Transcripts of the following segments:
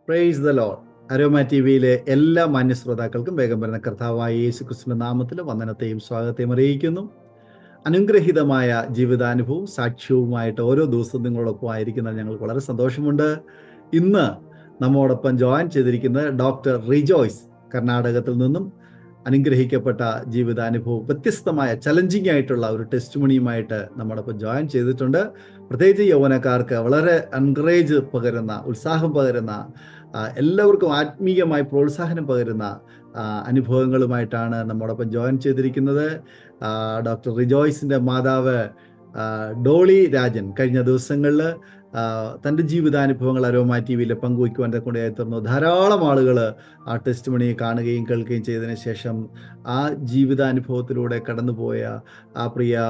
Praise the Lord. Aroma T വിയിലെ എല്ലാ മാന്യ ശ്രോതാക്കൾക്കും വേഗം വരുന്ന കർത്താവായ യേശു ക്രിസ്തുവിന്റെ നാമത്തിൽ വന്ദനത്തെയും സ്വാഗതത്തെയും അറിയിക്കുന്നു. അനുഗ്രഹീതമായ ജീവിതാനുഭവവും സാക്ഷ്യവുമായിട്ട് ഓരോ ദിവസവും നിങ്ങളോടൊപ്പം ആയിരിക്കുന്നത് ഞങ്ങൾക്ക് വളരെ സന്തോഷമുണ്ട്. ഇന്ന് നമ്മോടൊപ്പം ജോയിൻ ചെയ്തിരിക്കുന്നത് ഡോക്ടർ റിജോയ്സ്, കർണാടകത്തിൽ നിന്നും അനുഗ്രഹിക്കപ്പെട്ട ജീവിതാനുഭവം, വ്യത്യസ്തമായ ചലഞ്ചിങ് ആയിട്ടുള്ള ഒരു ടെസ്റ്റ് മണിയുമായിട്ട് നമ്മോടൊപ്പം ജോയിൻ ചെയ്തിട്ടുണ്ട്. പ്രത്യേകിച്ച് യൗവനക്കാർക്ക് വളരെ എൻകറേജ് പകരുന്ന, ഉത്സാഹം പകരുന്ന, എല്ലാവർക്കും ആത്മീയമായി പ്രോത്സാഹനം പകരുന്ന അനുഭവങ്ങളുമായിട്ടാണ് നമ്മോടൊപ്പം ജോയിൻ ചെയ്തിരിക്കുന്നത്. ഡോക്ടർ റിജോയ്സിൻ്റെ മാതാവ് ഡോളി രാജൻ കഴിഞ്ഞ ദിവസങ്ങളിൽ തൻ്റെ ജീവിതാനുഭവങ്ങൾ അരോമ ടി വിയിൽ പങ്കുവയ്ക്കുവാൻ കൊണ്ടായി തീർന്നു. ധാരാളം ആളുകൾ ആ ടെസ്റ്റ് മണി കാണുകയും കേൾക്കുകയും ചെയ്തതിന് ശേഷം ആ ജീവിതാനുഭവത്തിലൂടെ കടന്നുപോയ ആ പ്രിയ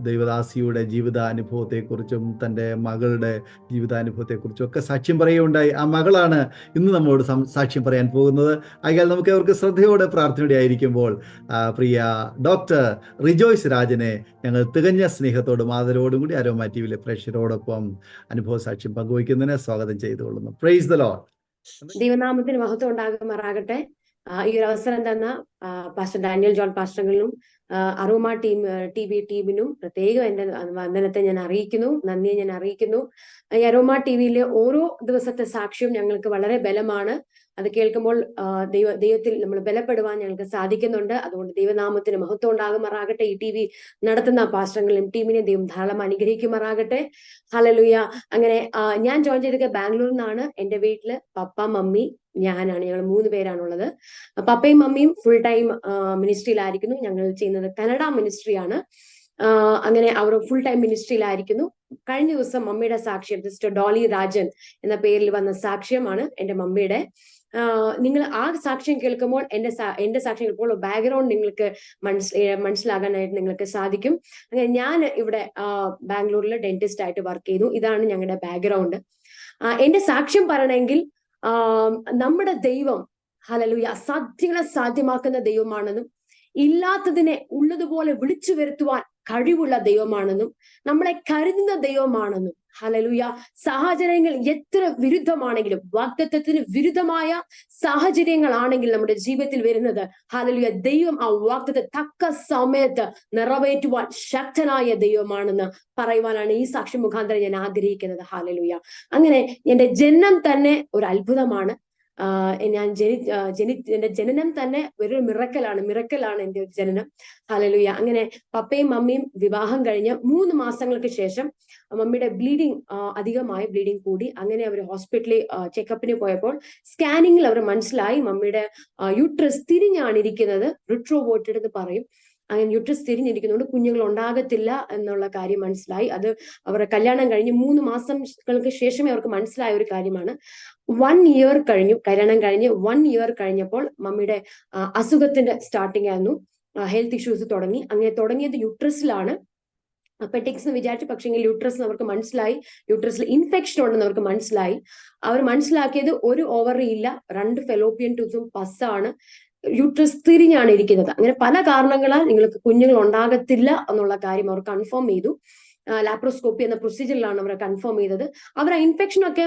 ദൈവദാസിയുടെ ജീവിതാനുഭവത്തെക്കുറിച്ചും തൻ്റെ മകളുടെ ജീവിതാനുഭവത്തെക്കുറിച്ചും ഒക്കെ സാക്ഷ്യം പറയുകയുണ്ടായി. ആ മകളാണ് ഇന്ന് നമ്മളോട് സാക്ഷ്യം പറയാൻ പോകുന്നത്. ആയാൽ നമുക്ക് അവർക്ക് ശ്രദ്ധയോടെ പ്രാർത്ഥനയോടെ ആയിരിക്കുമ്പോൾ പ്രിയ ഡോക്ടർ റിജോയ്സ് രാജനെ ഞങ്ങൾ തികഞ്ഞ സ്നേഹത്തോടും ആദരവോടും കൂടി അരോമ ടി വിയിലെ പ്രേക്ഷകരോടൊപ്പം അനുഭവ സാക്ഷ്യം പങ്കുവയ്ക്കുന്നതിന് സ്വാഗതം ചെയ്തുകൊള്ളുന്നു. Praise the Lord. ദൈവനാമത്തിന് മഹത്വം ഉണ്ടാകുമാറാകട്ടെ. ഈ ഒരു അവസരം തന്ന പാസ്റ്റർ ഡാനിയൽ ജോൺ പാസ്റ്ററിനും അരോമ ടി വി ടീമിനും പ്രത്യേകം എന്റെ വന്ദനത്തെ ഞാൻ അറിയിക്കുന്നു, നന്ദിയെ ഞാൻ അറിയിക്കുന്നു. ഈ അരോമ ടി വിയിലെ ഓരോ ദിവസത്തെ സാക്ഷ്യവും ഞങ്ങൾക്ക് വളരെ ബലമാണ്. അത് കേൾക്കുമ്പോൾ ദൈവത്തിൽ നമ്മൾ ബലപ്പെടുവാൻ ഞങ്ങൾക്ക് സാധിക്കുന്നുണ്ട്. അതുകൊണ്ട് ദൈവനാമത്തിന് മഹത്വം ഉണ്ടാകുമാറാകട്ടെ. ഈ ടി വി നടത്തുന്ന പാസ്റ്ററുകളും ടീമിനെ ദൈവം ധാരാളം അനുഗ്രഹിക്കുമാറാകട്ടെ. ഹല്ലേലൂയ. അങ്ങനെ ഞാൻ ജോയിൻ ചെയ്തൊക്കെ ബാംഗ്ലൂരിൽ നിന്നാണ്. എൻ്റെ വീട്ടില് പപ്പ, മമ്മി, ഞാനാണ്. ഞങ്ങൾ 3 പേരാണുള്ളത്. പപ്പയും മമ്മിയും ഫുൾ ടൈം മിനിസ്ട്രിയിലായിരിക്കുന്നു. ഞങ്ങൾ ചെയ്യുന്നത് കനഡ മിനിസ്ട്രിയാണ്. അങ്ങനെ അവർ ഫുൾ ടൈം മിനിസ്ട്രിയിലായിരിക്കുന്നു. കഴിഞ്ഞ ദിവസം മമ്മിയുടെ സാക്ഷ്യം സിസ്റ്റർ ഡോളി രാജൻ എന്ന പേരിൽ വന്ന സാക്ഷ്യമാണ് എൻ്റെ മമ്മിയുടെ. നിങ്ങൾ ആ സാക്ഷ്യം കേൾക്കുമ്പോൾ എന്റെ സാക്ഷ്യം കേൾക്കുമ്പോൾ ബാക്ക്ഗ്രൗണ്ട് നിങ്ങൾക്ക് മനസ്സിലാകാനായിട്ട് നിങ്ങൾക്ക് സാധിക്കും. അങ്ങനെ ഞാൻ ഇവിടെ ബാംഗ്ലൂരിൽ ഡെന്റിസ്റ്റ് ആയിട്ട് വർക്ക് ചെയ്തു. ഇതാണ് ഞങ്ങളുടെ ബാക്ക്ഗ്രൗണ്ട്. എന്റെ സാക്ഷ്യം പറയണമെങ്കിൽ നമ്മുടെ ദൈവം ഹല്ലേലൂയ അസാധ്യങ്ങളെ സാധ്യമാക്കുന്ന ദൈവമാണെന്നും ഇല്ലാത്തതിനെ ഉള്ളതുപോലെ വിളിച്ചു വരുത്തുവാൻ കഴിവുള്ള ദൈവമാണെന്നും നമ്മളെ കരുതുന്ന ദൈവമാണെന്നും ഹല്ലേലൂയ സാഹചര്യങ്ങൾ എത്ര വിരുദ്ധമാണെങ്കിലും, വാഗ്ദത്തത്തിന് വിരുദ്ധമായ സാഹചര്യങ്ങളാണെങ്കിൽ നമ്മുടെ ജീവിതത്തിൽ വരുന്നത്, ഹല്ലേലൂയ ദൈവം ആ വാഗ്ദത്തത്തെ തക്ക സമയത്ത് നിറവേറ്റുവാൻ ശക്തനായ ദൈവമാണെന്ന് പറയുവാനാണ് ഈ സാക്ഷി മുഖാന്തരം ഞാൻ ആഗ്രഹിക്കുന്നത്. ഹല്ലേലൂയ. അങ്ങനെ എന്റെ ജനനം തന്നെ ഒരു അത്ഭുതമാണ്. ഞാൻ എന്റെ ജനനം തന്നെ ഒരു മിറക്കലാണ് എന്റെ ഒരു ജനനം. ഹല്ലേലൂയ. അങ്ങനെ പപ്പയും മമ്മിയും വിവാഹം കഴിഞ്ഞ് 3 മാസങ്ങൾക്ക് ശേഷം മമ്മിയുടെ ബ്ലീഡിങ് കൂടി. അങ്ങനെ അവർ ഹോസ്പിറ്റലിൽ ചെക്കപ്പിന് പോയപ്പോൾ സ്കാനിങ്ങിൽ അവർ മനസ്സിലായി മമ്മിയുടെ യൂട്രസ് തിരിഞ്ഞാണ് ഇരിക്കുന്നത്. റിട്രോവോർട്ടഡ് എന്ന് പറയും. അങ്ങനെ യൂട്രസ് തിരിഞ്ഞിരിക്കുന്നതുകൊണ്ട് കുഞ്ഞുങ്ങൾ ഉണ്ടാകത്തില്ല എന്നുള്ള കാര്യം മനസ്സിലായി. അത് അവരുടെ കല്യാണം കഴിഞ്ഞ് 3 മാസങ്ങൾക്ക് ശേഷമേ അവർക്ക് മനസ്സിലായ ഒരു കാര്യമാണ്. 1 ഇയർ കഴിഞ്ഞു, കല്യാണം കഴിഞ്ഞ് 1 ഇയർ കഴിഞ്ഞപ്പോൾ മമ്മിയുടെ അസുഖത്തിന്റെ സ്റ്റാർട്ടിങ് ആയിരുന്നു. ഹെൽത്ത് ഇഷ്യൂസ് തുടങ്ങി. അങ്ങനെ തുടങ്ങിയത് യൂട്രസിലാണ്. അപ്പറ്റിക്സ് എന്ന് വിചാരിച്ചു. പക്ഷെങ്കിൽ യൂട്രസ് അവർക്ക് മനസ്സിലായി, യൂട്രസിൽ ഇൻഫെക്ഷൻ ഉണ്ടെന്ന് അവർക്ക് മനസ്സിലായി. അവർ മനസ്സിലാക്കിയത് ഒരു ഓവറി ഇല്ല, 2 ഫെലോപ്പിയൻ ട്യൂബും പസ്സാണ്, യൂട്രസ് തിരിഞ്ഞാണ് ഇരിക്കുന്നത്. അങ്ങനെ പല കാരണങ്ങളാൽ നിങ്ങൾക്ക് കുഞ്ഞുങ്ങൾ ഉണ്ടാകത്തില്ല എന്നുള്ള കാര്യം അവർ കൺഫേം ചെയ്തു. ലാപ്രോസ്കോപ്പി എന്ന പ്രൊസീജിയറിലാണ് അവർ കൺഫേം ചെയ്തത്. അവർ ആ ഇൻഫെക്ഷൻ ഒക്കെ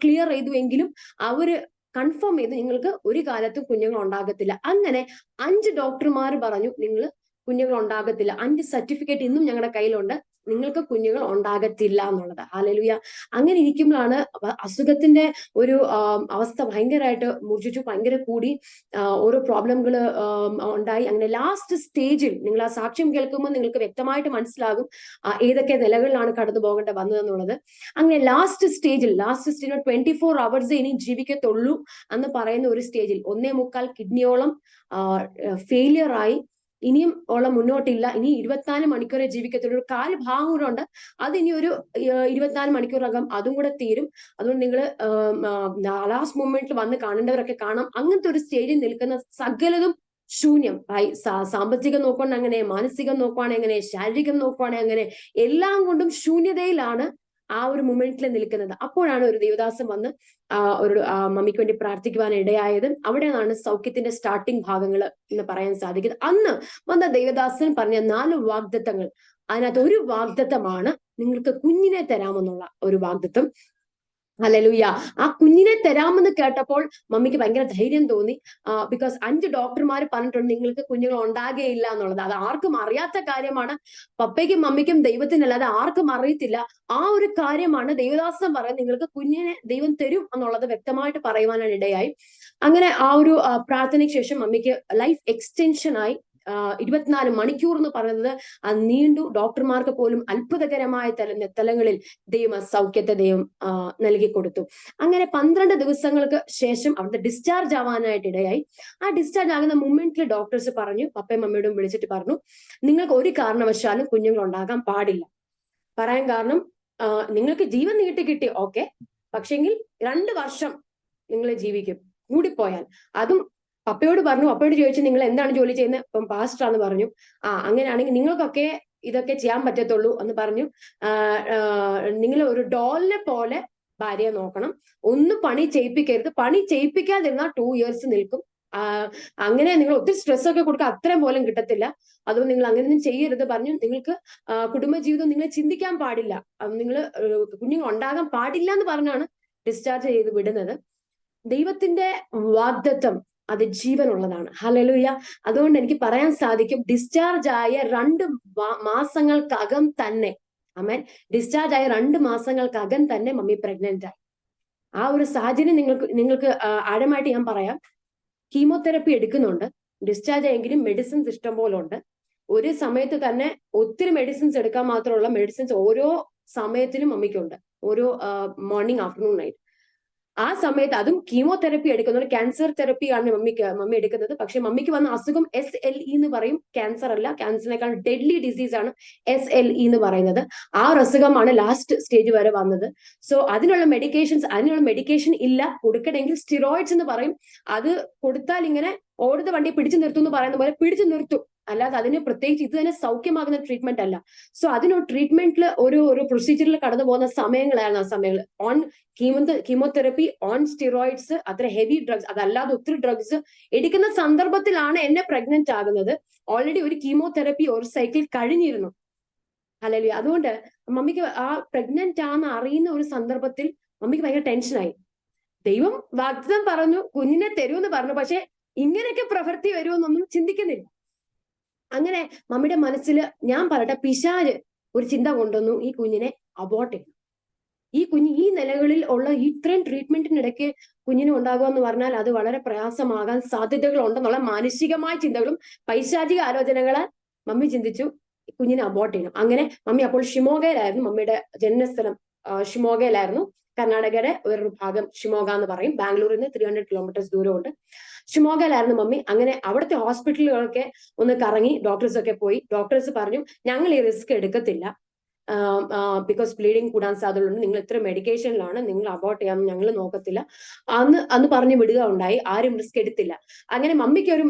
ക്ലിയർ ചെയ്തു എങ്കിലും അവര് കൺഫേം ചെയ്തു നിങ്ങൾക്ക് ഒരു കാലത്തും കുഞ്ഞുങ്ങൾ ഉണ്ടാകത്തില്ല. അങ്ങനെ 5 ഡോക്ടർമാർ പറഞ്ഞു നിങ്ങൾ കുഞ്ഞുങ്ങൾ ഉണ്ടാകത്തില്ല. 5 സർട്ടിഫിക്കറ്റ് ഇന്നും ഞങ്ങളുടെ കയ്യിലുണ്ട്, നിങ്ങൾക്ക് കുഞ്ഞുങ്ങൾ ഉണ്ടാകത്തില്ല എന്നുള്ളത്. ഹല്ലേലൂയ. അങ്ങനെ ഇരിക്കുമ്പോഴാണ് അസുഖത്തിന്റെ ഒരു അവസ്ഥ ഭയങ്കരമായിട്ട് മൂർച്ഛിച്ചു, ഭയങ്കര കൂടി, ഓരോ പ്രോബ്ലങ്ങൾ ഉണ്ടായി. അങ്ങനെ ലാസ്റ്റ് സ്റ്റേജിൽ നിങ്ങൾ ആ സാക്ഷ്യം കേൾക്കുമ്പോൾ നിങ്ങൾക്ക് വ്യക്തമായിട്ട് മനസ്സിലാകും ഏതൊക്കെ നിലകളിലാണ് കടന്നു പോകേണ്ട വന്നതെന്നുള്ളത്. അങ്ങനെ ലാസ്റ്റ് സ്റ്റേജിൽ 24 hours ഇനി ജീവിക്കത്തുള്ളൂ എന്ന് പറയുന്ന ഒരു സ്റ്റേജിൽ 1.25 കിഡ്നിയോളം ഫെയിലിയർ ആയി. ഇനിയും ഉള്ള മുന്നോട്ടില്ല, ഇനി 24 മണിക്കൂറേ ജീവിക്കത്തുള്ളൂ, ഒരു കാല് ഭാഗം കൂടെ ഉണ്ട്, അത് ഇനി ഒരു 24 മണിക്കൂറകം അതും കൂടെ തീരും. അതുകൊണ്ട് നിങ്ങൾ ലാസ്റ്റ് മൊമെന്റിൽ വന്ന് കാണേണ്ടവരൊക്കെ കാണാം. അങ്ങനത്തെ ഒരു സ്റ്റേജിൽ നിൽക്കുന്ന സകലതും ശൂന്യം. സാമ്പത്തികം നോക്കുവാണ് അങ്ങനെ, മാനസികം നോക്കുവാണ് എങ്ങനെ, ശാരീരികം നോക്കുവാണ് അങ്ങനെ, എല്ലാം കൊണ്ടും ശൂന്യതയിലാണ് ആ ഒരു മൊമെന്റിൽ നിൽക്കുന്നത്. അപ്പോഴാണ് ഒരു ദേവദാസൻ വന്ന് ഒരു മമ്മിക്ക് വേണ്ടി പ്രാർത്ഥിക്കുവാൻ ഇടയായത്. അവിടെയാണ് സൗഖ്യത്തിന്റെ സ്റ്റാർട്ടിംഗ് ഭാഗങ്ങൾ എന്ന് പറയാൻ സാധിക്കുന്നത്. അന്ന് വന്ന ദേവദാസൻ പറഞ്ഞ 4 വാഗ്ദത്തങ്ങൾ, അതിനകത്ത് ഒരു വാഗ്ദത്തമാണ് നിങ്ങൾക്ക് കുഞ്ഞിനെ തരാമെന്നുള്ള ഒരു വാഗ്ദത്തം. ഹല്ലേലൂയ. ആ കുഞ്ഞിനെ തരാമെന്ന് കേട്ടപ്പോൾ മമ്മിക്ക് ഭയങ്കര ധൈര്യം തോന്നി. ബിക്കോസ് 5 ഡോക്ടർമാർ പറഞ്ഞിട്ടുണ്ട് നിങ്ങൾക്ക് കുഞ്ഞുങ്ങൾ ഉണ്ടാകുകയില്ല എന്നുള്ളത്. അത് ആർക്കും അറിയാത്ത കാര്യമാണ്. പപ്പയ്ക്കും മമ്മിക്കും ദൈവത്തിനല്ലാതെ ആർക്കും അറിയത്തില്ല. ആ ഒരു കാര്യമാണ് ദേവദാസൻ പറയുന്നത്, നിങ്ങൾക്ക് കുഞ്ഞിനെ ദൈവം തരും എന്നുള്ളത് വ്യക്തമായിട്ട് പറയുവാനാണ് ഇടയായി. അങ്ങനെ ആ ഒരു പ്രാർത്ഥനയ്ക്ക് ശേഷം മമ്മിക്ക് ലൈഫ് എക്സ്റ്റൻഷനായി 24 മണിക്കൂർ എന്ന് പറയുന്നത് നീണ്ടു. ഡോക്ടർമാർക്ക് പോലും അത്ഭുതകരമായ തലങ്ങളിൽ ദൈവം സൗഖ്യത്തെ ദൈവം നൽകി കൊടുത്തു. അങ്ങനെ 12 ദിവസങ്ങൾക്ക് ശേഷം അവിടുത്തെ ഡിസ്ചാർജ് ആവാനായിട്ട് ഇടയായി. ആ ഡിസ്ചാർജ് ആകുന്ന മൊമെന്റിൽ ഡോക്ടേഴ്സ് പറഞ്ഞു, പപ്പയും മമ്മിയോടും വിളിച്ചിട്ട് പറഞ്ഞു, നിങ്ങൾക്ക് ഒരു കാരണവശാലും കുഞ്ഞുങ്ങൾ ഉണ്ടാകാൻ പാടില്ല. പറയാൻ കാരണം നിങ്ങൾക്ക് ജീവൻ നീട്ടി കിട്ടി, ഓക്കെ, പക്ഷെങ്കിൽ 2 വർഷം നിങ്ങൾ ജീവിക്കും കൂടിപ്പോയാൽ. അതും പപ്പയോട് പറഞ്ഞു. പപ്പയോട് ചോദിച്ചു നിങ്ങൾ എന്താണ് ജോലി ചെയ്യുന്നത്? ഇപ്പം പാസ്റ്ററാന്ന് പറഞ്ഞു. അങ്ങനെയാണെങ്കിൽ നിങ്ങൾക്കൊക്കെ ഇതൊക്കെ ചെയ്യാൻ പറ്റത്തുള്ളൂ എന്ന് പറഞ്ഞു. നിങ്ങൾ ഒരു ഡോളിനെ പോലെ ഭാര്യയെ നോക്കണം, ഒന്നും പണി ചെയ്യിപ്പിക്കരുത്, പണി ചെയ്യിപ്പിക്കാതിരുന്നാൽ 2 years നിൽക്കും. അങ്ങനെ നിങ്ങൾ ഒത്തിരി സ്ട്രെസ് ഒക്കെ കൊടുക്കുക, അത്രയും പോലും കിട്ടത്തില്ല. അതുകൊണ്ട് നിങ്ങൾ അങ്ങനെയൊന്നും ചെയ്യരുത് പറഞ്ഞു. നിങ്ങൾക്ക് കുടുംബജീവിതം നിങ്ങൾ ചിന്തിക്കാൻ പാടില്ല, നിങ്ങൾ കുഞ്ഞുങ്ങൾ ഉണ്ടാകാൻ പാടില്ല എന്ന് പറഞ്ഞാണ് ഡിസ്ചാർജ് ചെയ്ത് വിടുന്നത്. ദൈവത്തിന്റെ വാഗ്ദത്തം അത് ജീവനുള്ളതാണ്. ഹല്ലേലൂയ. അതുകൊണ്ട് എനിക്ക് പറയാൻ സാധിക്കും, ഡിസ്ചാർജ് ആയ 2 മാസങ്ങൾക്കകം തന്നെ, ആമേൻ, ഡിസ്ചാർജ് ആയ 2 മാസങ്ങൾക്കകം തന്നെ മമ്മി പ്രഗ്നന്റ് ആയി. ആ ഒരു സാഹചര്യം നിങ്ങൾക്ക് ആഴമായിട്ട് ഞാൻ പറയാം. കീമോതെറപ്പി എടുക്കുന്നുണ്ട്, ഡിസ്ചാർജ് ആയെങ്കിലും മെഡിസിൻസ് ഇഷ്ടം പോലെ ഉണ്ട്. ഒരു സമയത്ത് തന്നെ ഒത്തിരി മെഡിസിൻസ് എടുക്കാൻ മാത്രമുള്ള മെഡിസിൻസ് ഓരോ സമയത്തിനും മമ്മിക്കുണ്ട്, ഓരോ മോർണിംഗ്, ആഫ്റ്റർനൂൺ, നൈറ്റ്. ആ സമയത്ത് അതും കീമോതെറപ്പി എടുക്കുന്നുണ്ട്. ക്യാൻസർ തെറപ്പിയാണ് മമ്മി എടുക്കുന്നത്. പക്ഷെ മമ്മിക്ക് വന്ന അസുഖം SLE എന്ന് പറയും, ക്യാൻസർ അല്ല. ക്യാൻസറിനേക്കാൾ ഡെഡ്ലി ഡിസീസ് ആണ് SLE എന്ന് പറയുന്നത്. ആ ഒരു അസുഖമാണ് ലാസ്റ്റ് സ്റ്റേജ് വരെ വന്നത്. സോ അതിനുള്ള മെഡിക്കേഷൻ ഇല്ല. കൊടുക്കണമെങ്കിൽ സ്റ്റിറോയിഡ്സ് എന്ന് പറയും. അത് കൊടുത്താൽ ഇങ്ങനെ ഓടുന്ന വണ്ടി പിടിച്ചു നിർത്തും എന്ന് പറയുന്ന പോലെ പിടിച്ചു നിർത്തും, അല്ലാതെ അതിന് പ്രത്യേകിച്ച് ഇത് തന്നെ സൗഖ്യമാകുന്ന ട്രീറ്റ്മെന്റ് അല്ല. സോ അതിനൊരു ട്രീറ്റ്മെന്റിൽ ഒരു പ്രൊസീജിയറിൽ കടന്നു പോകുന്ന സമയങ്ങളായിരുന്നു ആ സമയങ്ങൾ. ഓൺ കീമോതെറപ്പി, ഓൺ സ്റ്റിറോയിഡ്സ്, അത്ര ഹെവി ഡ്രഗ്സ്, അതല്ലാതെ ഒത്തിരി ഡ്രഗ്സ് എടുക്കുന്ന സന്ദർഭത്തിലാണ് എന്നെ പ്രഗ്നന്റ് ആകുന്നത്. ഓൾറെഡി ഒരു കീമോതെറപ്പി ഒരു സൈക്കിൾ കഴിഞ്ഞിരുന്നു. ഹല്ലേലൂയ. അതുകൊണ്ട് മമ്മിക്ക് ആ പ്രഗ്നന്റ് ആണെന്ന് അറിയുന്ന ഒരു സന്ദർഭത്തിൽ മമ്മിക്ക് ഭയങ്കര ടെൻഷനായി. ദൈവം വാഗ്ദത്തം പറഞ്ഞു, കുഞ്ഞിനെ തരുമെന്ന് പറഞ്ഞു, പക്ഷെ ഇങ്ങനെയൊക്കെ പ്രവൃത്തി വരുമെന്നൊന്നും ചിന്തിക്കുന്നില്ല. അങ്ങനെ മമ്മിയുടെ മനസ്സിൽ, ഞാൻ പറയട്ടെ, പിശാച് ഒരു ചിന്ത കൊണ്ടുവന്നു, ഈ കുഞ്ഞിനെ അബോർട്ട് ചെയ്യണം. ഈ കുഞ്ഞ് ഈ നിലകളിൽ ഉള്ള ഇത്രയും ട്രീറ്റ്മെന്റിനിടയ്ക്ക് കുഞ്ഞിന് ഉണ്ടാകുക എന്ന് പറഞ്ഞാൽ അത് വളരെ പ്രയാസമാകാൻ സാധ്യതകൾ ഉണ്ടെന്നുള്ള മാനസികമായ ചിന്തകളും പൈശാചിക ആലോചനകളെ മമ്മി ചിന്തിച്ചു, കുഞ്ഞിനെ അബോർട്ട് ചെയ്യണം. അങ്ങനെ മമ്മി അപ്പോൾ ഷിമോഗയിലായിരുന്നു, മമ്മിയുടെ ജന്മസ്ഥലം ഷിമോഗയിലായിരുന്നു. കർണാടകയുടെ വേറൊരു ഭാഗം ഷിമോഗ എന്ന് പറയും. ബാംഗ്ലൂരിൽ നിന്ന് 300 കിലോമീറ്റേഴ്സ് ദൂരമുണ്ട്. ഷിമോഗയിലായിരുന്നു മമ്മി. അങ്ങനെ അവിടുത്തെ ഹോസ്പിറ്റലുകളൊക്കെ ഒന്ന് കറങ്ങി, ഡോക്ടേഴ്സ് ഒക്കെ പോയി. ഡോക്ടേഴ്സ് പറഞ്ഞു, ഞങ്ങൾ ഈ റിസ്ക് എടുക്കത്തില്ല, ബിക്കോസ് ബ്ലീഡിങ് കൂടാൻ സാധ്യതയുണ്ട്, നിങ്ങൾ ഇത്ര മെഡിക്കേഷനിലാണ്, നിങ്ങൾ അബോർട്ട് ചെയ്യാൻ ഞങ്ങൾ നോക്കത്തില്ല അന്ന് പറഞ്ഞു വിടുക ഉണ്ടായി. ആരും റിസ്ക് എടുത്തില്ല. അങ്ങനെ മമ്മിക്ക് ഒരു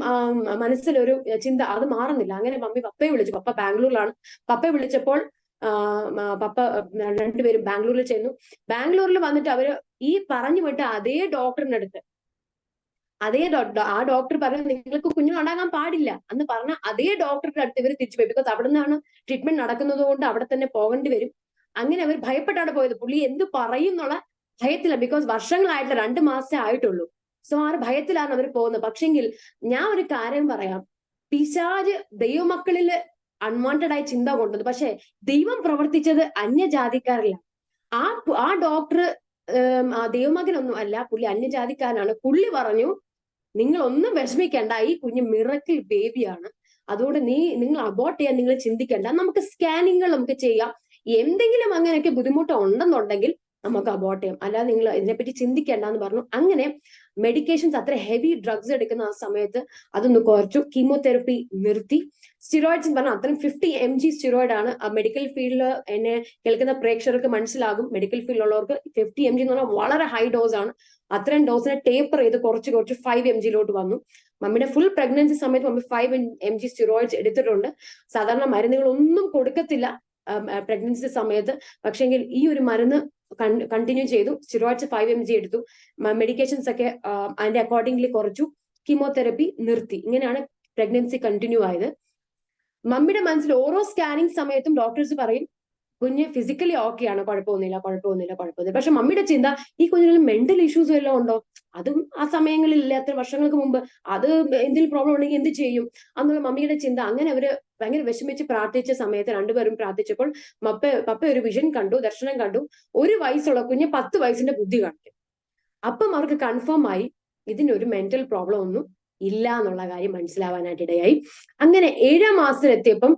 മനസ്സിലൊരു ചിന്ത, അത് മാറുന്നില്ല. അങ്ങനെ മമ്മി പപ്പയെ വിളിച്ചു. പപ്പ ബാംഗ്ലൂരിലാണ്. പപ്പയെ വിളിച്ചപ്പോൾ പപ്പ രണ്ടുപേരും ബാംഗ്ലൂരിൽ ചെന്നു. ബാംഗ്ലൂരിൽ വന്നിട്ട് അവര് ഈ പറഞ്ഞു വിട്ട അതേ ഡോക്ടറിന്റെ അടുത്ത്, ആ ഡോക്ടർ പറഞ്ഞു നിങ്ങൾക്ക് കുഞ്ഞുങ്ങൾ ഉണ്ടാകാൻ പാടില്ല എന്ന് പറഞ്ഞ അതേ ഡോക്ടറുടെ അടുത്ത് ഇവർ തിരിച്ചു പോയി. ബിക്കോസ് അവിടെ നിന്നാണ് ട്രീറ്റ്മെന്റ് നടക്കുന്നത് കൊണ്ട് അവിടെ തന്നെ പോകേണ്ടി വരും. അങ്ങനെ അവർ ഭയപ്പെട്ടാണ് പോയത്. പുള്ളി എന്ത് പറയും എന്നുള്ള ഭയത്തിലാണ്. ബിക്കോസ് വർഷങ്ങളായിട്ടില്ല, 2 മാസേ ആയിട്ടുള്ളൂ. സോ ആ ഒരു ഭയത്തിലാണ് അവർ പോകുന്നത്. പക്ഷെങ്കിൽ ഞാൻ ഒരു കാര്യം പറയാം, പിശാച് ദൈവമക്കളിൽ അൺവാണ്ടഡ് ആയ ചിന്ത കൊണ്ടത്. പക്ഷെ ദൈവം പ്രവർത്തിച്ചത് അന്യജാതിക്കാരില്ല. ആ ഡോക്ടർ ദൈവമകനൊന്നും അല്ല, പുള്ളി അന്യജാതിക്കാരനാണ്. പുള്ളി പറഞ്ഞു, നിങ്ങൾ ഒന്നും വിഷമിക്കേണ്ട, ഈ കുഞ്ഞ് മിറക്കിൾ ബേബിയാണ്, അതുകൊണ്ട് നിങ്ങൾ അബോർട്ട് ചെയ്യാൻ നിങ്ങൾ ചിന്തിക്കേണ്ട, നമുക്ക് സ്കാനിങ്ങുകൾ നമുക്ക് ചെയ്യാം, എന്തെങ്കിലും അങ്ങനെയൊക്കെ ബുദ്ധിമുട്ട് ഉണ്ടെന്നുണ്ടെങ്കിൽ നമുക്ക് അബോർട്ട് ചെയ്യാം, അല്ലാതെ നിങ്ങൾ ഇതിനെപ്പറ്റി ചിന്തിക്കേണ്ട എന്ന് പറഞ്ഞു. അങ്ങനെ മെഡിക്കേഷൻസ്, അത്ര ഹെവി ഡ്രഗ്സ് എടുക്കുന്ന ആ സമയത്ത് അതൊന്ന് കുറച്ചു, കീമോതെറപ്പി നിർത്തി. സ്റ്റിറോയിഡ്സ് പറഞ്ഞാൽ അത്രയും 50 mg സ്റ്റിറോയിഡ് ആണ്. മെഡിക്കൽ ഫീൽഡിൽ എന്നെ കേൾക്കുന്ന പ്രേക്ഷകർക്ക് മനസ്സിലാകും, മെഡിക്കൽ ഫീൽഡിലുള്ളവർക്ക് 50 mg എന്ന് പറഞ്ഞാൽ വളരെ ഹൈ ഡോസ് ആണ്. അത്രയും ഡോസിനെ ടേപ്പർ ചെയ്ത് കുറച്ച് 5 mg വന്നു. മമ്മിയുടെ ഫുൾ പ്രഗ്നൻസി സമയത്ത് മമ്മി 5 mg സ്റ്റിറോയിഡ്സ് എടുത്തിട്ടുണ്ട്. സാധാരണ മരുന്നുകൾ ഒന്നും കൊടുക്കത്തില്ല പ്രഗ്നൻസി സമയത്ത്, പക്ഷെങ്കിൽ ഈ ഒരു മരുന്ന് കണ്ടിന്യൂ ചെയ്തു. സ്റ്റിറോയിഡ്സ് 5 mg എടുത്തു, മെഡിക്കേഷൻസ് ഒക്കെ അതിന്റെ അക്കോർഡിംഗ്ലി കുറച്ചു, കീമോതെറപ്പി നിർത്തി. ഇങ്ങനെയാണ് പ്രഗ്നൻസി കണ്ടിന്യൂ ആയത്. മമ്മിയുടെ മനസ്സിൽ ഓരോ സ്കാനിങ് സമയത്തും ഡോക്ടേഴ്സ് പറയും കുഞ്ഞ് ഫിസിക്കലി ഓക്കെ ആണ്, കുഴപ്പമൊന്നുമില്ല. പക്ഷെ മമ്മിയുടെ ചിന്ത, ഈ കുഞ്ഞിന് മെന്റൽ ഇഷ്യൂസ് വല്ലതും ഉണ്ടോ? അതും ആ സമയങ്ങളിൽ അത്ര വർഷങ്ങൾക്ക് മുമ്പ് അത് എന്തെങ്കിലും പ്രോബ്ലം ഉണ്ടെങ്കിൽ എന്ത് ചെയ്യും എന്നുള്ള മമ്മിയുടെ ചിന്ത. അങ്ങനെ അവര് ഭയങ്കര വിഷമിച്ച് പ്രാർത്ഥിച്ച സമയത്ത്, രണ്ടുപേരും പ്രാർത്ഥിച്ചപ്പോൾ പപ്പ ഒരു വിഷൻ കണ്ടു, ദർശനം കണ്ടു. 1 വയസ്സുള്ള കുഞ്ഞ് 10 വയസ്സിന്റെ ബുദ്ധി കാണിക്കും. അപ്പം അവർക്ക് കൺഫേം ആയി ഇതിനൊരു മെന്റൽ പ്രോബ്ലം ഒന്നും ഇല്ല എന്നുള്ള കാര്യം മനസ്സിലാവാനായിട്ട് ഇടയായി. അങ്ങനെ 7ാം മാസത്തിലെത്തിയപ്പം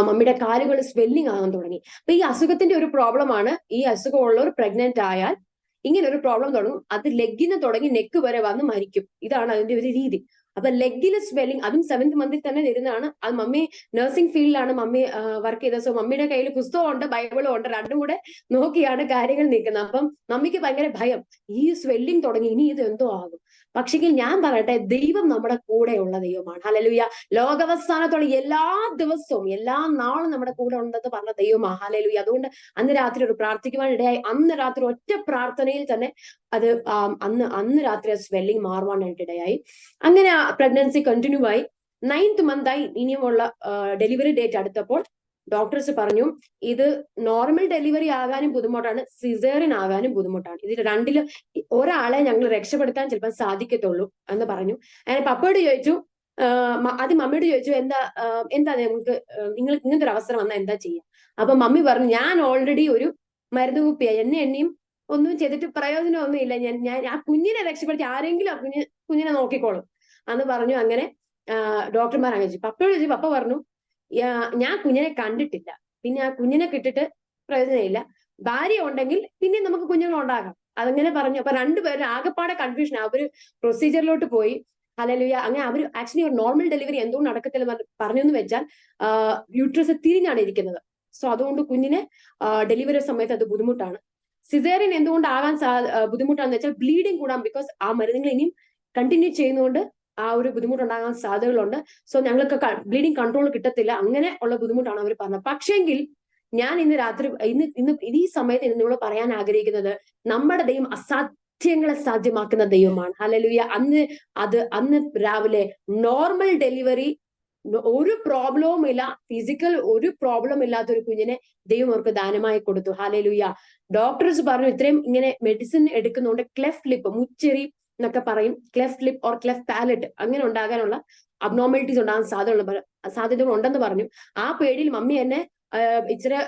മമ്മിയുടെ കാലുകൾ സ്വെല്ലിങ് ആകാൻ തുടങ്ങി. അപ്പൊ ഈ അസുഖത്തിന്റെ ഒരു പ്രോബ്ലമാണ്, ഈ അസുഖമുള്ളവർ പ്രഗ്നന്റ് ആയാൽ ഇങ്ങനെ ഒരു പ്രോബ്ലം തുടങ്ങും. അത് ലെഗിന് തുടങ്ങി നെക്ക് വരെ വന്ന് മരിക്കും. ഇതാണ് അതിന്റെ ഒരു രീതി. അപ്പൊ ലെഗിൽ സ്വെല്ലിങ്, അതും 7th മന്തിൽ തന്നെ വരുന്നതാണ്. അത് മമ്മി നഴ്സിംഗ് ഫീൽഡിലാണ് മമ്മി വർക്ക് ചെയ്തത്. സോ മമ്മിയുടെ കയ്യിൽ പുസ്തകമുണ്ട്, ബൈബിളും ഉണ്ട്, രണ്ടും കൂടെ നോക്കിയാണ് കാര്യങ്ങൾ നീക്കുന്നത്. അപ്പം മമ്മിക്ക് ഭയങ്കര ഭയം, ഈ സ്വെല്ലിങ് തുടങ്ങി, ഇനി ഇത് എന്തോ ആകും. പക്ഷെങ്കിൽ ഞാൻ പറയട്ടെ, ദൈവം നമ്മുടെ കൂടെയുള്ള ദൈവമാണ്. ഹല്ലേലൂയ. ലോകാവസാനത്തോളം എല്ലാ ദിവസവും എല്ലാ നാളും നമ്മുടെ കൂടെ ഉണ്ടെന്ന് പറഞ്ഞ ദൈവമാണ്. ഹല്ലേലൂയ. അതുകൊണ്ട് അന്ന് രാത്രി ഒരു പ്രാർത്ഥിക്കുവാൻ ഇടയായി. അന്ന് രാത്രി ഒറ്റ പ്രാർത്ഥനയിൽ തന്നെ അത് അന്ന് രാത്രി സ്വെല്ലിങ് മാറുവാനായിട്ട് ഇടയായി. അങ്ങനെ പ്രഗ്നൻസി കണ്ടിന്യൂ ആയി. 9th മന്തായി. ഇനിയുമുള്ള ഡെലിവറി ഡേറ്റ് അടുത്തപ്പോൾ ഡോക്ടേഴ്സ് പറഞ്ഞു ഇത് നോർമൽ ഡെലിവറി ആകാനും ബുദ്ധിമുട്ടാണ്, സിസേറിയൻ ആകാനും ബുദ്ധിമുട്ടാണ്. ഇതിൽ രണ്ടിലും ഒരാളെ ഞങ്ങൾ രക്ഷപ്പെടുത്താൻ ചിലപ്പോൾ സാധിക്കത്തുള്ളൂ എന്ന് പറഞ്ഞു. അങ്ങനെ പപ്പയോട് ചോദിച്ചു, ആദ്യം മമ്മിയോട് ചോദിച്ചു, എന്താ നിങ്ങൾക്ക് ഇങ്ങനത്തെ ഒരു അവസരം വന്നാൽ എന്താ ചെയ്യാം? അപ്പൊ മമ്മി പറഞ്ഞു, ഞാൻ ഓൾറെഡി ഒരു മരുന്ന് കുപ്പിയായി, എന്നെയും ഒന്നും ചെയ്തിട്ട് പ്രയോജനമൊന്നും ഇല്ല, ഞാൻ ആ കുഞ്ഞിനെ രക്ഷപ്പെടുത്തി ആരെങ്കിലും ആ കുഞ്ഞിനെ നോക്കിക്കോളും എന്ന് പറഞ്ഞു. അങ്ങനെ ഡോക്ടർമാർ അങ്ങനെ ചോദിച്ചു. പപ്പയോട് ചോദിച്ചു. പപ്പ പറഞ്ഞു, ഞാൻ കുഞ്ഞിനെ കണ്ടിട്ടില്ല, പിന്നെ ആ കുഞ്ഞിനെ കിട്ടിട്ട് പ്രയോജനമില്ല, ഭാര്യ ഉണ്ടെങ്കിൽ പിന്നെ നമുക്ക് കുഞ്ഞുങ്ങൾ ഉണ്ടാകാം. അതങ്ങനെ പറഞ്ഞു. അപ്പൊ രണ്ടുപേരും ആകെപ്പാടെ കൺഫ്യൂഷൻ. അവര് പ്രൊസീജിയറിലോട്ട് പോയി. ഹല്ലേലൂയ. അങ്ങനെ അവർ ആക്ച്വലി ഒരു നോർമൽ ഡെലിവറി എന്തുകൊണ്ട് നടക്കത്തില്ല പറഞ്ഞെന്ന് വെച്ചാൽ യൂട്രസ് തിരിഞ്ഞാണ് ഇരിക്കുന്നത്. സോ അതുകൊണ്ട് കുഞ്ഞിന് ഡെലിവറി സമയത്ത് അത് ബുദ്ധിമുട്ടാണ്. സിസേറിയൻ എന്തുകൊണ്ട് ആകാൻ ബുദ്ധിമുട്ടാണെന്ന് വെച്ചാൽ ബ്ലീഡിങ് കൂടാം. ബിക്കോസ് ആ മരുന്നുകൾ ഇനിയും കണ്ടിന്യൂ ചെയ്യുന്നതുകൊണ്ട് ആ ഒരു ബുദ്ധിമുട്ടുണ്ടാകാൻ സാധ്യതകളുണ്ട്. സോ ഞങ്ങൾക്ക് ബ്ലീഡിങ് കൺട്രോൾ കിട്ടത്തില്ല. അങ്ങനെ ഉള്ള ബുദ്ധിമുട്ടാണ് അവർ പറഞ്ഞത്. പക്ഷെങ്കിൽ ഞാൻ ഇന്ന് രാത്രി ഈ സമയത്ത് നിന്നോട് പറയാൻ ആഗ്രഹിക്കുന്നത്, നമ്മുടെ ദൈവം അസാധ്യങ്ങളെ സാധ്യമാക്കുന്ന ദൈവമാണ്. ഹല്ലേലൂയ. അന്ന് രാവിലെ നോർമൽ ഡെലിവറി, ഒരു പ്രോബ്ലവും ഇല്ല, ഫിസിക്കൽ ഒരു പ്രോബ്ലം ഇല്ലാത്ത ഒരു കുഞ്ഞിനെ ദൈവം അവർക്ക് ദാനമായി കൊടുത്തു. ഹല്ലേലൂയ. ഡോക്ടേഴ്സ് പറഞ്ഞു ഇത്രയും ഇങ്ങനെ മെഡിസിൻ എടുക്കുന്നതുകൊണ്ട് ക്ലെഫ്റ്റ് ലിപ്പ്, മുച്ചെറി എന്നൊക്കെ പറയും, cleft lip or cleft palate അങ്ങനെ ഉണ്ടാകാനുള്ള അബ്നോർമാലിറ്റീസ് ഉണ്ടാകാൻ സാധ്യതകൾ ഉണ്ടെന്ന് പറഞ്ഞു. ആ പേടിയിൽ മമ്മി എന്നെ ഇച്ചിരി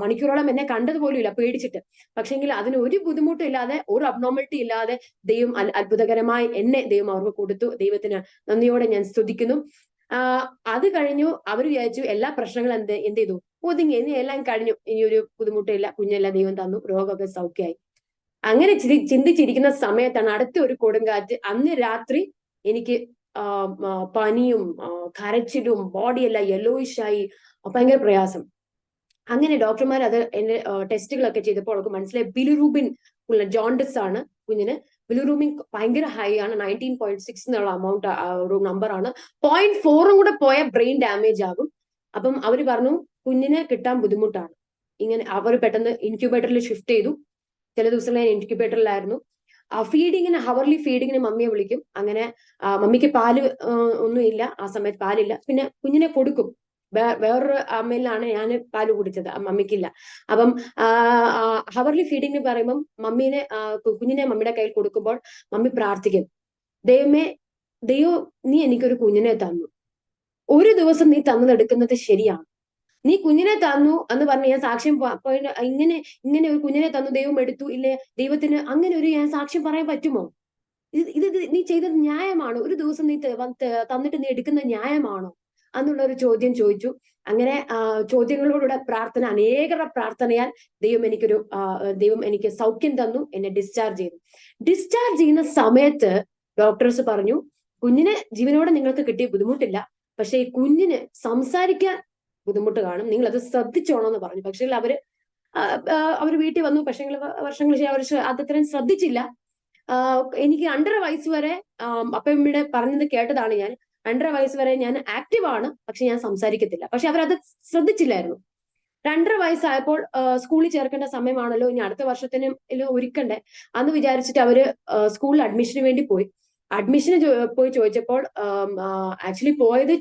മണിക്കൂറോളം എന്നെ കണ്ടതുപോലും ഇല്ല, പേടിച്ചിട്ട്. പക്ഷെങ്കിൽ അതിന് ഒരു ബുദ്ധിമുട്ടും ഇല്ലാതെ, ഒരു അബ്നോർമാലിറ്റി ഇല്ലാതെ ദൈവം അത്ഭുതകരമായി എന്നെ ദൈവം അവർക്ക് കൊടുത്തു. ദൈവത്തിന് നന്ദിയോടെ ഞാൻ സ്തുതിക്കുന്നു. അത് കഴിഞ്ഞു. അവർ വിചാരിച്ചു എല്ലാ പ്രശ്നങ്ങളും എന്ത് ചെയ്തു, ഒതുങ്ങി, ഇനി എല്ലാം കഴിഞ്ഞു, ഇനി ഒരു ബുദ്ധിമുട്ടില്ല, കുഞ്ഞെല്ലാം ദൈവം തന്നു, രോഗമൊക്കെ സൗഖ്യമായി. അങ്ങനെ ചിന്തിച്ചിരിക്കുന്ന സമയത്താണ് അടുത്ത ഒരു കൊടുങ്കാറ്റ്. അന്ന് രാത്രി എനിക്ക് പനിയും കരച്ചിലും ബോഡിയെല്ലാം യെല്ലോയിഷായി, ഭയങ്കര പ്രയാസം. അങ്ങനെ ഡോക്ടർമാർ അത് എന്റെ ടെസ്റ്റുകളൊക്കെ ചെയ്തപ്പോൾ അവർക്ക് മനസ്സിലായി ബിലിറൂബിൻ ഉള്ള ജോണ്ടിസ് ആണ് കുഞ്ഞിന്. ബിലിറൂബിൻ ഭയങ്കര ഹൈ ആണ്, 19.6 എന്നുള്ള അമൗണ്ട് ഒരു നമ്പർ ആണ്. 0.4 കൂടെ പോയ ബ്രെയിൻ ഡാമേജ് ആകും. അപ്പം അവര് പറഞ്ഞു കുഞ്ഞിനെ കിട്ടാൻ ബുദ്ധിമുട്ടാണ്. ഇങ്ങനെ അവർ പെട്ടെന്ന് ഇൻക്യുബേറ്ററിൽ ഷിഫ്റ്റ് ചെയ്തു. ചില ദിവസം ഞാൻ ഇൻക്യുബേറ്ററിലായിരുന്നു. ഫീഡിങ്ങിന്, ഹവർലി ഫീഡിങ്ങിന് മമ്മിയെ വിളിക്കും. അങ്ങനെ മമ്മിക്ക് പാല് ഒന്നും ഇല്ല, ആ സമയത്ത് പാലില്ല. പിന്നെ കുഞ്ഞിനെ കൊടുക്കും, വേറൊരു അമ്മയിലാണ് ഞാൻ പാല് കുടിച്ചത്, മമ്മിക്കില്ല. അപ്പം ഹവർലി ഫീഡിങ്ങിന് പറയുമ്പം കുഞ്ഞിനെ മമ്മിയുടെ കയ്യിൽ കൊടുക്കുമ്പോൾ മമ്മി പ്രാർത്ഥിക്കും, ദൈവം നീ എനിക്കൊരു കുഞ്ഞിനെ തന്നു, ഒരു ദിവസം നീ തന്നതെടുക്കുന്നത് ശരിയാണ്, നീ കുഞ്ഞിനെ തന്നു എന്ന് പറഞ്ഞ് ഞാൻ സാക്ഷ്യം ഇങ്ങനെ ഒരു കുഞ്ഞിനെ തന്നു, ദൈവം എടുത്തു ഇല്ലേ, ദൈവത്തിന് അങ്ങനെ ഒരു ഞാൻ സാക്ഷ്യം പറയാൻ പറ്റുമോ? ഇത് നീ ചെയ്തത് ന്യായമാണോ? ഒരു ദിവസം നീ തന്നിട്ട് നീ എടുക്കുന്ന ന്യായമാണോ? എന്നുള്ള ഒരു ചോദ്യം ചോദിച്ചു. അങ്ങനെ ചോദ്യങ്ങളോടുകൂടെ പ്രാർത്ഥന, അനേകരുടെ പ്രാർത്ഥനയാൽ ദൈവം എനിക്ക് സൗഖ്യം തന്നു, എന്നെ ഡിസ്ചാർജ് ചെയ്തു. ഡിസ്ചാർജ് ചെയ്യുന്ന സമയത്ത് ഡോക്ടേഴ്സ് പറഞ്ഞു, കുഞ്ഞിനെ ജീവനോടെ നിങ്ങൾക്ക് കിട്ടിയ ബുദ്ധിമുട്ടില്ല, പക്ഷെ ഈ കുഞ്ഞിന് സംസാരിക്കാൻ ബുദ്ധിമുട്ട് കാണും, നിങ്ങൾ അത് ശ്രദ്ധിച്ചോണം എന്ന് പറഞ്ഞു. പക്ഷേ അവർ വീട്ടിൽ വന്നു, പക്ഷേ വർഷങ്ങൾ അവർ അത്രയും ശ്രദ്ധിച്ചില്ല. എനിക്ക് 5.5 വയസ്സ് വരെ അപ്പമ്മയുടെ പറഞ്ഞത് കേട്ടതാണ് ഞാൻ. 2.5 വയസ്സ് വരെ ഞാൻ ആക്റ്റീവ് ആണ്, പക്ഷെ ഞാൻ സംസാരിക്കത്തില്ല. പക്ഷെ അവരത് ശ്രദ്ധിച്ചില്ലായിരുന്നു. 2.5 വയസ്സായപ്പോൾ സ്കൂളിൽ ചേർക്കേണ്ട സമയമാണല്ലോ, ഇനി അടുത്ത വർഷത്തിന് ഒരുക്കണ്ടേ അന്ന് വിചാരിച്ചിട്ട് അവര് സ്കൂളിൽ അഡ്മിഷന് വേണ്ടി പോയി. അഡ്മിഷന് പോയി ചോദിച്ചപ്പോൾ ആക്ച്വലി പോയത്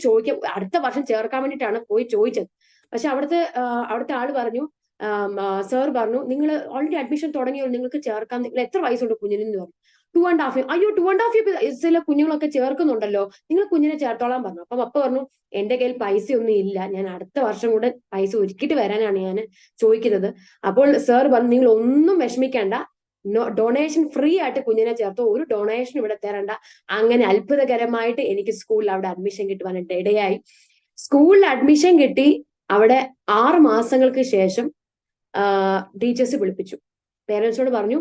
അടുത്ത വർഷം ചേർക്കാൻ വേണ്ടിയിട്ടാണ് പോയി ചോദിച്ചത്. പക്ഷെ അവിടുത്തെ ആള് പറഞ്ഞു, സാർ പറഞ്ഞു, നിങ്ങൾ ഓൾറെഡി അഡ്മിഷൻ തുടങ്ങിയോ, നിങ്ങൾക്ക് ചേർക്കാൻ, നിങ്ങൾ എത്ര വയസ്സുണ്ട് കുഞ്ഞിനെന്ന് പറഞ്ഞു. 2.5 years. അയ്യോ 2.5 years കുഞ്ഞുങ്ങളൊക്കെ ചേർക്കുന്നുണ്ടല്ലോ, നിങ്ങൾ കുഞ്ഞിനെ ചേർത്തോളാൻ പറഞ്ഞു. അപ്പം അപ്പ പറഞ്ഞു, എന്റെ കയ്യിൽ പൈസ ഒന്നും ഇല്ല, ഞാൻ അടുത്ത വർഷം കൂടെ പൈസ ഒരുക്കിയിട്ട് വരാനാണ് ഞാൻ ചോദിക്കുന്നത്. അപ്പോൾ സാർ പറഞ്ഞു, നിങ്ങൾ ഒന്നും വിഷമിക്കേണ്ട, ഡൊണേഷൻ ഫ്രീ ആയിട്ട് കുഞ്ഞിനെ ചേർത്തോ, ഒരു ഡൊണേഷൻ ഇവിടെ തരണ്ട. അങ്ങനെ അത്ഭുതകരമായിട്ട് എനിക്ക് സ്കൂളിൽ അവിടെ അഡ്മിഷൻ കിട്ടുവാനായിട്ട് ഇടയായി. സ്കൂളിൽ അഡ്മിഷൻ കിട്ടി. അവിടെ 6 മാസങ്ങൾക്ക് ശേഷം ടീച്ചേഴ്സ് വിളിപ്പിച്ചു. പേരൻസിനോട് പറഞ്ഞു,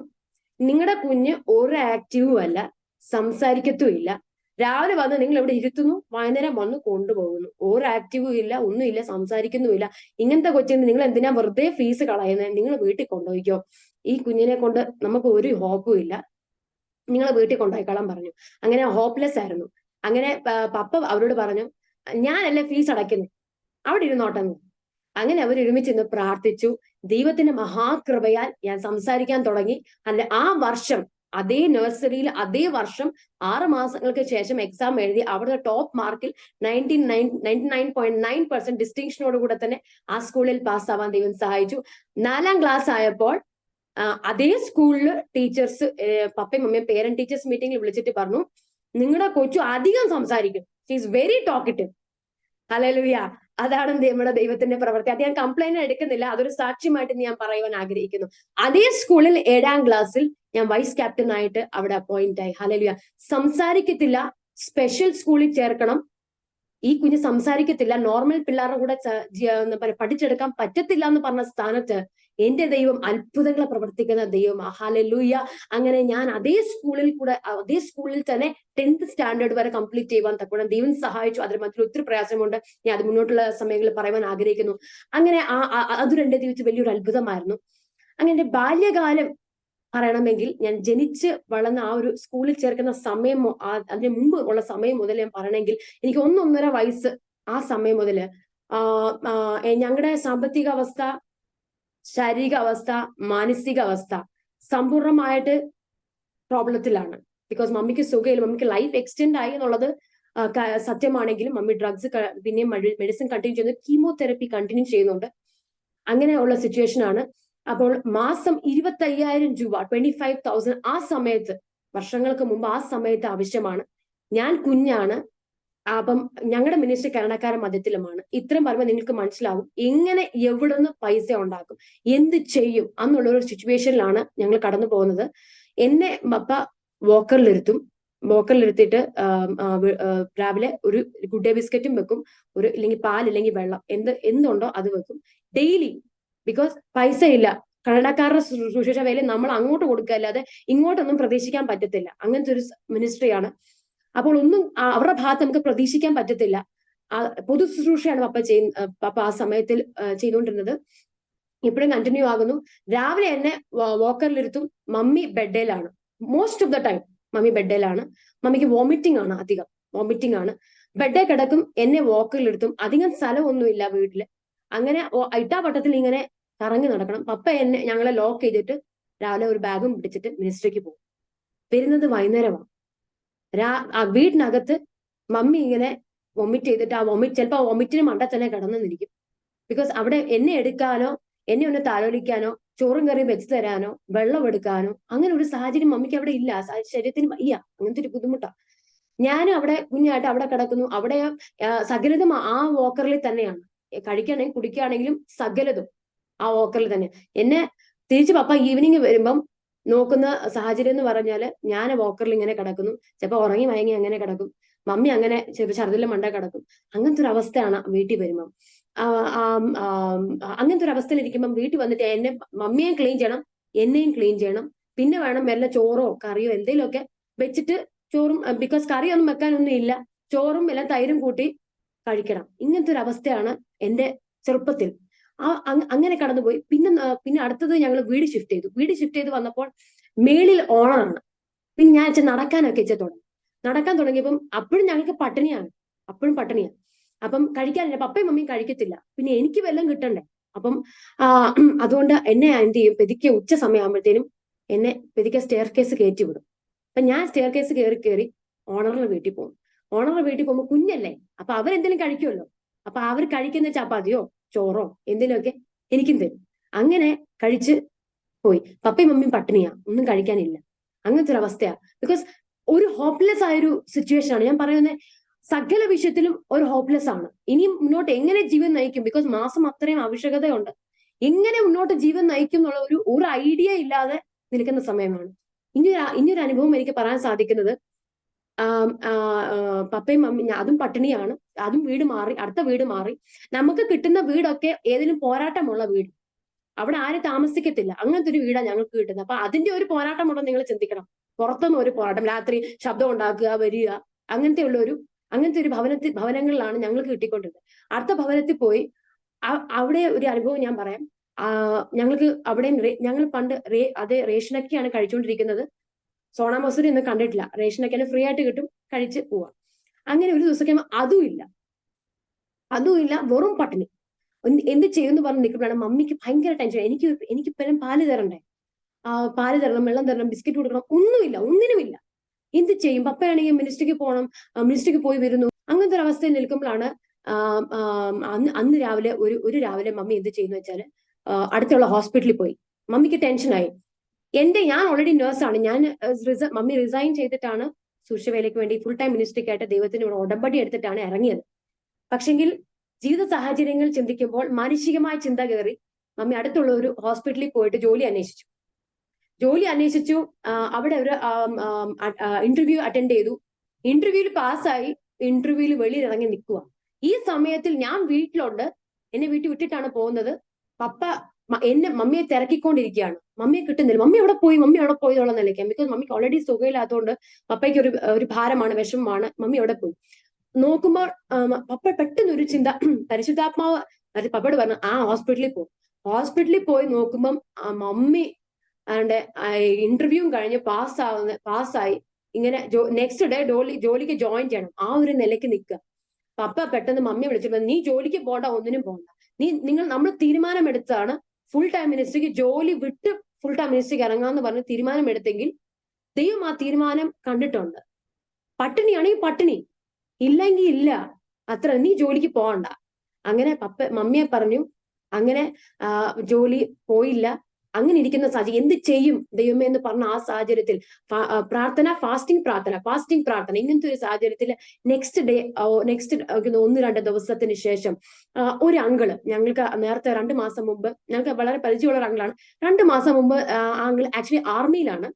നിങ്ങളുടെ കുഞ്ഞ് ഒരു ആക്റ്റീവും അല്ല, സംസാരിക്കത്തുമില്ല, രാവിലെ വന്ന് നിങ്ങൾ ഇവിടെ ഇരുത്തുന്നു, വൈകുന്നേരം വന്ന് കൊണ്ടുപോകുന്നു, ഒരു ആക്റ്റീവും ഇല്ല, ഒന്നുമില്ല, സംസാരിക്കുന്നുമില്ല. ഇങ്ങനത്തെ കൊച്ചിന് നിങ്ങൾ എന്തിനാ വെറുതെ ഫീസ് കളയുന്നത്, നിങ്ങൾ വീട്ടിൽ കൊണ്ടുപോയിക്കോ, ഈ കുഞ്ഞിനെ കൊണ്ട് നമുക്ക് ഒരു ഹോപ്പും ഇല്ല, നിങ്ങൾ വീട്ടിൽ കൊണ്ടുപോയിക്കോളാൻ പറഞ്ഞു. അങ്ങനെ ഹോപ്പ്ലെസ് ആയിരുന്നു. അങ്ങനെ പപ്പ അവരോട് പറഞ്ഞു, ഞാനല്ലേ ഫീസ് അടയ്ക്കുന്നത്, അവിടെ ഇരുന്നോട്ടെ. അങ്ങനെ അവർ ഒരുമിച്ച് പ്രാർത്ഥിച്ചു. ദൈവത്തിന്റെ മഹാകൃപയാൽ ഞാൻ സംസാരിക്കാൻ തുടങ്ങി. ആ വർഷം അതേ നഴ്സറിയിൽ അതേ വർഷം 6 മാസങ്ങൾക്ക് ശേഷം എക്സാം എഴുതി അവിടുത്തെ ടോപ്പ് മാർക്കിൽ 99.9% ഡിസ്റ്റിങ്ഷനോട് കൂടെ തന്നെ ആ സ്കൂളിൽ പാസ്സാവാൻ ദൈവം സഹായിച്ചു. 4ാം ക്ലാസ് ആയപ്പോൾ അതേ സ്കൂളില് ടീച്ചേഴ്സ്, പപ്പയും മമ്മിയും പേരന്റ് ടീച്ചേഴ്സ് മീറ്റിംഗിൽ വിളിച്ചിട്ട് പറഞ്ഞു, നിങ്ങളുടെ കൊച്ചു അധികം സംസാരിക്കും, she is very talkative. Hallelujah. അതാണ് നമ്മുടെ ദൈവത്തിന്റെ പ്രവൃത്തി. അത് ഞാൻ കംപ്ലൈന്റ് എടുക്കുന്നില്ല, അതൊരു സാക്ഷ്യമായിട്ട് ഞാൻ പറയുവാൻ ആഗ്രഹിക്കുന്നു. അതേ സ്കൂളിൽ 7ാം ക്ലാസ്സിൽ ഞാൻ വൈസ് ക്യാപ്റ്റൻ ആയിട്ട് അവിടെ അപ്പോയിന്റ് ആയി. ഹല്ലേലൂയ. സംസാരിക്കത്തില്ല, സ്പെഷ്യൽ സ്കൂളിൽ ചേർക്കണം, ഈ കുഞ്ഞ് സംസാരിക്കത്തില്ല, നോർമൽ പിള്ളേരുടെ കൂടെ പഠിച്ചെടുക്കാൻ പറ്റത്തില്ല എന്ന് പറഞ്ഞ സ്ഥാനത്ത് എന്റെ ദൈവം അത്ഭുതങ്ങളെ പ്രവർത്തിക്കുന്ന ദൈവം. ഹല്ലേലൂയ. അങ്ങനെ ഞാൻ അതേ സ്കൂളിൽ തന്നെ 10th സ്റ്റാൻഡേർഡ് വരെ കംപ്ലീറ്റ് ചെയ്യുവാൻ തക്കോണം ദൈവം സഹായിച്ചു. അതിന് മറ്റൊരു ഒത്തിരി പ്രയാസമുണ്ട്, ഞാൻ അത് മുന്നോട്ടുള്ള സമയങ്ങളിൽ പറയുവാൻ ആഗ്രഹിക്കുന്നു. അങ്ങനെ അതൊരു എന്റെ ജീവിതത്തിൽ വലിയൊരു അത്ഭുതമായിരുന്നു. അങ്ങനെ ബാല്യകാലം പറയണമെങ്കിൽ, ഞാൻ ജനിച്ച് വളർന്ന ആ ഒരു സ്കൂളിൽ ചേർക്കുന്ന സമയം, അതിന് മുമ്പ് ഉള്ള സമയം മുതൽ ഞാൻ പറയണമെങ്കിൽ, എനിക്ക് 1-1.5 വയസ്സ് ആ സമയം മുതല് ഞങ്ങളുടെ സാമ്പത്തിക അവസ്ഥ, ശാരീരിക അവസ്ഥ, മാനസിക അവസ്ഥ സമ്പൂർണമായിട്ട് പ്രോബ്ലത്തിലാണ്. ബിക്കോസ് മമ്മിക്ക് സുഖമില്ല, മമ്മിക്ക് ലൈഫ് എക്സ്റ്റെൻഡ് ആയി എന്നുള്ളത് സത്യമാണെങ്കിലും മമ്മി ഡ്രഗ്സ് പിന്നെയും മെഡിസിൻ കണ്ടിന്യൂ ചെയ്യുന്നു, കീമോതെറപ്പി കണ്ടിന്യൂ ചെയ്യുന്നുണ്ട്. അങ്ങനെയുള്ള സിറ്റുവേഷൻ ആണ്. അപ്പോൾ മാസം 25,000 രൂപ, 25,000 ആ സമയത്ത്, വർഷങ്ങൾക്ക് മുമ്പ് ആ സമയത്ത് ആവശ്യമാണ്. ഞാൻ കുഞ്ഞാണ്. അപ്പം ഞങ്ങളുടെ മിനിസ്റ്റർ കാനഡക്കാരൻ മധ്യത്തിലുമാണ്. ഇത്രയും പറയുമ്പോൾ നിങ്ങൾക്ക് മനസ്സിലാവും എങ്ങനെ എവിടുന്ന് പൈസ ഉണ്ടാക്കും, എന്ത് ചെയ്യും എന്നുള്ള ഒരു സിറ്റുവേഷനിലാണ് ഞങ്ങൾ കടന്നു പോകുന്നത്. എന്നെ പപ്പ വോക്കറിലിരുത്തിയിട്ട് രാവിലെ ഒരു ഗുഡ് ഡേ ബിസ്ക്കറ്റും വെക്കും, ഇല്ലെങ്കിൽ പാൽ ഇല്ലെങ്കിൽ വെള്ളം, എന്തുണ്ടോ അത് വെക്കും ഡെയിലി. ബിക്കോസ് പൈസ ഇല്ല, കന്നഡക്കാരുടെ സുശേഷ വേല നമ്മൾ അങ്ങോട്ട് കൊടുക്കുക അല്ലാതെ ഇങ്ങോട്ടൊന്നും പ്രതീക്ഷിക്കാൻ പറ്റത്തില്ല. അങ്ങനത്തെ ഒരു മിനിസ്ട്രിയാണ്. അപ്പോൾ ഒന്നും അവരുടെ ഭാഗത്ത് നമുക്ക് പ്രതീക്ഷിക്കാൻ പറ്റത്തില്ല. പൊതു ശുശ്രൂഷയാണ് പപ്പ ആ സമയത്തിൽ ചെയ്തുകൊണ്ടിരുന്നത്. ഇപ്പോഴും കണ്ടിന്യൂ ആകുന്നു. രാവിലെ എന്നെ വോക്കറിലിരുത്തും, മമ്മി ബെഡേലാണ്, most of the time mummy ബെഡേലാണ്. മമ്മിക്ക് വോമിറ്റിംഗ് ആണ്, അധികം വോമിറ്റിംഗ് ആണ്. ബെഡേ കിടക്കും, എന്നെ വോക്കറിലിരുത്തും. അധികം സ്ഥലമൊന്നുമില്ല വീട്ടില്. അങ്ങനെ ഇട്ടാവട്ടത്തിൽ ഇങ്ങനെ കറങ്ങി നടക്കണം. പപ്പ ഞങ്ങളെ ലോക്ക് ചെയ്തിട്ട് രാവിലെ ഒരു ബാഗും പിടിച്ചിട്ട് മിനിസ്ട്രിക്ക് പോകും. വരുന്നത് വൈകുന്നേരമാണ്. വീടിനകത്ത് മമ്മി ഇങ്ങനെ വൊമിറ്റ് ചെയ്തിട്ട് ചിലപ്പോൾ ആ വൊമിറ്റിന് മണ്ട തന്നെ കിടന്നിരിക്കും. ബിക്കോസ് അവിടെ എന്നെ എടുക്കാനോ, എന്നെ ഒന്ന് താലോലിക്കാനോ, ചോറും കറിയും വെച്ച് തരാനോ, വെള്ളം എടുക്കാനോ അങ്ങനെ ഒരു സാഹചര്യം മമ്മിക്ക് അവിടെ ഇല്ല. ശരീരത്തിന് വയ്യ, അങ്ങനത്തെ ഒരു ബുദ്ധിമുട്ടാണ്. ഞാനും അവിടെ കുഞ്ഞായിട്ട് അവിടെ കിടക്കുന്നു. അവിടെ സകലതും ആ വോക്കറിൽ തന്നെയാണ്. കഴിക്കുകയാണെങ്കിലും കുടിക്കുകയാണെങ്കിലും സകലതും ആ വോക്കറിൽ തന്നെ. എന്നെ തിരിച്ച് പപ്പ ഈവനിങ് വരുമ്പം നോക്കുന്ന സാഹചര്യം എന്ന് പറഞ്ഞാല് ഞാൻ വോക്കറിൽ ഇങ്ങനെ കിടക്കുന്നു. ചിലപ്പോൾ ഉറങ്ങി മയങ്ങി അങ്ങനെ കിടക്കും. മമ്മി അങ്ങനെ ഛർദിലെ മണ്ട കിടക്കും. അങ്ങനത്തെ ഒരു അവസ്ഥയാണ് വീട്ടിൽ വരുമ്പം. അങ്ങനത്തെ ഒരു അവസ്ഥയിൽ ഇരിക്കുമ്പം വീട്ടിൽ വന്നിട്ട് എന്നെ മമ്മിയെയും ക്ലീൻ ചെയ്യണം, എന്നെയും ക്ലീൻ ചെയ്യണം. പിന്നെ വേണം വല്ല ചോറോ കറിയോ എന്തെങ്കിലുമൊക്കെ വെച്ചിട്ട് ചോറും, ബിക്കോസ് കറിയൊന്നും വെക്കാനൊന്നും ഇല്ല, ചോറും എല്ലാം തൈരും കൂട്ടി കഴിക്കണം. ഇങ്ങനത്തെ ഒരു അവസ്ഥയാണ് എന്റെ ചെറുപ്പത്തിൽ. അങ്ങനെ കടന്നുപോയി. പിന്നെ അടുത്തത് ഞങ്ങൾ വീട് ഷിഫ്റ്റ് ചെയ്ത് വന്നപ്പോൾ മേളിൽ ഓണറാണ്. പിന്നെ ഞാൻ നടക്കാനൊക്കെ തുടങ്ങി. നടക്കാൻ തുടങ്ങിയപ്പം അപ്പോഴും ഞങ്ങൾക്ക് പട്ടിണിയാണ്, അപ്പം കഴിക്കാനില്ല. പപ്പയും മമ്മിയും കഴിക്കത്തില്ല. പിന്നെ എനിക്ക് വല്ലതും കിട്ടണ്ടേ. അപ്പം അതുകൊണ്ട് എന്നെ എന്ത് ചെയ്യും, പെതിക്കെ ഉച്ച സമയമാകുമ്പോഴത്തേനും എന്നെ പെതിക്കെ സ്റ്റെയർ കേസ് കയറ്റി വിടും. അപ്പൊ ഞാൻ സ്റ്റെയർ കേസ് കയറി ഓണറിന്റെ വീട്ടിൽ പോകും. ഓണറിന്റെ വീട്ടിൽ പോകുമ്പോൾ കുഞ്ഞല്ലേ, അപ്പൊ അവരെന്തെങ്കിലും കഴിക്കുമല്ലോ. അപ്പൊ അവർ കഴിക്കുന്ന ചപ്പാത്തിയോ ചോറോ എന്തെങ്കിലുമൊക്കെ എനിക്കും തരും. അങ്ങനെ കഴിച്ച് പോയി. പപ്പയും മമ്മിയും പട്ടിണിയാ, ഒന്നും കഴിക്കാനില്ല. അങ്ങനത്തെ ഒരു അവസ്ഥയാ. ബിക്കോസ് ഒരു ഹോപ്പ്ലെസ് ആയൊരു സിറ്റുവേഷൻ ആണ് ഞാൻ പറയുന്നത്. സകല വിഷയത്തിലും ഒരു ഹോപ്പ്ലെസ് ആണ്. ഇനി മുന്നോട്ട് എങ്ങനെ ജീവൻ നയിക്കും, ബിക്കോസ് മാസം അത്രയും ആവശ്യകതയുണ്ട്. എങ്ങനെ മുന്നോട്ട് ജീവൻ നയിക്കും എന്നുള്ള ഒരു ഐഡിയ ഇല്ലാതെ നിൽക്കുന്ന സമയമാണ്. ഇനിയൊരു അനുഭവം എനിക്ക് പറയാൻ സാധിക്കുന്നത്, പപ്പയും മമ്മി അതും പട്ടിണിയാണ്, അതും വീട് മാറി, അടുത്ത വീട് മാറി. നമുക്ക് കിട്ടുന്ന വീടൊക്കെ ഏതെങ്കിലും പോരാട്ടമുള്ള വീട്, അവിടെ ആരും താമസിക്കത്തില്ല, അങ്ങനത്തെ ഒരു വീടാണ് ഞങ്ങൾക്ക് കിട്ടുന്നത്. അപ്പൊ അതിന്റെ ഒരു പോരാട്ടമുണ്ടോ നിങ്ങൾ ചിന്തിക്കണം. പുറത്തുനിന്ന് ഒരു പോരാട്ടം, രാത്രി ശബ്ദം ഉണ്ടാക്കുക, വരിക, അങ്ങനത്തെ ഒരു ഭവനങ്ങളിലാണ് ഞങ്ങൾക്ക് കിട്ടിക്കൊണ്ടിരുന്നത്. അടുത്ത ഭവനത്തിൽ പോയി അവിടെ ഒരു അനുഭവം ഞാൻ പറയാം. ഞങ്ങൾക്ക് അവിടെ ഞങ്ങൾ പണ്ട് അതേ റേഷനൊക്കെയാണ് കഴിച്ചുകൊണ്ടിരിക്കുന്നത്. സോണ മസൂരി ഒന്നും കണ്ടിട്ടില്ല. റേഷനൊക്കെ ഫ്രീ ആയിട്ട് കിട്ടും, കഴിച്ച് പോവാം. അങ്ങനെ ഒരു ദിവസം അതും ഇല്ല, വെറും പട്ടിണി. എന്ത് ചെയ്യുമെന്ന് പറഞ്ഞ് നിൽക്കുമ്പോഴാണ് മമ്മിക്ക് ഭയങ്കര ടെൻഷൻ. എനിക്ക് ഇപ്പം പാല് തരണ്ടേ, പാല് തരണം, വെള്ളം തരണം, ബിസ്ക്കറ്റ് കൊടുക്കണം, ഒന്നിനുമില്ല. എന്ത് ചെയ്യും? പപ്പയാണെങ്കിൽ മിനിസ്ട്രിക്ക് പോകണം, മിനിസ്ട്രിക്ക് പോയി വരുന്നു. അങ്ങനത്തെ ഒരു അവസ്ഥയിൽ നിൽക്കുമ്പോഴാണ് അന്ന് രാവിലെ രാവിലെ മമ്മി എന്ത് ചെയ്യുന്നു വെച്ചാല് അടുത്തുള്ള ഹോസ്പിറ്റലിൽ പോയി. മമ്മിക്ക് ടെൻഷനായി. ഞാൻ ഓൾറെഡി നേഴ്സാണ്. മമ്മി റിസൈൻ ചെയ്തിട്ടാണ് സുരക്ഷവേലയ്ക്ക് വേണ്ടി ഫുൾ ടൈം മിനിസ്ട്രിക്കായിട്ട് ദൈവത്തിന് ഉടമ്പടി എടുത്തിട്ടാണ് ഇറങ്ങിയത്. പക്ഷെങ്കിൽ ജീവിത സാഹചര്യങ്ങൾ ചിന്തിക്കുമ്പോൾ മാനുഷികമായ ചിന്ത കയറി മമ്മി അടുത്തുള്ള ഒരു ഹോസ്പിറ്റലിൽ പോയിട്ട് ജോലി അന്വേഷിച്ചു. അവിടെ ഒരു ഇന്റർവ്യൂ അറ്റൻഡ് ചെയ്തു. ഇന്റർവ്യൂവിൽ പാസ്സായി. ഇന്റർവ്യൂവിൽ വെളിയിൽ ഇറങ്ങി നിൽക്കുക. ഈ സമയത്തിൽ ഞാൻ വീട്ടിലുണ്ട്, എന്നെ വീട്ടിൽ വിട്ടിട്ടാണ് പോകുന്നത്. പപ്പ മമ്മിയെ തിരക്കിക്കൊണ്ടിരിക്കുകയാണ്. മമ്മിയെ കിട്ടുന്നില്ല. മമ്മി എവിടെ പോയി എന്നുള്ള നിലയ്ക്കാം. ബിക്കോസ് മമ്മിക്ക് ഓൾറെഡി സുഖമില്ലാത്തതുകൊണ്ട് പപ്പയ്ക്ക് ഒരു ഭാരമാണ്, വിഷമമാണ്. മമ്മി എവിടെ പോയി നോക്കുമ്പോൾ പപ്പ പെട്ടെന്ന് ഒരു ചിന്ത, പരിശുദ്ധാത്മാവ് പപ്പയോട് പറഞ്ഞു, ഹോസ്പിറ്റലിൽ പോയി നോക്കുമ്പം മമ്മി ഇന്റർവ്യൂ കഴിഞ്ഞ് പാസ്സായി. ഇങ്ങനെ നെക്സ്റ്റ് ഡേ ജോലിക്ക് ജോയിൻ ചെയ്യണം. ആ ഒരു നിലയ്ക്ക് നിൽക്കുക. പപ്പ പെട്ടെന്ന് മമ്മിയെ വിളിച്ചിട്ട്, നീ ജോലിക്ക് പോകണ്ട, ഒന്നിനും പോകണ്ട. നമ്മൾ തീരുമാനമെടുത്താണ് ഫുൾ ടൈം മിനിസ്ട്രിക്ക് ജോലി വിട്ട് ഫുൾ ടൈം മിനിസ്ട്രിക്ക് ഇറങ്ങാന്ന് പറഞ്ഞ് തീരുമാനമെടുത്തെങ്കിൽ ദൈവം ആ തീരുമാനം കണ്ടിട്ടുണ്ട്. പട്ടിണിയാണെങ്കിൽ പട്ടിണി, ഇല്ലെങ്കിൽ ഇല്ല, അത്ര. നീ ജോലിക്ക് പോകണ്ട. അങ്ങനെ മമ്മിയെ പറഞ്ഞു. അങ്ങനെ ജോലി പോയില്ല. അങ്ങനെ ഇരിക്കുന്ന സാഹചര്യം എന്ത് ചെയ്യും ദൈവമേ എന്ന് പറഞ്ഞ ആ സാഹചര്യത്തിൽ ഫാസ്റ്റിംഗ് പ്രാർത്ഥന ഇങ്ങനത്തെ ഒരു സാഹചര്യത്തിൽ നെക്സ്റ്റ് 1-2 ദിവസത്തിന് ശേഷം ഒരു അങ്കിള്, ഞങ്ങൾക്ക് നേരത്തെ 2 മാസം മുമ്പ്, ഞങ്ങൾക്ക് വളരെ പരിചയമുള്ള ഒരു അങ്കിളാണ്. 2 മാസം മുമ്പ് അങ്കിൾ ആക്ച്വലി ആർമിയിലാണ്.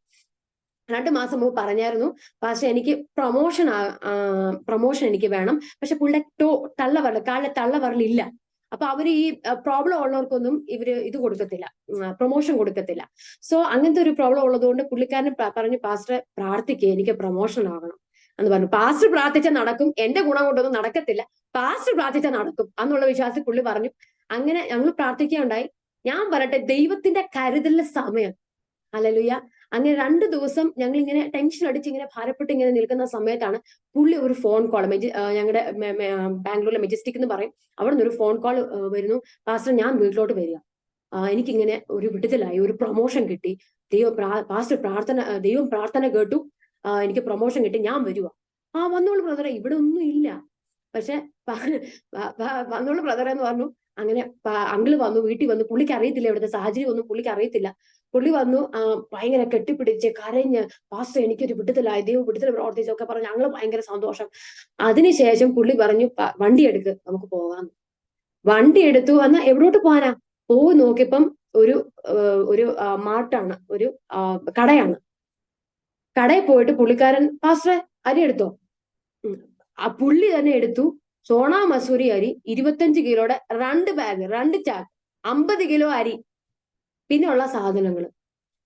2 മാസം മുമ്പ് പറഞ്ഞായിരുന്നു, പക്ഷെ എനിക്ക് പ്രൊമോഷൻ എനിക്ക് വേണം. പക്ഷെ പുള്ളിയുടെ കാലിലെ തള്ളവരലില്ല. അപ്പൊ അവര് ഈ പ്രോബ്ലം ഉള്ളവർക്കൊന്നും ഇത് കൊടുക്കത്തില്ല, പ്രൊമോഷൻ കൊടുക്കത്തില്ല. സോ അങ്ങനത്തെ ഒരു പ്രോബ്ലം ഉള്ളതുകൊണ്ട് പുള്ളിക്കാരൻ പറഞ്ഞു, പാസ്റ്റർ പ്രാർത്ഥിക്കുക, എനിക്ക് പ്രൊമോഷൻ ആകണം എന്ന് പറഞ്ഞു. പാസ്റ്റർ പ്രാർത്ഥിച്ചാൽ നടക്കും, എന്റെ ഗുണം കൊണ്ടൊന്നും നടക്കത്തില്ല, പാസ്റ്റർ പ്രാർത്ഥിച്ചാൽ നടക്കും എന്നുള്ള വിശ്വാസത്തിൽ പുള്ളി പറഞ്ഞു. അങ്ങനെ ഞങ്ങൾ പ്രാർത്ഥിക്കുകയുണ്ടായി. ഞാൻ പറയട്ടെ, ദൈവത്തിന്റെ കരുതലിന്റെ സമയം. ഹല്ലേലൂയ. അങ്ങനെ 2 ദിവസം ഞങ്ങൾ ഇങ്ങനെ ടെൻഷൻ അടിച്ച് ഇങ്ങനെ ഭാരപ്പെട്ട് ഇങ്ങനെ നിൽക്കുന്ന സമയത്താണ് പുള്ളി ഒരു ഫോൺ കോൾ, ഞങ്ങളുടെ ബാംഗ്ലൂരിലെ മെജസ്റ്റിക് എന്ന് പറയും, അവിടെ നിന്ന് ഒരു ഫോൺ കോൾ വരുന്നു. പാസ്റ്റർ, ഞാൻ വീട്ടിലോട്ട് വരിക, എനിക്കിങ്ങനെ ഒരു വിടുതലായി, ഒരു പ്രൊമോഷൻ കിട്ടി, ദൈവം പ്രാർത്ഥന കേട്ടു, എനിക്ക് പ്രൊമോഷൻ കിട്ടി, ഞാൻ വരുക. വന്നോളൂ ബ്രദറെ, ഇവിടെ ഒന്നും ഇല്ല. പക്ഷെ വന്നോളൂ ബ്രദറെ എന്ന് പറഞ്ഞു. അങ്ങനെ അങ്കിള് വന്നു, വീട്ടിൽ വന്നു. പുള്ളിക്ക് അറിയത്തില്ല ഇവിടുത്തെ സാഹചര്യം ഒന്നും, പുള്ളിക്ക് അറിയത്തില്ല. പുള്ളി വന്നു, ഭയങ്കര കെട്ടിപ്പിടിച്ച് കരഞ്ഞ്, പാസ്റ്റർ എനിക്കൊരു വിടുതലായി, ദൈവം വിടുതൽ പ്രവർത്തിച്ചൊക്കെ പറഞ്ഞു. ഞങ്ങൾ ഭയങ്കര സന്തോഷം. അതിനുശേഷം പുള്ളി പറഞ്ഞു, വണ്ടി എടുക്ക്, നമുക്ക് പോകാം. വണ്ടി എടുത്തു. എന്നാൽ എവിടോട്ട് പോകാനാ? പോയി നോക്കിയപ്പം ഒരു മാർട്ടാണ്, ഒരു കടയാണ്. കടയിൽ പോയിട്ട് പുള്ളിക്കാരൻ, പാസ്റ്ററെ അരി എടുത്തോ? ആ പുള്ളി തന്നെ എടുത്തു സോണ മസൂരി അരി 25 കിലോയുടെ 2 ബാഗ് 2 ചാക്ക് 50 കിലോ അരി പിന്നെ ഉള്ള സാധനങ്ങൾ.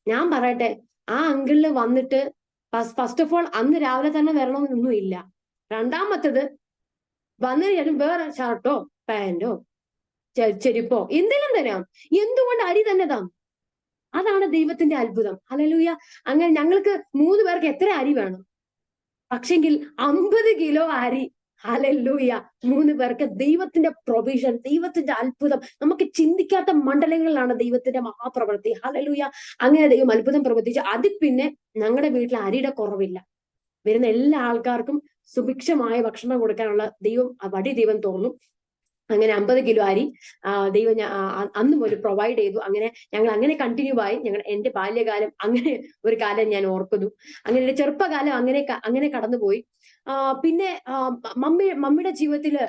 ഞാൻ പറയട്ടെ, ആ അങ്കിളില് വന്നിട്ട് ഫസ്റ്റ് ഓഫ് ഓൾ അന്ന് രാവിലെ തന്നെ വരണമെന്നൊന്നും ഇല്ല. രണ്ടാമത്തത് വന്നതിന് ശേഷം വേറെ ഷർട്ടോ പാന്റോ ചെരുപ്പോ എന്തെങ്കിലും തരാം. എന്തുകൊണ്ട് അരി തന്നെ താം? അതാണ് ദൈവത്തിന്റെ അത്ഭുതം. ഹല്ലേലൂയ. അങ്ങനെ ഞങ്ങൾക്ക് 3 പേർക്ക് എത്ര അരി വേണം? പക്ഷെങ്കിൽ 50 കിലോ അരി. ഹല്ലേലൂയ. 3 പേർക്ക് ദൈവത്തിന്റെ പ്രൊവിഷൻ, ദൈവത്തിന്റെ അത്ഭുതം. നമുക്ക് ചിന്തിക്കാത്ത മണ്ഡലങ്ങളിലാണ് ദൈവത്തിന്റെ മഹാപ്രവൃത്തി. ഹല്ലേലൂയ. അങ്ങനെ ദൈവം അത്ഭുതം പ്രവർത്തിച്ച് അതിൽ പിന്നെ ഞങ്ങളുടെ വീട്ടിൽ അരിയുടെ കുറവില്ല. വരുന്ന എല്ലാ ആൾക്കാർക്കും സുഭിക്ഷമായ ഭക്ഷണം കൊടുക്കാനുള്ള വഴി ദൈവം തുറന്നു. അങ്ങനെ 50 കിലോ അരി ദൈവം അന്ന് മുതൽ പ്രൊവൈഡ് ചെയ്തു. അങ്ങനെ ഞങ്ങൾ അങ്ങനെ കണ്ടിന്യൂ ആയി. എന്റെ ബാല്യകാലം അങ്ങനെ ഒരു കാലം ഞാൻ ഓർക്കുന്നു. അങ്ങനെ എന്റെ ചെറുപ്പകാലം അങ്ങനെ കടന്നുപോയി. പിന്നെ മമ്മിയുടെ ജീവിതത്തില്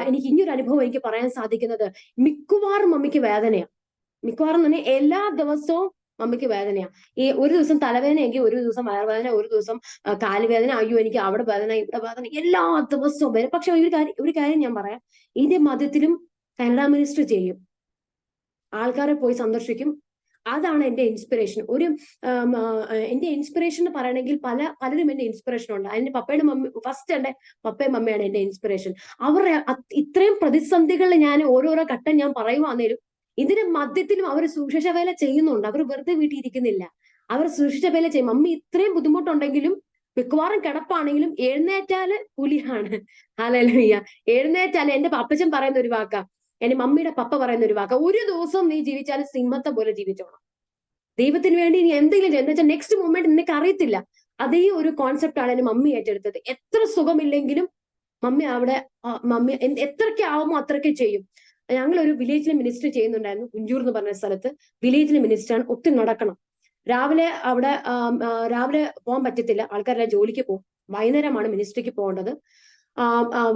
എനിക്ക് ഇനിയൊരു അനുഭവം എനിക്ക് പറയാൻ സാധിക്കുന്നത്, മിക്കവാറും മമ്മിക്ക് വേദനയാണ്. മിക്കവാറും തന്നെ എല്ലാ ദിവസവും മമ്മിക്ക് വേദനയാ. ഈ ഒരു ദിവസം തലവേദനയെങ്കിൽ ഒരു ദിവസം വയറുവേദന, ഒരു ദിവസം കാലുവേദന, അയ്യോ എനിക്ക് അവിടെ വേദന ഇവിടെ വേദന, എല്ലാ ദിവസവും വരും. പക്ഷെ ഒരു കാര്യം ഞാൻ പറയാം, ഇതിന്റെ മധ്യത്തിലും കനഡ മിനിസ്റ്റർ ചെയ്യും, ആൾക്കാരെ പോയി സന്ദർശിക്കും. അതാണ് എന്റെ ഇൻസ്പിറേഷൻ. എന്റെ ഇൻസ്പിറേഷൻ എന്ന് പറയണമെങ്കിൽ പലരും എന്റെ ഇൻസ്പിറേഷൻ ഉണ്ട്. എന്റെ പപ്പയുടെ മമ്മി, ഫസ്റ്റ് എന്റെ പപ്പയും മമ്മയാണ് എന്റെ ഇൻസ്പിറേഷൻ. അവരുടെ ഇത്രയും പ്രതിസന്ധികളിൽ ഞാൻ ഓരോരോ ഘട്ടം ഞാൻ പറയുവാന്നേലും ഇതിന്റെ മധ്യത്തിലും അവർ സുവിശേഷ വേല ചെയ്യുന്നുണ്ട്. അവർ വെറുതെ വീട്ടിൽ ഇരിക്കുന്നില്ല, അവർ സുവിശേഷ വേല ചെയ്യും. മമ്മി ഇത്രയും ബുദ്ധിമുട്ടുണ്ടെങ്കിലും മിക്കവാറും കിടപ്പാണെങ്കിലും എഴുന്നേറ്റാല് പുലിയാണ്. ഹല്ലേലൂയ. എഴുന്നേറ്റാല് എന്റെ പപ്പച്ചൻ പറയുന്ന ഒരു വാക്കാ, എന്റെ മമ്മിയുടെ പപ്പ പറയുന്ന ഒരു വാക്കാ, ഒരു ദിവസം നീ ജീവിച്ചാലും സിംഹത്തെ പോലെ ജീവിച്ചോണം. ദൈവത്തിന് വേണ്ടി നീ എന്തെങ്കിലും എന്താ വെച്ചാൽ നെക്സ്റ്റ് മൊമെന്റ് നിനക്ക് അറിയത്തില്ല. അതേ ഒരു കോൺസെപ്റ്റ് ആണ് എന്റെ മമ്മി ഏറ്റെടുത്തത്. എത്ര സുഖമില്ലെങ്കിലും മമ്മി അവിടെ മമ്മി എത്രയ്ക്ക് ആവുമോ അത്രയ്ക്ക് ചെയ്യും. ഞങ്ങൾ ഒരു വില്ലേജിലെ മിനിസ്റ്റർ ചെയ്യുന്നുണ്ടായിരുന്നു, കുഞ്ചൂർ എന്ന് പറഞ്ഞ സ്ഥലത്ത്. വില്ലേജിലെ മിനിസ്റ്ററാണ്, ഒത്തിരി നടക്കണം. രാവിലെ പോകാൻ പറ്റത്തില്ല, ആൾക്കാരെല്ലാം ജോലിക്ക് പോകും. വൈകുന്നേരമാണ് മിനിസ്ട്രിക്ക് പോകേണ്ടത്.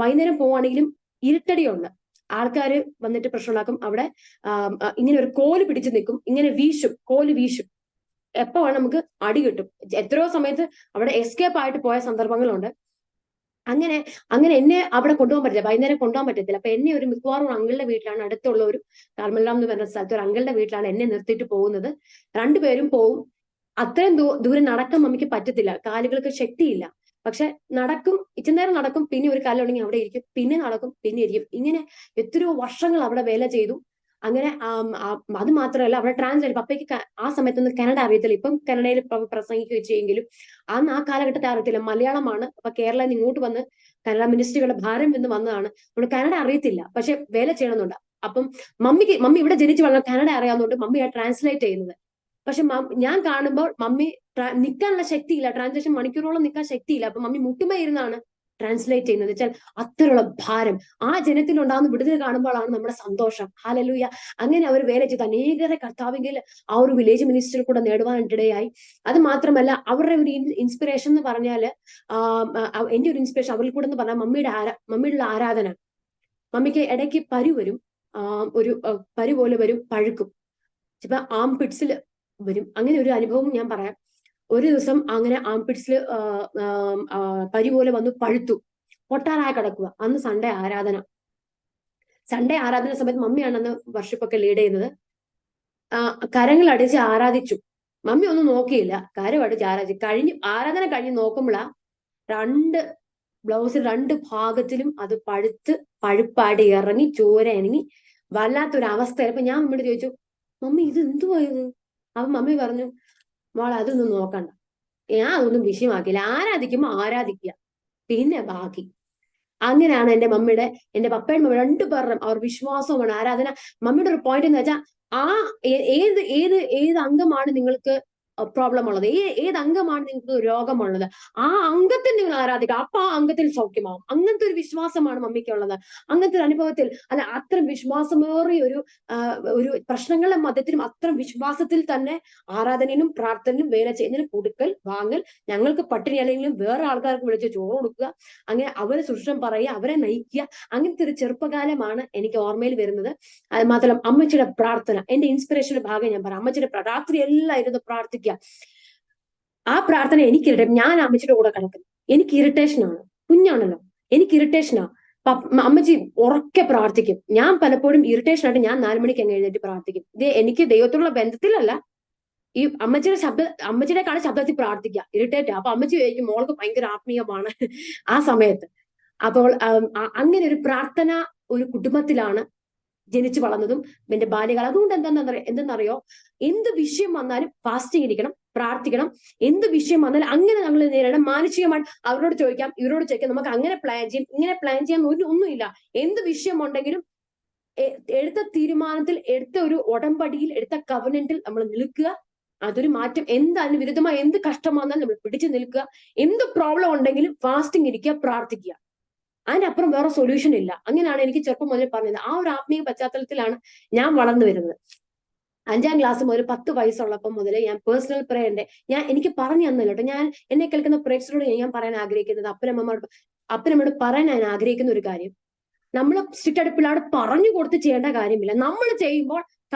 വൈകുന്നേരം പോവാണെങ്കിലും ഇരുട്ടടിയുണ്ട്. ആൾക്കാര് വന്നിട്ട് പ്രശ്നമുണ്ടാക്കും. അവിടെ ഇങ്ങനെ ഒരു കോല് പിടിച്ചു നിൽക്കും, ഇങ്ങനെ കോല് വീശും. എപ്പോ വേണം നമുക്ക് അടി കിട്ടും. എത്രയോ സമയത്ത് അവിടെ എസ്കേപ്പ് ആയിട്ട് പോയ സന്ദർഭങ്ങളുണ്ട്. അങ്ങനെ എന്നെ അവിടെ കൊണ്ടുപോകാൻ പറ്റില്ല, വൈകുന്നേരം കൊണ്ടുപോകാൻ പറ്റത്തില്ല. അപ്പൊ എന്നെ ഒരു മിക്കവാറും അങ്കിളുടെ വീട്ടിലാണ്, അടുത്തുള്ള ഒരു കാർമെല്ലാം എന്ന് പറഞ്ഞ സ്ഥലത്ത് ഒരു അങ്കിളുടെ വീട്ടിലാണ് എന്നെ നിർത്തിയിട്ട് പോകുന്നത്. രണ്ടുപേരും പോവും. അത്രയും ദൂരം നടക്കാൻ മമ്മിക്ക് പറ്റത്തില്ല, കാലുകൾക്ക് ശക്തിയില്ല. പക്ഷെ നടക്കും, ഇച്ചിരി നേരം നടക്കും, പിന്നെ ഒരു കാലം ഉണ്ടെങ്കിൽ അവിടെ ഇരിക്കും, പിന്നെ നടക്കും, പിന്നെ ഇരിക്കും. ഇങ്ങനെ എത്രയോ വർഷങ്ങൾ അവിടെ വേല ചെയ്തു. അങ്ങനെ അത് മാത്രമല്ല, അവിടെ ട്രാൻസ്ലേറ്റ്, പപ്പയ്ക്ക് ആ സമയത്തൊന്നും കന്നഡ അറിയത്തില്ല. ഇപ്പം കന്നഡയിൽ പ്രസംഗിക്കുകയും ചെയ്യെങ്കിലും ആ കാലഘട്ടത്തെ അറിയത്തില്ല. മലയാളമാണ്. അപ്പൊ കേരളം ഇങ്ങോട്ട് വന്ന് കന്നഡ മിനിസ്ട്രികളുടെ ഭാരം എന്ന് വന്നതാണ്. നമ്മൾ കന്നഡ അറിയത്തില്ല, പക്ഷെ വേല ചെയ്യണമെന്നുണ്ട്. അപ്പം മമ്മി ഇവിടെ ജനിച്ചു വളർന്ന കന്നഡ അറിയാവുന്നതുകൊണ്ട് മമ്മിയാ ട്രാൻസ്ലേറ്റ് ചെയ്യുന്നത്. പക്ഷെ ഞാൻ കാണുമ്പോൾ മമ്മി നിൽക്കാനുള്ള ശക്തിയില്ല, ട്രാൻസ്ലേഷൻ മണിക്കൂറോളം നിൽക്കാൻ ശക്തിയില്ല. അപ്പൊ മമ്മി മുട്ടുമേ ഇരുന്നാണ് ട്രാൻസ്ലേറ്റ് ചെയ്യുന്നത്. വെച്ചാൽ അത്രയുള്ള ഭാരം ആ ജനത്തിലുണ്ടാകുന്ന വിടുതൽ കാണുമ്പോഴാണ് നമ്മുടെ സന്തോഷം. ഹല്ലേലൂയ. അങ്ങനെ അവർ വേല ചെയ്ത് അനേകരെ കർത്താവിൽ ആ ഒരു വില്ലേജ് മിനിസ്റ്ററിൽ കൂടെ നേടുവാനിടയായി. അത് മാത്രമല്ല, അവരുടെ ഒരു ഇൻസ്പിറേഷൻ എന്ന് പറഞ്ഞാല്, എന്റെ ഒരു ഇൻസ്പിറേഷൻ അവരിൽ കൂടെ എന്ന് പറഞ്ഞാൽ മമ്മിയുടെ ആരാധന. മമ്മിക്ക് ഇടയ്ക്ക് പരു വരും, ഒരു പരു പോലെ വരും, പഴുക്കും. ഇപ്പൊ ആംപിട്സിൽ വരും. അങ്ങനെ ഒരു അനുഭവം ഞാൻ പറയാം. ഒരു ദിവസം അങ്ങനെ ആംപിട്സിൽ പരി പോലെ വന്നു, പഴുത്തു, പൊട്ടാറായി കിടക്കുക. അന്ന് സൺഡേ ആരാധന സമയത്ത് മമ്മിയാണ് അന്ന് വർഷിപ്പൊക്കെ ലീഡ് ചെയ്യുന്നത്. കരങ്ങൾ അടിച്ച് ആരാധിച്ചു. മമ്മി ഒന്നും നോക്കിയില്ല, കരം അടിച്ച് ആരാധിച്ചു. ആരാധന കഴിഞ്ഞ് നോക്കുമ്പോഴാ ബ്ലൗസിൽ 2 ഭാഗത്തിലും അത് പഴുപ്പാടി ഇറങ്ങി, ചോര ഇറങ്ങി, വല്ലാത്തൊരു അവസ്ഥ. അപ്പൊ ഞാൻ മമ്മിയോട് ചോദിച്ചു, മമ്മി ഇത് എന്തുവായത്? അപ്പൊ മമ്മി പറഞ്ഞു, മോളെ അതൊന്നും നോക്കണ്ട, ഞാൻ അതൊന്നും വിഷയമാക്കില്ല, ആരാധിക്കുമ്പോ ആരാധിക്കുക, പിന്നെ ബാക്കി. അങ്ങനെയാണ് എന്റെ പപ്പയുടെ മമ്മി 2 പേരുടെ അവർ വിശ്വാസവുമാണ് ആരാധന. മമ്മിയുടെ ഒരു പോയിന്റ് എന്ന് വെച്ചാൽ, ഏത് അംഗമാണ് നിങ്ങൾക്ക് പ്രോബ്ലം ഉള്ളത്, ഏത് അംഗമാണ് നിങ്ങൾക്ക് രോഗമുള്ളത്, ആ അംഗത്തിൽ നിങ്ങൾ ആരാധിക്കുക, അപ്പൊ ആ അംഗത്തിൽ സൗഖ്യമാവും. അങ്ങനത്തെ ഒരു വിശ്വാസമാണ് മമ്മിക്കുള്ളത്. അങ്ങനത്തെ ഒരു അനുഭവത്തിൽ അല്ല, അത്രയും വിശ്വാസമേറിയ ഒരു പ്രശ്നങ്ങളുടെ മധ്യത്തിലും അത്രയും വിശ്വാസത്തിൽ തന്നെ ആരാധനയിലും പ്രാർത്ഥനയിലും വേല ചെയ്യുന്നതിനും കൊടുക്കൽ വാങ്ങൽ, ഞങ്ങൾക്ക് പട്ടിണി അല്ലെങ്കിലും വേറെ ആൾക്കാർക്ക് വിളിച്ച് ചോറ് കൊടുക്കുക, അങ്ങനെ അവരെ സുഷം പറയുക, അവരെ നയിക്കുക. അങ്ങനത്തെ ഒരു ചെറുപ്പകാലമാണ് എനിക്ക് ഓർമ്മയിൽ വരുന്നത്. അത് മാത്രമല്ല, അമ്മച്ചിയുടെ പ്രാർത്ഥന എന്റെ ഇൻസ്പിറേഷന്റെ ഭാഗം ഞാൻ പറയാം. അമ്മച്ചിയുടെ രാത്രി എല്ലാം ഇരുന്ന് പ്രാർത്ഥിക്കുക. ആ പ്രാർത്ഥന ഞാൻ അമ്മച്ചിയുടെ കൂടെ കിടക്കുന്നു. എനിക്ക് ഇറിറ്റേഷൻ ആണ്, കുഞ്ഞാണല്ലോ, എനിക്ക് ഇറിറ്റേഷനാ. അമ്മച്ചി ഉറക്കെ പ്രാർത്ഥിക്കും. ഞാൻ പലപ്പോഴും ഇറിറ്റേഷൻ ആയിട്ട് ഞാൻ 4 മണിക്ക് അങ്ങ് എഴുന്നേറ്റ് പ്രാർത്ഥിക്കും. ഇത് എനിക്ക് ദൈവത്തോടുള്ള ബന്ധത്തിലല്ല, ഈ അമ്മച്ചിയുടെ ശബ്ദത്തിൽ പ്രാർത്ഥിക്കുക, ഇറിറ്റേറ്റ്. അപ്പൊ അമ്മച്ചി ചോദിക്കും മോൾക്ക് ഭയങ്കര ആത്മീയമാണ് ആ സമയത്ത്. അപ്പോൾ അങ്ങനെ ഒരു പ്രാർത്ഥന ഒരു കുടുംബത്തിലാണ് ജനിച്ചു വളർന്നതും എന്റെ ബാല്യകാലം. അതുകൊണ്ട് എന്തെന്നറിയോ, എന്ത് വിഷയം വന്നാലും ഫാസ്റ്റിംഗ് ഇരിക്കണം, പ്രാർത്ഥിക്കണം. എന്ത് വിഷയം വന്നാലും അങ്ങനെ നമ്മൾ നേരിടണം. മാനുഷികമായി അവരോട് ചോദിക്കാം, ഇവരോട് ചോദിക്കാം, നമുക്ക് അങ്ങനെ പ്ലാൻ ചെയ്യാം, ഇങ്ങനെ പ്ലാൻ ചെയ്യാൻ ഒന്നുമില്ല. എന്ത് വിഷയം ഉണ്ടെങ്കിലും എടുത്ത തീരുമാനത്തിൽ, എടുത്ത ഒരു ഉടമ്പടിയിൽ, എടുത്ത കവനന്റിൽ നമ്മൾ നിൽക്കുക. അതൊരു മാറ്റം. അതിന് വിരുദ്ധമായി എന്ത് കഷ്ടം വന്നാലും നമ്മൾ പിടിച്ചു നിൽക്കുക. എന്ത് പ്രോബ്ലം ഉണ്ടെങ്കിലും ഫാസ്റ്റിംഗ് ഇരിക്കുക, പ്രാർത്ഥിക്കുക. അതിനപ്പുറം വേറെ സൊല്യൂഷൻ ഇല്ല. അങ്ങനെയാണ് എനിക്ക് ചെറുപ്പം മുതൽ പറഞ്ഞത്. ആ ഒരു ആത്മീയ പശ്ചാത്തലത്തിലാണ് ഞാൻ വളർന്നു വരുന്നത്. 5ാം ക്ലാസ് മുതൽ 10 വയസ്സുള്ളപ്പം മുതൽ ഞാൻ പേഴ്സണൽ പ്രേയറിന്റെ എനിക്ക് പറഞ്ഞു തന്നല്ലോ കേട്ടോ. ഞാൻ എന്നെ കേൾക്കുന്ന പ്രേക്ഷകരോട് ഞാൻ പറയാൻ ആഗ്രഹിക്കുന്നത്, അപ്പനമ്മയോട് പറയാൻ ഞാൻ ആഗ്രഹിക്കുന്ന ഒരു കാര്യം, നമ്മൾ സ്ട്രിക്റ്റ് ആയിട്ട് പിള്ളേരോട് പറഞ്ഞു കൊടുത്ത് ചെയ്യേണ്ട കാര്യമില്ല. നമ്മൾ ചെയ്യുമ്പോൾ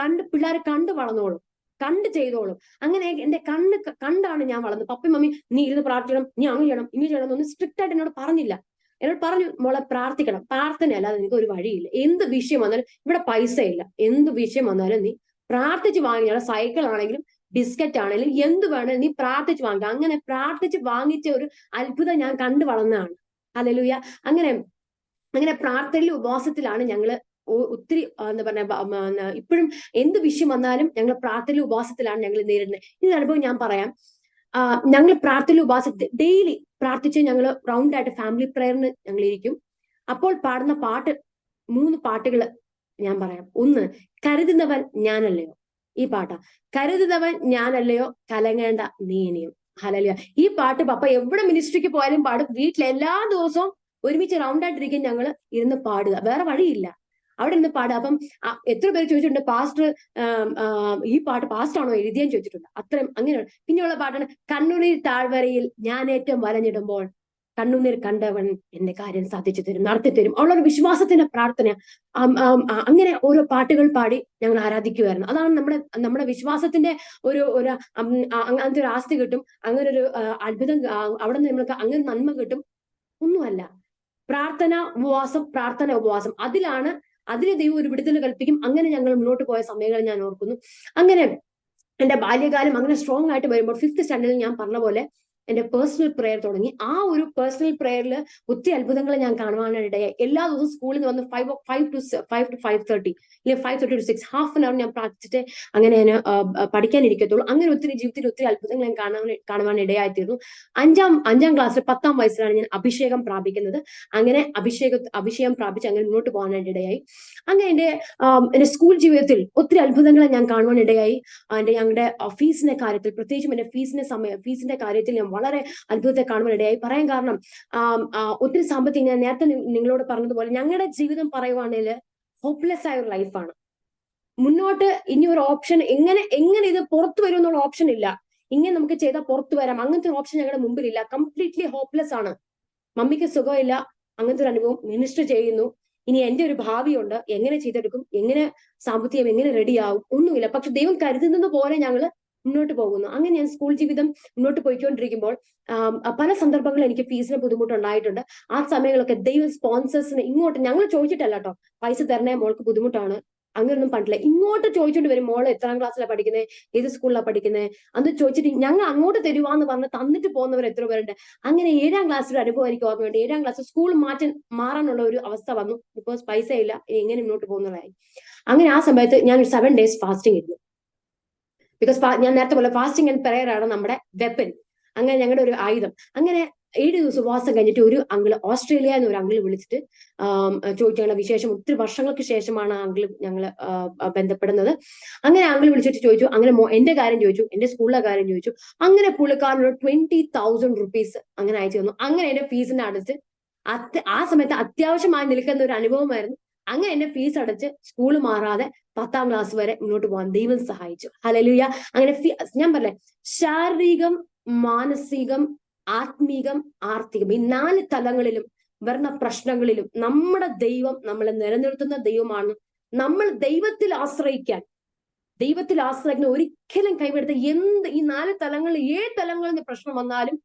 പിള്ളേർ കണ്ട് വളർന്നോളും, കണ്ട് ചെയ്തോളും. അങ്ങനെ എന്റെ കണ്ടാണ് ഞാൻ വളർന്നത്. പപ്പയും മമ്മി നീ ഇരുന്ന് പ്രാർത്ഥിക്കണം, നീ അങ്ങ് ചെയ്യണം, ഇങ്ങനെ ചെയ്യണം എന്നൊന്നും സ്ട്രിക്റ്റ് ആയിട്ട് എന്നോട് പറഞ്ഞില്ല. എന്നോട് പറഞ്ഞു മോളെ പ്രാർത്ഥിക്കണം, പ്രാർത്ഥന അല്ലാതെ നിനക്ക് ഒരു വഴിയില്ല. എന്ത് വിഷയം വന്നാലും, ഇവിടെ പൈസ ഇല്ല, എന്ത് വിഷയം വന്നാലും നീ പ്രാർത്ഥിച്ച് വാങ്ങിക്കണം. സൈക്കിൾ ആണെങ്കിലും ബിസ്ക്കറ്റ് ആണെങ്കിലും എന്ത് വേണമെങ്കിലും നീ പ്രാർത്ഥിച്ച് വാങ്ങിക്കുക. അങ്ങനെ പ്രാർത്ഥിച്ച് വാങ്ങിച്ച ഒരു അത്ഭുതം ഞാൻ കണ്ടു വളർന്നതാണ്. ഹല്ലേലൂയ. അങ്ങനെ പ്രാർത്ഥനയിലും ഉപവാസത്തിലാണ് ഞങ്ങള് ഒത്തിരി എന്താ പറഞ്ഞ, ഇപ്പോഴും എന്ത് വിഷയം വന്നാലും ഞങ്ങൾ പ്രാർത്ഥനയിലും ഉപവാസത്തിലാണ് ഞങ്ങൾ നേരിടുന്നത്. ഈ അനുഭവം ഞാൻ പറയാം. ഞങ്ങൾ പ്രാർത്ഥനയിലും ഉപവാസത്തിൽ ഡെയിലി പ്രാർത്ഥിച്ച് ഞങ്ങൾ റൗണ്ട് ആയിട്ട് ഫാമിലി പ്രയറിന് ഞങ്ങൾ ഇരിക്കും. അപ്പോൾ പാടുന്ന 3 പാട്ടുകൾ ഞാൻ പറയാം. ഒന്ന്, കരുതുന്നവൻ ഞാനല്ലയോ. ഈ പാട്ടാ, കരുതുന്നവൻ ഞാനല്ലയോ, കലങ്ങേണ്ട നീ ഇനിയും. ഹല്ലേലൂയ. ഈ പാട്ട് പപ്പ എവിടെ മിനിസ്ട്രിക്ക് പോയാലും പാടും. വീട്ടിൽ എല്ലാ ദിവസവും ഒരുമിച്ച് റൗണ്ട് ആയിട്ടിരിക്കും ഞങ്ങൾ ഇരുന്ന് പാടുക. വേറെ വഴിയില്ല, അവിടെ നിന്ന് പാടുക. അപ്പം എത്ര പേര് ചോദിച്ചിട്ടുണ്ട്, പാസ്റ്റർ ഈ പാട്ട് പാസ്റ്റാണോ എഴുതിയെന്ന് ചോദിച്ചിട്ടുണ്ട്. അത്രയും അങ്ങനെയാണ്. പിന്നെയുള്ള പാട്ടാണ്, കണ്ണുനീർ താഴ്വരയിൽ ഞാൻ ഏറ്റവും വലഞ്ഞിടുമ്പോൾ കണ്ണുനീർ കണ്ടവൻ എന്റെ കാര്യം സാധിച്ചു തരും, നടത്തി തരും. ഉള്ളൊരു വിശ്വാസത്തിന്റെ പ്രാർത്ഥന. അങ്ങനെ ഓരോ പാട്ടുകൾ പാടി ഞങ്ങൾ ആരാധിക്കുമായിരുന്നു. അതാണ് നമ്മുടെ വിശ്വാസത്തിന്റെ ഒരു അങ്ങനത്തെ ഒരു ആസ്തി കിട്ടും, അങ്ങനെ ഒരു അത്ഭുതം. അവിടെ നിന്ന് നമ്മൾക്ക് അങ്ങനെ നന്മ കിട്ടും. ഒന്നുമല്ല, പ്രാർത്ഥന ഉപവാസം അതിന് ദൈവം ഒരു വിടുതൽ കൽപ്പിക്കും. അങ്ങനെ ഞങ്ങൾ മുന്നോട്ട് പോയ സമയങ്ങൾ ഞാൻ ഓർക്കുന്നു. അങ്ങനെ എന്റെ ബാല്യകാലം അങ്ങനെ സ്ട്രോങ് ആയിട്ട് വരുമ്പോൾ 5th സ്റ്റാൻഡേർഡിൽ ഞാൻ പറഞ്ഞ പോലെ എന്റെ പേഴ്സണൽ പ്രെയർ തുടങ്ങി. ആ ഒരു പേഴ്സണൽ പ്രെയറിൽ ഒത്തിരി അത്ഭുതങ്ങൾ ഞാൻ കാണുവാനിടയായി. എല്ലാ ദിവസവും സ്കൂളിൽ നിന്ന് വന്ന് 5 to 5:30 അല്ലെങ്കിൽ 5:30 to 6 ഹാഫ് ആൻ അവർ ഞാൻ പ്രാർത്ഥിച്ചിട്ട് അങ്ങനെ ഞാൻ പഠിക്കാനിരിക്കത്തുള്ളൂ. അങ്ങനെ ഒത്തിരി ജീവിതത്തിൽ ഒത്തിരി അത്ഭുതങ്ങൾ ഞാൻ കാണുവാനിടയായിത്തീർന്നു. 5ാം ക്ലാസ്സിൽ 10ാം വയസ്സിലാണ് ഞാൻ അഭിഷേകം പ്രാപിക്കുന്നത്. അങ്ങനെ അഭിഷേകം പ്രാപിച്ച് അങ്ങനെ മുന്നോട്ട് പോകാനായിട്ടിടയായി. അങ്ങനെ എന്റെ സ്കൂൾ ജീവിതത്തിൽ ഒത്തിരി അത്ഭുതങ്ങളെ ഞാൻ കാണുവാനിടയായി. ഞങ്ങളുടെ ഫീസിന്റെ കാര്യത്തിൽ, പ്രത്യേകിച്ചും എന്റെ ഫീസിന്റെ കാര്യത്തിൽ ഞാൻ വളരെ അത്ഭുതത്തെ കാണുവാനിടയായി. പറയാൻ കാരണം, ഒത്തിരി സാമ്പത്തികം, ഞാൻ നേരത്തെ നിങ്ങളോട് പറഞ്ഞതുപോലെ ഞങ്ങളുടെ ജീവിതം പറയുവാണെങ്കിൽ ഹോപ്പ്ലെസ് ആയ ഒരു ലൈഫാണ്. മുന്നോട്ട് ഇനി ഒരു ഓപ്ഷൻ, എങ്ങനെ ഇത് പുറത്തു വരും എന്നുള്ള ഓപ്ഷൻ ഇല്ല. ഇങ്ങനെ നമുക്ക് ചെയ്താൽ പുറത്തു വരാം, അങ്ങനത്തെ ഒരു ഓപ്ഷൻ ഞങ്ങളുടെ മുമ്പിലില്ല. കംപ്ലീറ്റ്ലി ഹോപ്പ്ലെസ് ആണ്. മമ്മിക്ക് സുഖമില്ല, അങ്ങനത്തെ ഒരു അനുഭവം. മിനിസ്റ്റർ ചെയ്യുന്നു, ഇനി എന്റെ ഒരു ഭാവിയുണ്ട്, എങ്ങനെ ചെയ്തെടുക്കും, എങ്ങനെ സാമ്പത്തികം എങ്ങനെ റെഡിയാവും, ഒന്നുമില്ല. പക്ഷെ ദൈവം കരുതുന്നത് പോലെ ഞങ്ങൾ മുന്നോട്ട് പോകുന്നു. അങ്ങനെ ഞാൻ സ്കൂൾ ജീവിതം മുന്നോട്ട് പോയിക്കൊണ്ടിരിക്കുമ്പോൾ പല സന്ദർഭങ്ങളിൽ എനിക്ക് ഫീസിന് ബുദ്ധിമുട്ടുണ്ടായിട്ടുണ്ട്. ആ സമയങ്ങളൊക്കെ ദൈവം സ്പോൺസേഴ്സിന് ഇങ്ങോട്ട്, ഞങ്ങൾ ചോദിച്ചിട്ടല്ല കേട്ടോ, പൈസ തരണേ മോൾക്ക് ബുദ്ധിമുട്ടാണ്, അങ്ങനെയൊന്നും പണ്ടില്ല. ഇങ്ങോട്ട് ചോദിച്ചോണ്ട് വരും, മോള് എത്രാം ക്ലാസ്സിലാണ് പഠിക്കുന്നത്, ഏത് സ്കൂളിലാണ് പഠിക്കുന്നത്, അന്ന് ചോദിച്ചിട്ട് ഞങ്ങൾ അങ്ങോട്ട് തരുവാന്ന് പറഞ്ഞ് തന്നിട്ട് പോകുന്നവർ എത്ര പേരുണ്ട്. അങ്ങനെ 7ാം ക്ലാസ്സിലെ അനുഭവം എനിക്ക് ഓർമ്മയുണ്ട്. 7ാം ക്ലാസ് സ്കൂൾ മാറാനുള്ള ഒരു അവസ്ഥ വന്നു. ബിക്കോസ് പൈസ ഇല്ല, എങ്ങനെ മുന്നോട്ട് പോകുന്നതായി. അങ്ങനെ ആ സമയത്ത് ഞാൻ 7 days ഫാസ്റ്റിംഗ് ഇരുന്നു. ബിക്കോസ് ഞാൻ നേരത്തെ പോലെ ഫാസ്റ്റിംഗ് ആൻഡ് പ്രയർ ആണ് നമ്മുടെ വെപ്പൻ, അങ്ങനെ ഞങ്ങളുടെ ഒരു ആയുധം. അങ്ങനെ 7 ദിവസം ഉപവാസം കഴിഞ്ഞിട്ട് ഒരു അങ്കിള്, ഓസ്ട്രേലിയ എന്നൊരു അങ്കിള് വിളിച്ചിട്ട് ചോദിച്ചു ഞങ്ങളുടെ വിശേഷം. ഒത്തിരി വർഷങ്ങൾക്ക് ശേഷമാണ് ആ അങ്കിള് ഞങ്ങള് ബന്ധപ്പെടുന്നത്. അങ്ങനെ അങ്കിള് വിളിച്ചിട്ട് ചോദിച്ചു, അങ്ങനെ എന്റെ കാര്യം ചോദിച്ചു, എന്റെ സ്കൂളിലെ കാര്യം ചോദിച്ചു. അങ്ങനെ പുള്ളിക്കാരനോട് 20,000 rupees അങ്ങനെ അയച്ചു തന്നു. അങ്ങനെ എന്റെ ഫീസിന്റെ അടുത്ത് ആ സമയത്ത് അത്യാവശ്യമായി നിൽക്കുന്ന ഒരു അനുഭവമായിരുന്നു. അങ്ങനെ എന്റെ ഫീസ് അടച്ച് സ്കൂൾ മാറാതെ 10ാം ക്ലാസ് വരെ മുന്നോട്ട് പോകാൻ ദൈവം സഹായിച്ചു. ഹല്ലേലൂയ. അങ്ങനെ ഞാൻ പറഞ്ഞേ, ശാരീരികം, മാനസികം, ആത്മീകം, ആർത്തികം, ഈ 4 തലങ്ങളിലും വരുന്ന പ്രശ്നങ്ങളിലും നമ്മുടെ ദൈവം നമ്മളെ നിലനിർത്തുന്ന ദൈവമാണ്. നമ്മൾ ദൈവത്തിൽ ആശ്രയിക്കുന്ന ഒരിക്കലും കൈവിടുത്ത ഈ 4 തലങ്ങളിൽ 7 തലങ്ങളിൽ നിന്ന് പ്രശ്നം വന്നാലും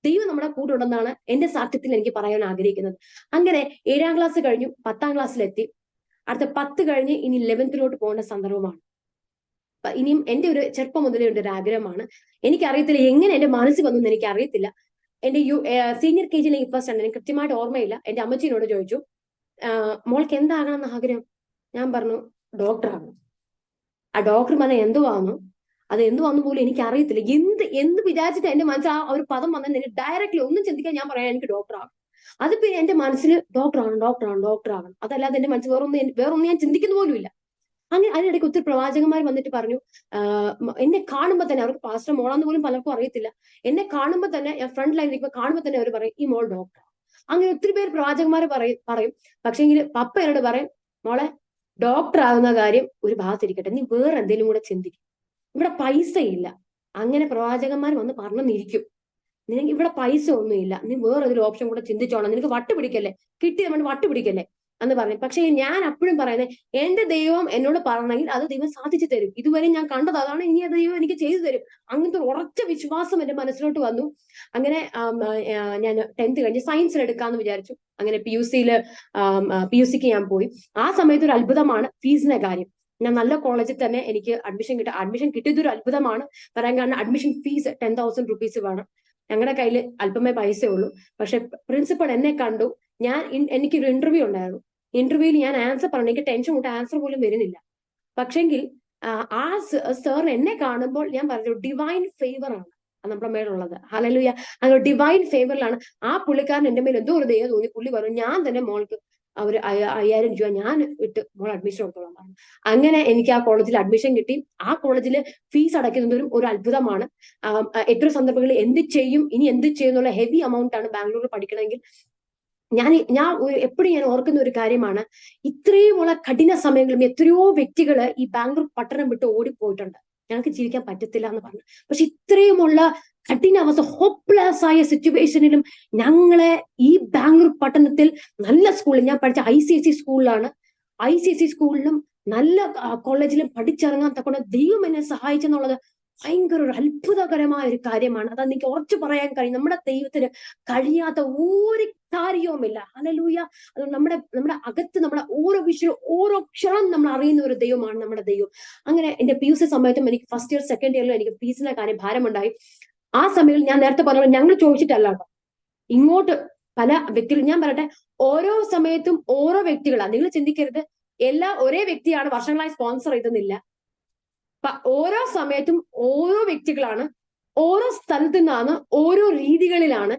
ദൈവം നമ്മുടെ കൂടെ ഉണ്ടെന്നാണ് എന്റെ സാക്ഷ്യത്തിൽ എനിക്ക് പറയാൻ ആഗ്രഹിക്കുന്നത്. അങ്ങനെ 7ാം ക്ലാസ് കഴിഞ്ഞു, 10ാം ക്ലാസ്സിലെത്തി. അടുത്ത 10 കഴിഞ്ഞ് ഇനി 11th പോകേണ്ട സന്ദർഭമാണ്. ഇനിയും എന്റെ ഒരു ചെറുപ്പം മുതലേ ഉണ്ട് ഒരു ആഗ്രഹമാണ്. എനിക്കറിയത്തില്ല എങ്ങനെ എന്റെ മനസ്സിൽ വന്നെന്ന് എനിക്ക് അറിയത്തില്ല. എന്റെ സീനിയർ KG എനിക്ക് ഫസ്റ്റ് ആണ്, എനിക്ക് കൃത്യമായിട്ട് ഓർമ്മയില്ല. എന്റെ അമ്മച്ചിനോട് ചോദിച്ചു, മോൾക്ക് എന്താകണമെന്ന് ആഗ്രഹം? ഞാൻ പറഞ്ഞു ഡോക്ടറാണ്. ആ ഡോക്ടർ പറഞ്ഞ എന്തുവാന്നു, അത് എന്തുവാന്ന് പോലും എനിക്ക് അറിയത്തില്ല. എന്ത് വിചാരിച്ചിട്ട് എന്റെ മനസ്സിൽ ആ ഒരു പദം വന്നെന്ന് എനിക്ക് ഡയറക്റ്റ്ലി ഒന്നും ചിന്തിക്കാൻ ഞാൻ പറയാൻ എനിക്ക് ഡോക്ടറാണ്. അത് പിന്നെ എന്റെ മനസ്സിൽ ഡോക്ടറാണ്. അതല്ലാതെ എന്റെ മനസ്സിൽ വേറൊന്നും ഞാൻ ചിന്തിക്കുന്ന പോലും ഇല്ല. അങ്ങനെ അതിനിടയ്ക്ക് ഒത്തിരി പ്രവാചകന്മാർ വന്നിട്ട് പറഞ്ഞു, എന്നെ കാണുമ്പോൾ തന്നെ, അവർക്ക് പാസ്റ്റർ മോളാന്ന് പോലും പലർക്കും അറിയത്തില്ല, എന്നെ കാണുമ്പോൾ തന്നെ, ഞാൻ ഫ്രണ്ട് ലൈനിൽ ഇരിക്കുമ്പോൾ കാണുമ്പോൾ തന്നെ അവർ പറയും ഈ മോൾ ഡോക്ടർ. അങ്ങനെ ഒത്തിരി പേര് പ്രവാചകന്മാർ പറയും. പക്ഷേങ്കിൽ പപ്പ എന്നോട് പറയും, മോളെ ഡോക്ടർ ആകുന്ന കാര്യം ഒരു ഭാഗത്തിരിക്കട്ടെ, നീ വേറെ എന്തെങ്കിലും കൂടെ ചിന്തിക്കും, ഇവിടെ പൈസ ഇല്ല. അങ്ങനെ പ്രവാചകന്മാർ വന്ന് പറഞ്ഞിരിക്കും, നിനക്ക് ഇവിടെ പൈസ ഒന്നുമില്ല, നീ വേറെ ഒരു ഓപ്ഷൻ കൂടെ ചിന്തിച്ചോണം, നിനക്ക് വട്ടുപിടിക്കല്ലേ, കിട്ടി നമ്മൾ വട്ടുപിടിക്കല്ലേ എന്ന് പറഞ്ഞു. പക്ഷെ ഞാൻ അപ്പോഴും പറയുന്നത്, എന്റെ ദൈവം എന്നോട് പറഞ്ഞെങ്കിൽ അത് ദൈവം സാധിച്ചു തരും. ഇതുവരെ ഞാൻ കണ്ടത് അതാണ്, ഇനി അത് ദൈവം എനിക്ക് ചെയ്തു തരും. അങ്ങനത്തെ ഒരു ഉറച്ച വിശ്വാസം എന്റെ മനസ്സിലോട്ട് വന്നു. അങ്ങനെ ഞാൻ 10th കഴിഞ്ഞ് സയൻസിൽ എടുക്കാന്ന് വിചാരിച്ചു. അങ്ങനെ PUCക്ക് ഞാൻ പോയി. ആ സമയത്ത് ഒരു അത്ഭുതമാണ് ഫീസിന്റെ കാര്യം. ഞാൻ നല്ല കോളേജിൽ തന്നെ എനിക്ക് അഡ്മിഷൻ കിട്ടിയതൊരു അത്ഭുതമാണ്. പറയാൻ കാരണം അഡ്മിഷൻ ഫീസ് 10,000 rupees വേണം. ഞങ്ങളുടെ കയ്യിൽ അല്പമേ പൈസ ഉള്ളൂ. പക്ഷെ പ്രിൻസിപ്പൾ എന്നെ കണ്ടു. എനിക്കൊരു ഇന്റർവ്യൂ ഉണ്ടായിരുന്നു. ഇന്റർവ്യൂവിൽ ഞാൻ ആൻസർ പറഞ്ഞു, എനിക്ക് ടെൻഷൻ കൊണ്ട് ആൻസർ പോലും വരുന്നില്ല. പക്ഷെങ്കിൽ ആ സാറിന് എന്നെ കാണുമ്പോൾ ഞാൻ പറഞ്ഞു ഡിവൈൻ ഫേവർ ആണ് നമ്മുടെ മേലുള്ളത്. ഹല്ലേലൂയ. അങ്ങനെ ഡിവൈൻ ഫേവറിലാണ് ആ പുള്ളിക്കാരൻ എന്റെ മേൽ എന്തോ ഒരു ദയ തോന്നി. പുള്ളി പറഞ്ഞു, ഞാൻ തന്നെ മോൾക്ക് ഒരു 5,000 രൂപ ഞാൻ ഇട്ട് മോൾ അഡ്മിഷൻ എടുത്തോളാം പറഞ്ഞു. അങ്ങനെ എനിക്ക് ആ കോളേജിൽ അഡ്മിഷൻ കിട്ടി. ആ കോളേജിൽ ഫീസ് അടയ്ക്കുന്നതും ഒരു അത്ഭുതമാണ്. എത്ര സന്ദർഭങ്ങളിൽ എന്ത് ചെയ്യും എന്നുള്ള ഹെവി എമൗണ്ട് ആണ് ബാംഗ്ലൂരിൽ പഠിക്കണമെങ്കിൽ. ഞാൻ എപ്പോഴും ഞാൻ ഓർക്കുന്ന ഒരു കാര്യമാണ്, ഇത്രയുമുള്ള കഠിന സമയങ്ങളും എത്രയോ വ്യക്തികൾ ഈ ബാംഗ്ലൂർ പട്ടണം വിട്ട് ഓടിപ്പോയിട്ടുണ്ട്, ഞങ്ങൾക്ക് ജീവിക്കാൻ പറ്റത്തില്ല എന്ന് പറഞ്ഞു. പക്ഷെ ഇത്രയുമുള്ള കഠിന അവസ്ഥ, ഹോപ്പ്ലെസ് ആയ സിറ്റുവേഷനിലും ഞങ്ങളെ ഈ ബാംഗ്ലൂർ പട്ടണത്തിൽ നല്ല സ്കൂളിൽ, ഞാൻ പഠിച്ച ICSE സ്കൂളിലാണ്, ICSE സ്കൂളിലും നല്ല കോളേജിലും പഠിച്ചിറങ്ങാൻ തക്കൊണ്ട് ദൈവം എന്നെ സഹായിച്ചെന്നുള്ളത് ഭയങ്കര ഒരു അത്ഭുതകരമായ ഒരു കാര്യമാണ്. അത് എനിക്ക് ഉറച്ചു പറയാൻ കഴിയും. നമ്മുടെ ദൈവത്തിന് കഴിയാത്ത ഒരു കാര്യവുമില്ല. ഹല്ലേലൂയ. അത് നമ്മുടെ അകത്ത് നമ്മുടെ ഓരോ വിഷയം ഓരോ ക്ഷണം നമ്മൾ അറിയുന്ന ഒരു ദൈവമാണ് നമ്മുടെ ദൈവം. അങ്ങനെ എന്റെ PUC സമയത്തും എനിക്ക് ഫസ്റ്റ് ഇയർ സെക്കൻഡ് ഇയറിലും എനിക്ക് ഫീസിന്റെ കാര്യം ഭാരമുണ്ടായി. ആ സമയത്ത് ഞാൻ നേരത്തെ പറഞ്ഞ ഞങ്ങൾ ചോദിച്ചിട്ടല്ല കേട്ടോ, ഇങ്ങോട്ട് പല വ്യക്തികൾ, ഞാൻ പറയട്ടെ, ഓരോ സമയത്തും ഓരോ വ്യക്തികളാണ്. നിങ്ങൾ ചിന്തിക്കരുത് ഒരേ വ്യക്തിയാണ് വർഷങ്ങളായി സ്പോൺസർ ചെയ്തെന്നില്ല. ഓരോ സമയത്തും ഓരോ വ്യക്തികളാണ്, ഓരോ സ്ഥലത്തു നിന്നാണ്, ഓരോ രീതികളിലാണ്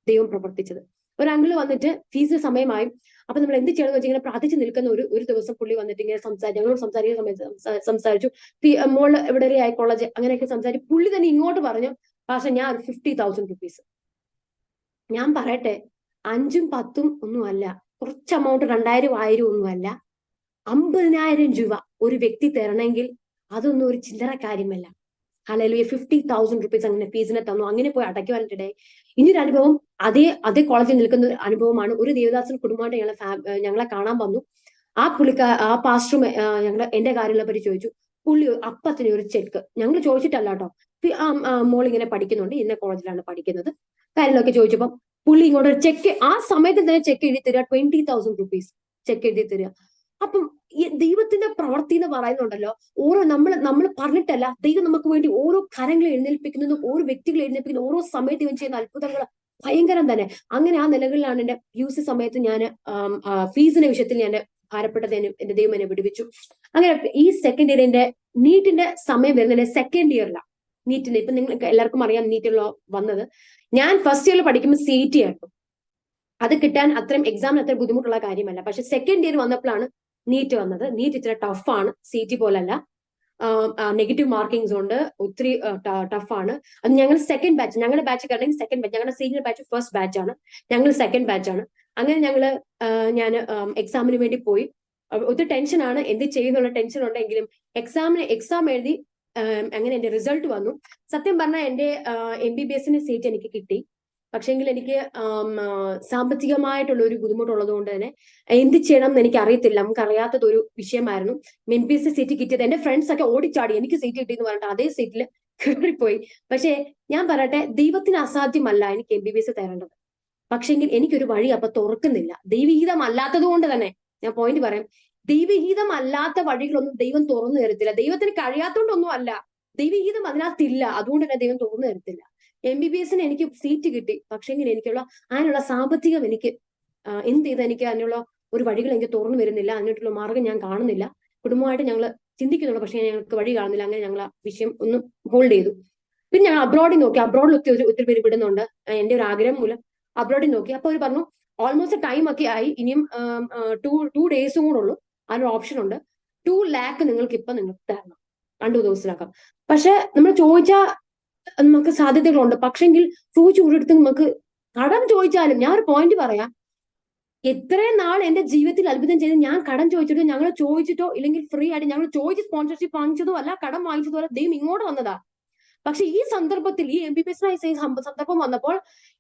ദൈവം പ്രവർത്തിച്ചത്. ഒരു അങ്കിള് വന്നിട്ട് ഫീസ് സമയമായി, അപ്പൊ നമ്മൾ എന്ത് ചെയ്യണമെന്ന് വെച്ചാൽ ഇങ്ങനെ പ്രാർത്ഥിച്ച് നിൽക്കുന്ന ഒരു ദിവസം പുള്ളി വന്നിട്ട് ഇങ്ങനെ ഞങ്ങളോട് സംസാരിക്കുന്ന സമയത്ത് സംസാരിച്ചു, മോള് എവിടെയായി കോളേജ് അങ്ങനെയൊക്കെ സംസാരിച്ചു. പുള്ളി തന്നെ ഇങ്ങോട്ട് പറഞ്ഞു, പക്ഷെ ഞാൻ 50,000 rupees. ഞാൻ പറയട്ടെ, 5ഉം 10ഉം ഒന്നും അല്ല, കുറച്ച് എമൗണ്ട് 2,000 1000 ഒന്നും അല്ല, 50,000 രൂപ ഒരു വ്യക്തി തരണമെങ്കിൽ അതൊന്നും ഒരു ചില്ലറ കാര്യമല്ല. ഹല്ലേലൂയ. 50,000 rupees അങ്ങനെ ഫീസിനെ തന്നു. അങ്ങനെ പോയി അടയ്ക്കുവാനിടയായി. ഇനിയൊരു അനുഭവം, അതേ കോളേജിൽ നിൽക്കുന്ന ഒരു അനുഭവമാണ്. ഒരു ദേവദാസൻ കുടുംബമായിട്ട് ഞങ്ങളെ കാണാൻ വന്നു. ആ പാസ്റ്ററും എന്റെ കാര്യങ്ങളെ പറ്റി ചോദിച്ചു. പുള്ളി അപ്പത്തിന് ഒരു ചെക്ക്, ഞങ്ങൾ ചോദിച്ചിട്ടല്ല കേട്ടോ, മോൾ ഇങ്ങനെ പഠിക്കുന്നുണ്ട്, ഇന്ന കോളേജിലാണ് പഠിക്കുന്നത്, കാര്യങ്ങളൊക്കെ ചോദിച്ചപ്പം പുള്ളി ഇങ്ങോട്ട് ഒരു ചെക്ക്, ആ സമയത്ത് തന്നെ ചെക്ക് എഴുതി തരിക, 20,000 rupees ചെക്ക് എഴുതി തരിക. അപ്പം ഈ ദൈവത്തിന്റെ പ്രവൃത്തി എന്ന് പറയുന്നുണ്ടല്ലോ, ഓരോ നമ്മൾ പറഞ്ഞിട്ടല്ല, ദൈവം നമുക്ക് വേണ്ടി ഓരോ കരങ്ങൾ എഴുന്നേൽപ്പിക്കുന്നതും ഓരോ വ്യക്തികൾ എഴുന്നേൽപ്പിക്കുന്ന ഓരോ സമയത്ത് ഇവൻ ചെയ്യുന്ന അത്ഭുതങ്ങൾ ഭയങ്കരം തന്നെ. അങ്ങനെ ആ നിലകളിലാണ് എന്റെ PUC സമയത്ത് ഞാൻ ഫീസിന്റെ വിഷയത്തിൽ ഞാൻ ഭാരപ്പെട്ടതിനും എന്റെ ദൈവം എന്നെ വിടുവിച്ചു. അങ്ങനെ ഈ സെക്കൻഡ് ഇയറിന്റെ നീറ്റിന്റെ സമയം വരുന്നതിന്റെ സെക്കൻഡ് ഇയറിലാണ്. നീറ്റിന്റെ ഇപ്പൊ നിങ്ങൾക്ക് എല്ലാവർക്കും അറിയാം നീറ്റുള്ള വന്നത്. ഞാൻ ഫസ്റ്റ് ഇയറിൽ പഠിക്കുമ്പോൾ CET ആയിരുന്നു. അത് കിട്ടാൻ അത്രയും എക്സാമിന് അത്ര ബുദ്ധിമുട്ടുള്ള കാര്യമല്ല. പക്ഷെ സെക്കൻഡ് ഇയർ വന്നപ്പോഴാണ് നീറ്റ് വന്നത്. നീറ്റ് ഇത്ര ടഫാണ്, CET പോലല്ല. നെഗറ്റീവ് മാർക്കിങ്സ് ഉണ്ട്, ഒത്തിരി ടഫാണ്. അത് ഞങ്ങൾ സെക്കൻഡ് ബാച്ച്, ഞങ്ങളുടെ ബാച്ച് കഴിഞ്ഞെങ്കിൽ സെക്കൻഡ് ബാച്ച്, ഞങ്ങളുടെ സീനിയർ ബാച്ച് ഫസ്റ്റ് ബാച്ച് ആണ്, ഞങ്ങൾ സെക്കൻഡ് ബാച്ച് ആണ്. അങ്ങനെ ഞാൻ എക്സാമിന് വേണ്ടി പോയി. ഒത്തിരി ടെൻഷനാണ്, എന്ത് ചെയ്യുന്നുള്ള ടെൻഷൻ ഉണ്ടെങ്കിലും എക്സാം എഴുതി അങ്ങനെ എന്റെ റിസൾട്ട് വന്നു. സത്യം പറഞ്ഞാൽ എന്റെ MBBSന്റെ സീറ്റ് എനിക്ക് കിട്ടി. പക്ഷെങ്കിൽ എനിക്ക് സാമ്പത്തികമായിട്ടുള്ള ഒരു ബുദ്ധിമുട്ടുള്ളത് കൊണ്ട് തന്നെ എന്ത് ചെയ്യണം എന്ന് എനിക്ക് അറിയത്തില്ല. നമുക്ക് അറിയാത്തത് ഒരു വിഷയമായിരുന്നു. MBBS സീറ്റ് കിട്ടിയത് എന്റെ ഫ്രണ്ട്സ് ഒക്കെ ഓടിച്ചാടി എനിക്ക് സീറ്റ് കിട്ടിയെന്ന് പറഞ്ഞിട്ട് അതേ സീറ്റിൽ കയറിപ്പോയി. പക്ഷെ ഞാൻ പറയട്ടെ, ദൈവത്തിന് അസാധ്യമല്ല എനിക്ക് MBBS തരേണ്ടത്. പക്ഷെങ്കിൽ എനിക്കൊരു വഴി അപ്പൊ തുറക്കുന്നില്ല. ദൈവഹിതം അല്ലാത്തത് കൊണ്ട് തന്നെ ഞാൻ പോയിന്റ് പറയാം. ദൈവഹിതം അല്ലാത്ത വഴികളൊന്നും ദൈവം തുറന്നു തരത്തില്ല. ദൈവത്തിന് കഴിയാത്തോണ്ടൊന്നും അല്ല, ദൈവഹിതം അതിനകത്തില്ല, അതുകൊണ്ട് തന്നെ ദൈവം തുറന്നു തരത്തില്ല. MBBS എനിക്ക് സീറ്റ് കിട്ടി, പക്ഷെങ്കിൽ എനിക്കുള്ള അതിനുള്ള സാമ്പത്തികം എനിക്ക് എന്ത് ചെയ്ത് എനിക്ക് അതിനുള്ള ഒരു വഴികൾ എനിക്ക് തുറന്നു വരുന്നില്ല, അതിനായിട്ടുള്ള മാർഗം ഞാൻ കാണുന്നില്ല. കുടുംബമായിട്ട് ഞങ്ങൾ ചിന്തിക്കുന്നുള്ളൂ, പക്ഷെ ഞങ്ങൾക്ക് വഴി കാണുന്നില്ല. അങ്ങനെ ഞങ്ങൾ ആ വിഷയം ഒന്ന് ഹോൾഡ് ചെയ്തു. പിന്നെ ഞങ്ങൾ അബ്രോഡിൽ നോക്കി. അബ്രോഡിൽ ഒത്തിരി പേര് വിടുന്നുണ്ട്. എന്റെ ഒരു ആഗ്രഹം മൂലം അബ്രോഡിൽ നോക്കി. അപ്പൊ അവർ പറഞ്ഞു ഓൾമോസ്റ്റ് ടൈം ഒക്കെ ആയി, ഇനിയും 2 ഡേയ്സും കൂടെ ഉള്ളൂ, അതിനൊരു ഓപ്ഷൻ ഉണ്ട്. 2 lakh നിങ്ങൾക്ക് തരണം 2 ദിവസത്തിനകം. പക്ഷെ നമ്മൾ ചോദിച്ചാൽ നമുക്ക് സാധ്യതകളുണ്ട്. പക്ഷെങ്കിൽ ചോദിച്ചു കൊടുത്ത് നമുക്ക് കടം ചോദിച്ചാലും, ഞാൻ ഒരു പോയിന്റ് പറയാം, എത്രയും നാൾ എന്റെ ജീവിതത്തിൽ അത്ഭുതം ചെയ്ത് ഞാൻ കടം ചോദിച്ചിട്ടോ, ഞങ്ങൾ ചോദിച്ചിട്ടോ ഇല്ലെങ്കിൽ ഫ്രീ ആയിട്ട് ഞങ്ങൾ ചോദിച്ച് സ്പോൺസർഷിപ്പ് വാങ്ങിച്ചതോ അല്ല, കടം വാങ്ങിച്ചതോ അല്ല, ദൈവം ഇങ്ങോട്ട് വന്നതാ. പക്ഷെ ഈ സന്ദർഭത്തിൽ ഈ MBBS സന്ദർഭം വന്നപ്പോൾ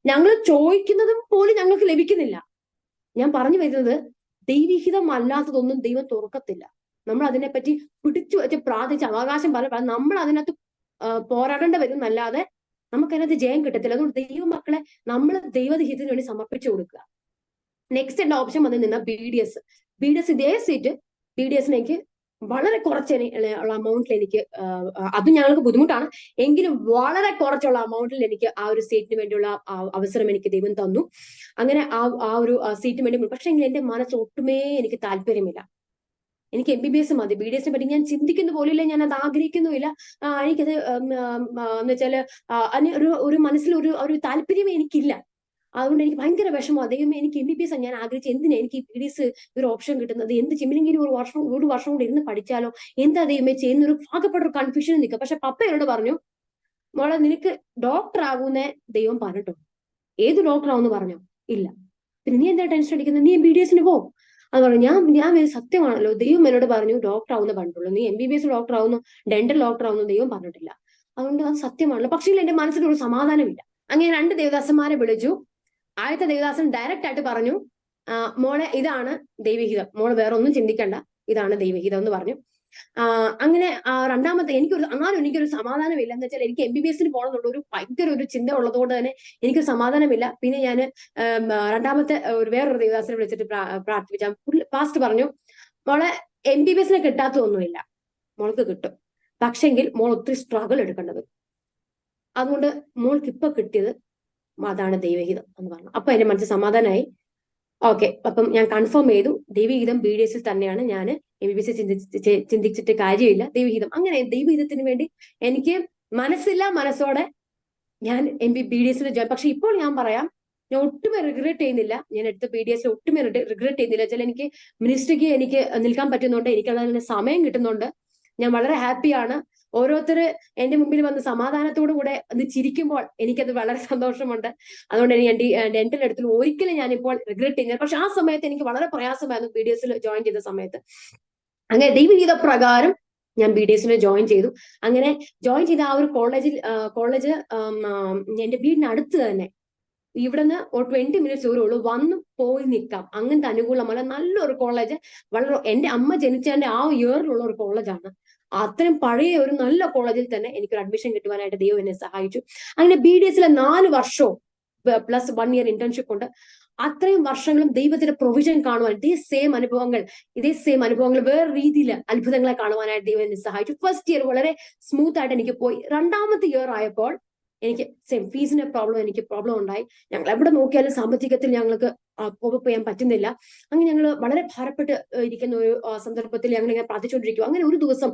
ഞങ്ങൾ ചോദിക്കുന്നതും പോലും ഞങ്ങൾക്ക് ലഭിക്കുന്നില്ല. ഞാൻ പറഞ്ഞു വരുന്നത്, ദൈവഹിതം അല്ലാത്തതൊന്നും ദൈവം തുറക്കത്തില്ല. നമ്മൾ അതിനെപ്പറ്റി പിടിച്ചു വെച്ച് പ്രാർത്ഥിച്ച് അവകാശം പറയാൻ നമ്മൾ അതിനകത്ത് പോരാടേണ്ടി വരും എന്നല്ലാതെ നമുക്കതിനകത്ത് ജയം കിട്ടത്തില്ല. അതുകൊണ്ട് ദൈവമക്കളെ നമ്മൾ ദൈവഹിതത്തിന് വേണ്ടി സമർപ്പിച്ചു കൊടുക്കുക. നെക്സ്റ്റ് എന്റെ ഓപ്ഷൻ വന്നു നിന്ന BDS ഇതേ സീറ്റ്. BDS എനിക്ക് വളരെ കുറച്ച് ഉള്ള അമൗണ്ടിൽ എനിക്ക്, അതും ഞങ്ങൾക്ക് ബുദ്ധിമുട്ടാണ് എങ്കിലും വളരെ കുറച്ചുള്ള അമൗണ്ടിൽ എനിക്ക് ആ ഒരു സീറ്റിന് വേണ്ടിയുള്ള അവസരം എനിക്ക് ദൈവം തന്നു. അങ്ങനെ ആ ഒരു സീറ്റിന് വേണ്ടി, പക്ഷെ എങ്കിൽ എന്റെ മനസ്സ് ഒട്ടുമേ എനിക്ക് താല്പര്യമില്ല. എനിക്ക് MBBS മതി. BDS പറ്റി ഞാൻ ചിന്തിക്കുന്ന പോലില്ല, ഞാൻ അത് ആഗ്രഹിക്കുന്നുമില്ല. എനിക്കത് എന്ന് വെച്ചാല് ഒരു മനസ്സിൽ ഒരു താല്പര്യമേ എനിക്കില്ല. അതുകൊണ്ട് എനിക്ക് ഭയങ്കര വിഷമമാണ്. ദൈവമേ, എനിക്ക് MBBS ഞാൻ ആഗ്രഹിച്ചു, എന്തിനാ എനിക്ക് BDS ഒരു ഓപ്ഷൻ കിട്ടുന്നത്, എന്ത് ചിമ്മിനെങ്കിലും ഒരു വർഷം കൂടി ഇരുന്ന് പഠിച്ചാലോ, എന്താ ദൈവമേ ചെയ്യുന്നൊരു ആകെപ്പെട്ട ഒരു കൺഫ്യൂഷൻ നിൽക്കുക. പക്ഷെ പപ്പ എന്നോട് പറഞ്ഞു, മോളെ നിനക്ക് ഡോക്ടർ ആകുന്നേ ദൈവം പറഞ്ഞിട്ടോ. ഏത് ഡോക്ടർ ആവുമെന്ന് പറഞ്ഞോ? ഇല്ല. പിന്നെ നീ എന്താ ടെൻഷൻ അടിക്കുന്നത്, നീ BDSന് പോ. അത് പറഞ്ഞു. ഞാൻ സത്യമാണല്ലോ, ദൈവം എന്നോട് പറഞ്ഞു ഡോക്ടർ ആവുന്ന പറഞ്ഞിട്ടുള്ളൂ, നീ MBBS ഡോക്ടർ ആവുന്നു, ഡെന്റൽ ഡോക്ടർ ആവുന്നു ദൈവം പറഞ്ഞിട്ടില്ല. അതുകൊണ്ട് അത് സത്യമാണല്ലോ. പക്ഷേ എന്റെ മനസ്സിലൊരു സമാധാനമില്ല. അങ്ങനെ 2 ദേവദാസന്മാരെ വിളിച്ചു. ആദ്യത്തെ ദേവദാസൻ ഡയറക്റ്റ് ആയിട്ട് പറഞ്ഞു, മോളെ ഇതാണ് ദൈവഹിതം, മോള് വേറെ ഒന്നും ചിന്തിക്കണ്ട, ഇതാണ് ദൈവഹിതം എന്ന് പറഞ്ഞു. അങ്ങനെ രണ്ടാമത്തെ എനിക്കൊരു സമാധാനമില്ല. എന്ന് വെച്ചാൽ എനിക്ക് MBBSന് പോകണമെന്നുള്ള ഒരു ഭയങ്കര ഒരു ചിന്ത ഉള്ളതുകൊണ്ട് തന്നെ എനിക്ക് സമാധാനമില്ല. പിന്നെ ഞാൻ രണ്ടാമത്തെ വേറൊരു ദേവദാസനെ വിളിച്ചിട്ട് പ്രാർത്ഥിപ്പിച്ച പാസ്റ്റ് പറഞ്ഞു, മോളെ MBBSനെ കിട്ടാത്തതൊന്നുമില്ല, മോൾക്ക് കിട്ടും. പക്ഷെങ്കിൽ മോൾ ഒത്തിരി സ്ട്രഗിൾ എടുക്കേണ്ടത്. അതുകൊണ്ട് മോൾക്ക് ഇപ്പൊ കിട്ടിയത് അതാണ് ദൈവഹിതം എന്ന് പറഞ്ഞു. അപ്പൊ എന്റെ മനസ്സിൽ സമാധാനമായി. ഓക്കെ, അപ്പം ഞാൻ കൺഫേം ചെയ്തു, ദൈവഹിതം BDSൽ തന്നെയാണ്. ഞാൻ MBBS ചിന്തിച്ചിട്ട് കാര്യമില്ല, ദൈവഹിതം. അങ്ങനെ ദൈവഹിതത്തിന് വേണ്ടി എനിക്ക് മനസ്സോടെ ഞാൻ BDSൽ ജോയിൻ. പക്ഷെ ഇപ്പോൾ ഞാൻ പറയാം, ഞാൻ ഒട്ടുമേ റിഗ്രറ്റ് ചെയ്യുന്നില്ല. ഞാൻ എടുത്ത BDSൽ ഒട്ടുമേ റിഗ്രറ്റ് ചെയ്യുന്നില്ല. വെച്ചാൽ എനിക്ക് മിനിസ്ട്രിക്ക് എനിക്ക് നിൽക്കാൻ പറ്റുന്നുണ്ട്, എനിക്ക് അതിന് സമയം കിട്ടുന്നുണ്ട്. ഞാൻ വളരെ ഹാപ്പിയാണ്. ഓരോരുത്തർ എന്റെ മുമ്പിൽ വന്ന് സമാധാനത്തോടു കൂടെ അത് ചിരിക്കുമ്പോൾ എനിക്കത് വളരെ സന്തോഷമുണ്ട്. അതുകൊണ്ട് ഞാൻ ഡെന്റൽ അടുത്തിൽ ഒരിക്കലും ഞാനിപ്പോൾ റിഗ്രറ്റ് ചെയ്യുന്നില്ല. പക്ഷെ ആ സമയത്ത് എനിക്ക് വളരെ പ്രയാസമായിരുന്നു BDSൽ ജോയിൻ ചെയ്ത സമയത്ത്. അങ്ങനെ ദൈവഗീത പ്രകാരം ഞാൻ BDSൽ ജോയിൻ ചെയ്തു. അങ്ങനെ ജോയിൻ ചെയ്ത ആ ഒരു കോളേജ് എന്റെ വീടിനടുത്ത് തന്നെ, ഇവിടുന്ന് 20 മിനിറ്റ്സ് ദൂരമുള്ളൂ, വന്ന് പോയി നിൽക്കാം. അങ്ങനത്തെ അനുകൂലമല്ല, നല്ലൊരു കോളേജ്. വളരെ എന്റെ അമ്മ ജനിച്ചതിന്റെ ആ ഇയറിലുള്ള ഒരു കോളേജാണ്. അത്രയും പഴയ ഒരു നല്ല കോളേജിൽ തന്നെ എനിക്കൊരു അഡ്മിഷൻ കിട്ടുവാനായിട്ട് ദൈവം എന്നെ സഹായിച്ചു. അങ്ങനെ BDSലെ 4 വർഷവും പ്ലസ് 1 ഇയർ ഇന്റേൺഷിപ്പ് ഉണ്ട്. അത്രയും വർഷങ്ങളും ദൈവത്തിന്റെ പ്രൊവിഷൻ കാണുവാൻ ഇതേ സെയിം അനുഭവങ്ങൾ വേറെ രീതിയിൽ അത്ഭുതങ്ങളെ കാണുവാനായിട്ട് ദൈവം എന്നെ സഹായിച്ചു. ഫസ്റ്റ് ഇയർ വളരെ സ്മൂത്ത് ആയിട്ട് എനിക്ക് പോയി. രണ്ടാമത്തെ ഇയർ ആയപ്പോൾ എനിക്ക് ഫീസിന്റെ പ്രോബ്ലം ഉണ്ടായി. ഞങ്ങൾ എവിടെ നോക്കിയാലും സാമ്പത്തികത്തിൽ ഞങ്ങൾക്ക് കോപ്പ് ചെയ്യാൻ പറ്റുന്നില്ല. അങ്ങനെ ഞങ്ങൾ വളരെ ഭാരപ്പെട്ട് ഇരിക്കുന്ന ഒരു സന്ദർഭത്തിൽ ഞങ്ങൾ ഇങ്ങനെ പ്രാർത്ഥിച്ചുകൊണ്ടിരിക്കും. അങ്ങനെ ഒരു ദിവസം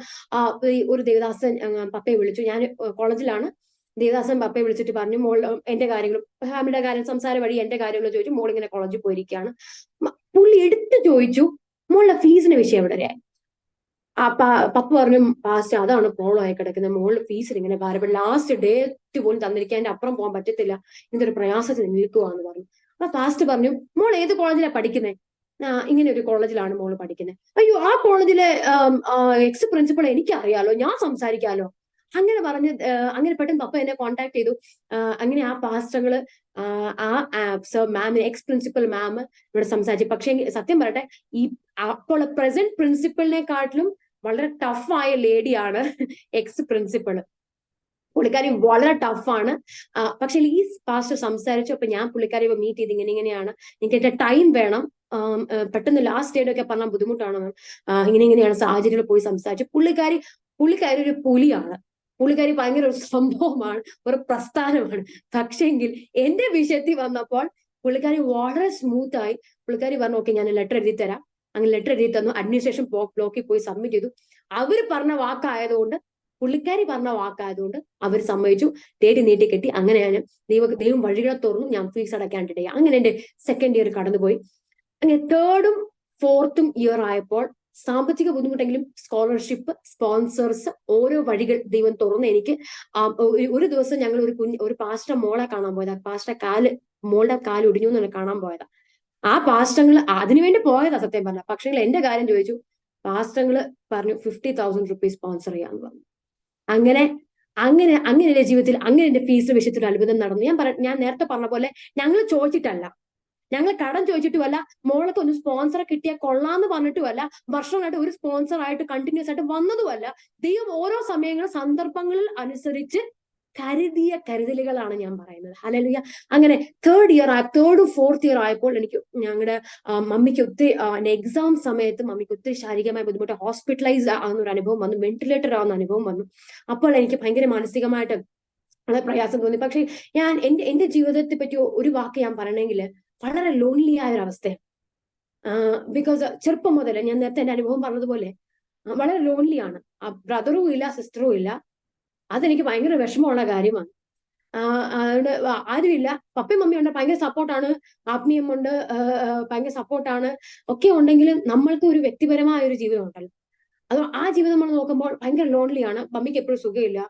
ഒരു ദേവദാസൻ പപ്പയെ വിളിച്ചു. ഞാൻ കോളേജിലാണ്. ദേവദാസൻ പപ്പയെ വിളിച്ചിട്ട് പറഞ്ഞു, മോൾ എന്റെ കാര്യങ്ങളും ഫാമിലിയുടെ കാര്യം സംസാര വഴി എന്റെ കാര്യങ്ങൾ ചോദിച്ചു. മോൾ ഇങ്ങനെ കോളേജിൽ പോയിരിക്കുകയാണ്. പുള്ളി എടുത്തു ചോദിച്ചു, മോളുടെ ഫീസിന്റെ വിഷയം എവിടെയായി? പപ്പ പറഞ്ഞു, പാസ്റ്റ് അതാണ് പ്രോബ്ലം ആയി കിടക്കുന്നത്, മോളുടെ ഫീസിൽ ഇങ്ങനെ ഭാരപ്പെട്ട ലാസ്റ്റ് ഡേറ്റ് പോലും തന്നിരിക്കാൻ, അതിന്റെ അപ്പുറം പോകാൻ പറ്റത്തില്ല, ഇതൊരു പ്രയാസത്തിൽ നിൽക്കുവാന്ന് പറഞ്ഞു. അപ്പൊ പാസ്റ്റ് പറഞ്ഞു, മോൾ ഏത് കോളേജിലാണ് പഠിക്കുന്നത്? ഇങ്ങനെ ഒരു കോളേജിലാണ് മോള് പഠിക്കുന്നത്. അയ്യോ, ആ കോളേജിലെ എക്സ് പ്രിൻസിപ്പൾ എനിക്കറിയാലോ, ഞാൻ സംസാരിക്കാലോ. അങ്ങനെ പറഞ്ഞ് അങ്ങനെ പെട്ടെന്ന് പപ്പ എന്നെ കോൺടാക്ട് ചെയ്തു. അങ്ങനെ ആ പാസ്റ്റങ്ങള് എക്സ് പ്രിൻസിപ്പൽ മാം ഇവിടെ സംസാരിച്ചു. പക്ഷെ സത്യം പറയട്ടെ, അപ്പോൾ പ്രസന്റ് പ്രിൻസിപ്പളിനെക്കാട്ടിലും വളരെ ടഫായ ലേഡിയാണ് എക്സ് പ്രിൻസിപ്പള്. പുള്ളിക്കാരി വളരെ ടഫാണ്. പക്ഷെ ഈ പാസ്റ്റർ സംസാരിച്ചു. അപ്പൊ ഞാൻ പുള്ളിക്കാരി മീറ്റ് ചെയ്ത് ഇങ്ങനെയാണ്, എനിക്ക് എന്റെ ടൈം വേണം, പെട്ടെന്ന് ലാസ്റ്റ് ഡേറ്റ് ഒക്കെ പറഞ്ഞാൽ ബുദ്ധിമുട്ടാണ്, ഇങ്ങനെയാണ് സാഹചര്യങ്ങൾ പോയി സംസാരിച്ചു. പുള്ളിക്കാരി ഒരു പുലിയാണ്. പുള്ളിക്കാരി ഭയങ്കര ഒരു സംഭവമാണ്, ഒരു പ്രസ്ഥാനമാണ്. പക്ഷെങ്കിൽ എന്റെ വിഷയത്തിൽ വന്നപ്പോൾ പുള്ളിക്കാരി വളരെ സ്മൂത്ത് ആയി. പുള്ളിക്കാരി പറഞ്ഞു, ഓക്കെ ഞാൻ ലെറ്റർ എഴുതി തരാം. അങ്ങനെ ലെറ്റർ എഴുതി തന്നു. അഡ്മിനിസ്ട്രേഷൻ ബ്ലോക്കിൽ പോയി സബ്മിറ്റ് ചെയ്തു. അവര് പറഞ്ഞ വാക്കായതുകൊണ്ട്, പുള്ളിക്കാരി പറഞ്ഞ വാക്കായതുകൊണ്ട് അവർ സമ്മതിച്ചു. ഡേറ്റ് നീട്ടി കെട്ടി. അങ്ങനെയാണ് ദൈവം വഴികളെ തുറന്നു. ഞാൻ ഫീസ് അടയ്ക്കാണ്ടിടയാ. അങ്ങനെ എന്റെ സെക്കൻഡ് ഇയർ കടന്നുപോയി. അങ്ങനെ തേർഡും ഫോർത്തും ഇയർ ആയപ്പോൾ സാമ്പത്തിക ബുദ്ധിമുട്ടെങ്കിലും സ്കോളർഷിപ്പ്, സ്പോൺസേഴ്സ്, ഓരോ വഴികൾ ദൈവം തുറന്ന് എനിക്ക്. ഒരു ദിവസം ഞങ്ങൾ ഒരു പാസ്റ്റർ മോളെ കാണാൻ പോയതാ. മോളുടെ കാല് ഒടിഞ്ഞു എന്നുള്ള കാണാൻ പോയതാ. ആ പാസ്റ്റങ്ങൾ അതിനുവേണ്ടി പോയതാ സത്യം പറഞ്ഞ. പക്ഷേ എന്റെ കാര്യം ചോദിച്ചു. പാസ്റ്റങ്ങൾ പറഞ്ഞു 50,000 റുപ്പീസ് സ്പോൺസർ ചെയ്യാന്ന് പറഞ്ഞു. അങ്ങനെ എന്റെ ജീവിതത്തിൽ അങ്ങനെ എന്റെ ഫീസ് വിഷയത്തിൽ അത്ഭുതം നടന്നു. ഞാൻ നേരത്തെ പറഞ്ഞ പോലെ ഞങ്ങൾ ചോദിച്ചിട്ടല്ല, ഞങ്ങൾ കടം ചോദിച്ചിട്ടുമല്ല, മോളൊക്കെ ഒന്ന് സ്പോൺസറെ കിട്ടിയാൽ കൊള്ളാന്ന് പറഞ്ഞിട്ടുമല്ല, വർഷങ്ങളായിട്ട് ഒരു സ്പോൺസർ ആയിട്ട് കണ്ടിന്യൂസ് ആയിട്ട് വന്നതുമല്ല. ദൈവം ഓരോ സമയങ്ങളും സന്ദർഭങ്ങളിൽ അനുസരിച്ച് കരുതിയ കരുതലുകളാണ് ഞാൻ പറയുന്നത്. ഹല്ലേലൂയ. അങ്ങനെ തേർഡും ഫോർത്ത് ഇയർ ആയപ്പോൾ എനിക്ക് ഞങ്ങളുടെ മമ്മിക്ക് ഒത്തിരി എക്സാം സമയത്ത് മമ്മിക്ക് ഒത്തിരി ശാരീരികമായ ബുദ്ധിമുട്ട്, ഹോസ്പിറ്റലൈസ് ആവുന്ന ഒരു അനുഭവം വന്നു, വെന്റിലേറ്റർ ആവുന്ന അനുഭവം വന്നു. അപ്പോൾ എനിക്ക് ഭയങ്കര മാനസികമായിട്ട് വളരെ പ്രയാസം തോന്നി. പക്ഷെ ഞാൻ എന്റെ ജീവിതത്തെ പറ്റി ഒരു വാക്ക് ഞാൻ പറയണമെങ്കിൽ വളരെ ലോൺലി ആയ ഒരു അവസ്ഥയാണ്. ബിക്കോസ് ചെറുപ്പം മുതൽ ഞാൻ നേരത്തെ എന്റെ അനുഭവം പറഞ്ഞതുപോലെ വളരെ ലോൺലിയാണ്. ബ്രദറും ഇല്ല, സിസ്റ്ററും ഇല്ല. അതെനിക്ക് ഭയങ്കര വിഷമമുള്ള കാര്യമാണ്. അതുകൊണ്ട് ആരുമില്ല. പപ്പയും മമ്മിയും ഉണ്ട്, ഭയങ്കര സപ്പോർട്ടാണ്. ആത്മീയം ഉണ്ട്, ഭയങ്കര സപ്പോർട്ടാണ്. ഒക്കെ ഉണ്ടെങ്കിലും നമ്മൾക്ക് ഒരു വ്യക്തിപരമായ ഒരു ജീവിതം ഉണ്ടല്ലോ. അത് ആ ജീവിതം നമ്മൾ നോക്കുമ്പോൾ ഭയങ്കര ലോൺലിയാണ്. മമ്മിക്ക് എപ്പോഴും സുഖമില്ല.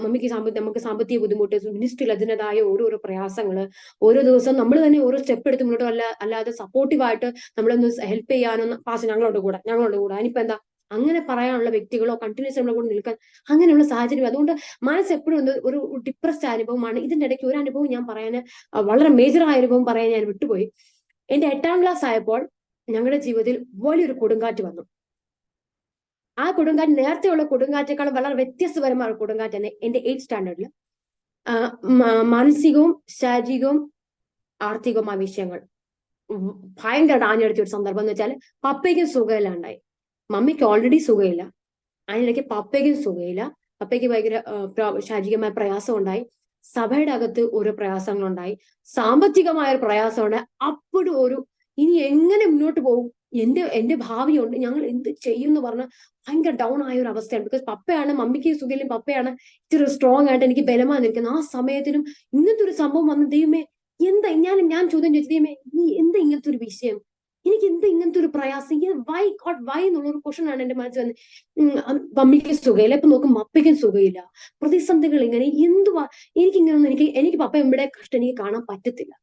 മമ്മിക്ക് നമുക്ക് സാമ്പത്തിക ബുദ്ധിമുട്ട്, മിനിസ്ട്രിയിൽ അതിൻ്റെതായ ഓരോരോ പ്രയാസങ്ങള്. ഓരോ ദിവസം നമ്മൾ തന്നെ ഓരോ സ്റ്റെപ്പ് എടുത്ത് മുന്നോട്ട് അല്ലാതെ സപ്പോർട്ടീവായിട്ട് നമ്മളൊന്ന് ഹെൽപ്പ് ചെയ്യാനൊന്നും ഞങ്ങളുടെ കൂടെ അതിനിപ്പോ എന്താ അങ്ങനെ പറയാനുള്ള വ്യക്തികളോ കണ്ടിന്യൂസ് നമ്മളെ കൂടെ നിൽക്കാൻ അങ്ങനെയുള്ള സാഹചര്യം. അതുകൊണ്ട് മനസ്സ് എപ്പോഴും ഒരു ഡിപ്രസ്ഡ് അനുഭവമാണ്. ഇതിന്റെ ഇടയ്ക്ക് ഒരു അനുഭവം ഞാൻ പറയാൻ, വളരെ മേജറായ അനുഭവം പറയാൻ ഞാൻ വിട്ടുപോയി. എന്റെ 8ാം ക്ലാസ് ആയപ്പോൾ ഞങ്ങളുടെ ജീവിതത്തിൽ വലിയൊരു കൊടുങ്കാറ്റ് വന്നു. ആ കൊടുങ്കാറ്റ് നേരത്തെയുള്ള കൊടുങ്കാറ്റേക്കാളും വളരെ വ്യത്യസ്തപരമായ കൊടുങ്കാറ്റ് തന്നെ എന്റെ 8th സ്റ്റാൻഡേർഡിൽ. മാനസികവും ശാരീരികവും ആർത്ഥികവുമായ വിഷയങ്ങൾ ഭയങ്കര ആഞ്ഞടിച്ച ഒരു സന്ദർഭം എന്ന് വെച്ചാൽ, പപ്പയ്ക്കും സുഖമില്ലാണ്ടായി. മമ്മിക്ക് ഓൾറെഡി സുഖമില്ല, അതിനിടയ്ക്ക് പപ്പയ്ക്കും സുഖമില്ല. പപ്പയ്ക്ക് ഭയങ്കര ശാരീരികമായ പ്രയാസം ഉണ്ടായി. സഭയുടെ അകത്ത് ഓരോ പ്രയാസങ്ങളുണ്ടായി. സാമ്പത്തികമായ ഒരു പ്രയാസം ഉണ്ടായി. അപ്പോഴും ഇനി എങ്ങനെ മുന്നോട്ട് പോകും, എന്റെ ഭാവിയുണ്ട്, ഞങ്ങൾ എന്ത് ചെയ്യും എന്ന് പറഞ്ഞ ഭയങ്കര ഡൗൺ ആയ ഒരു അവസ്ഥയാണ്. ബിക്കോസ് പപ്പയാണ്, മമ്മിക്ക് സുഖയിലും പപ്പയാണ് ഇച്ചിരി സ്ട്രോങ് ആയിട്ട് എനിക്ക് ബലമായി നിൽക്കുന്നത്. ആ സമയത്തിനും ഇങ്ങനത്തെ ഒരു സംഭവം വന്ന ദൈവമേ എന്താ ഞാൻ ചോദ്യം ചോദിച്ചു, ദൈവമേ നീ എന്താ ഇങ്ങനത്തെ ഒരു വിഷയം, എനിക്ക് എന്താ ഇങ്ങനത്തെ ഒരു പ്രയാസം, വൈ എന്നുള്ളൊരു ക്വസ്റ്റൻ ആണ് എന്റെ മനസ്സിൽ വന്നത്. മമ്മിക്ക് സുഖയില്ല, ഇപ്പൊ നോക്കും പപ്പയ്ക്കും സുഖയില്ല, പ്രതിസന്ധികൾ ഇങ്ങനെ എന്തുവാ, എനിക്ക് പപ്പ എവിടെ കഷ്ടം എനിക്ക് കാണാൻ പറ്റത്തില്ല.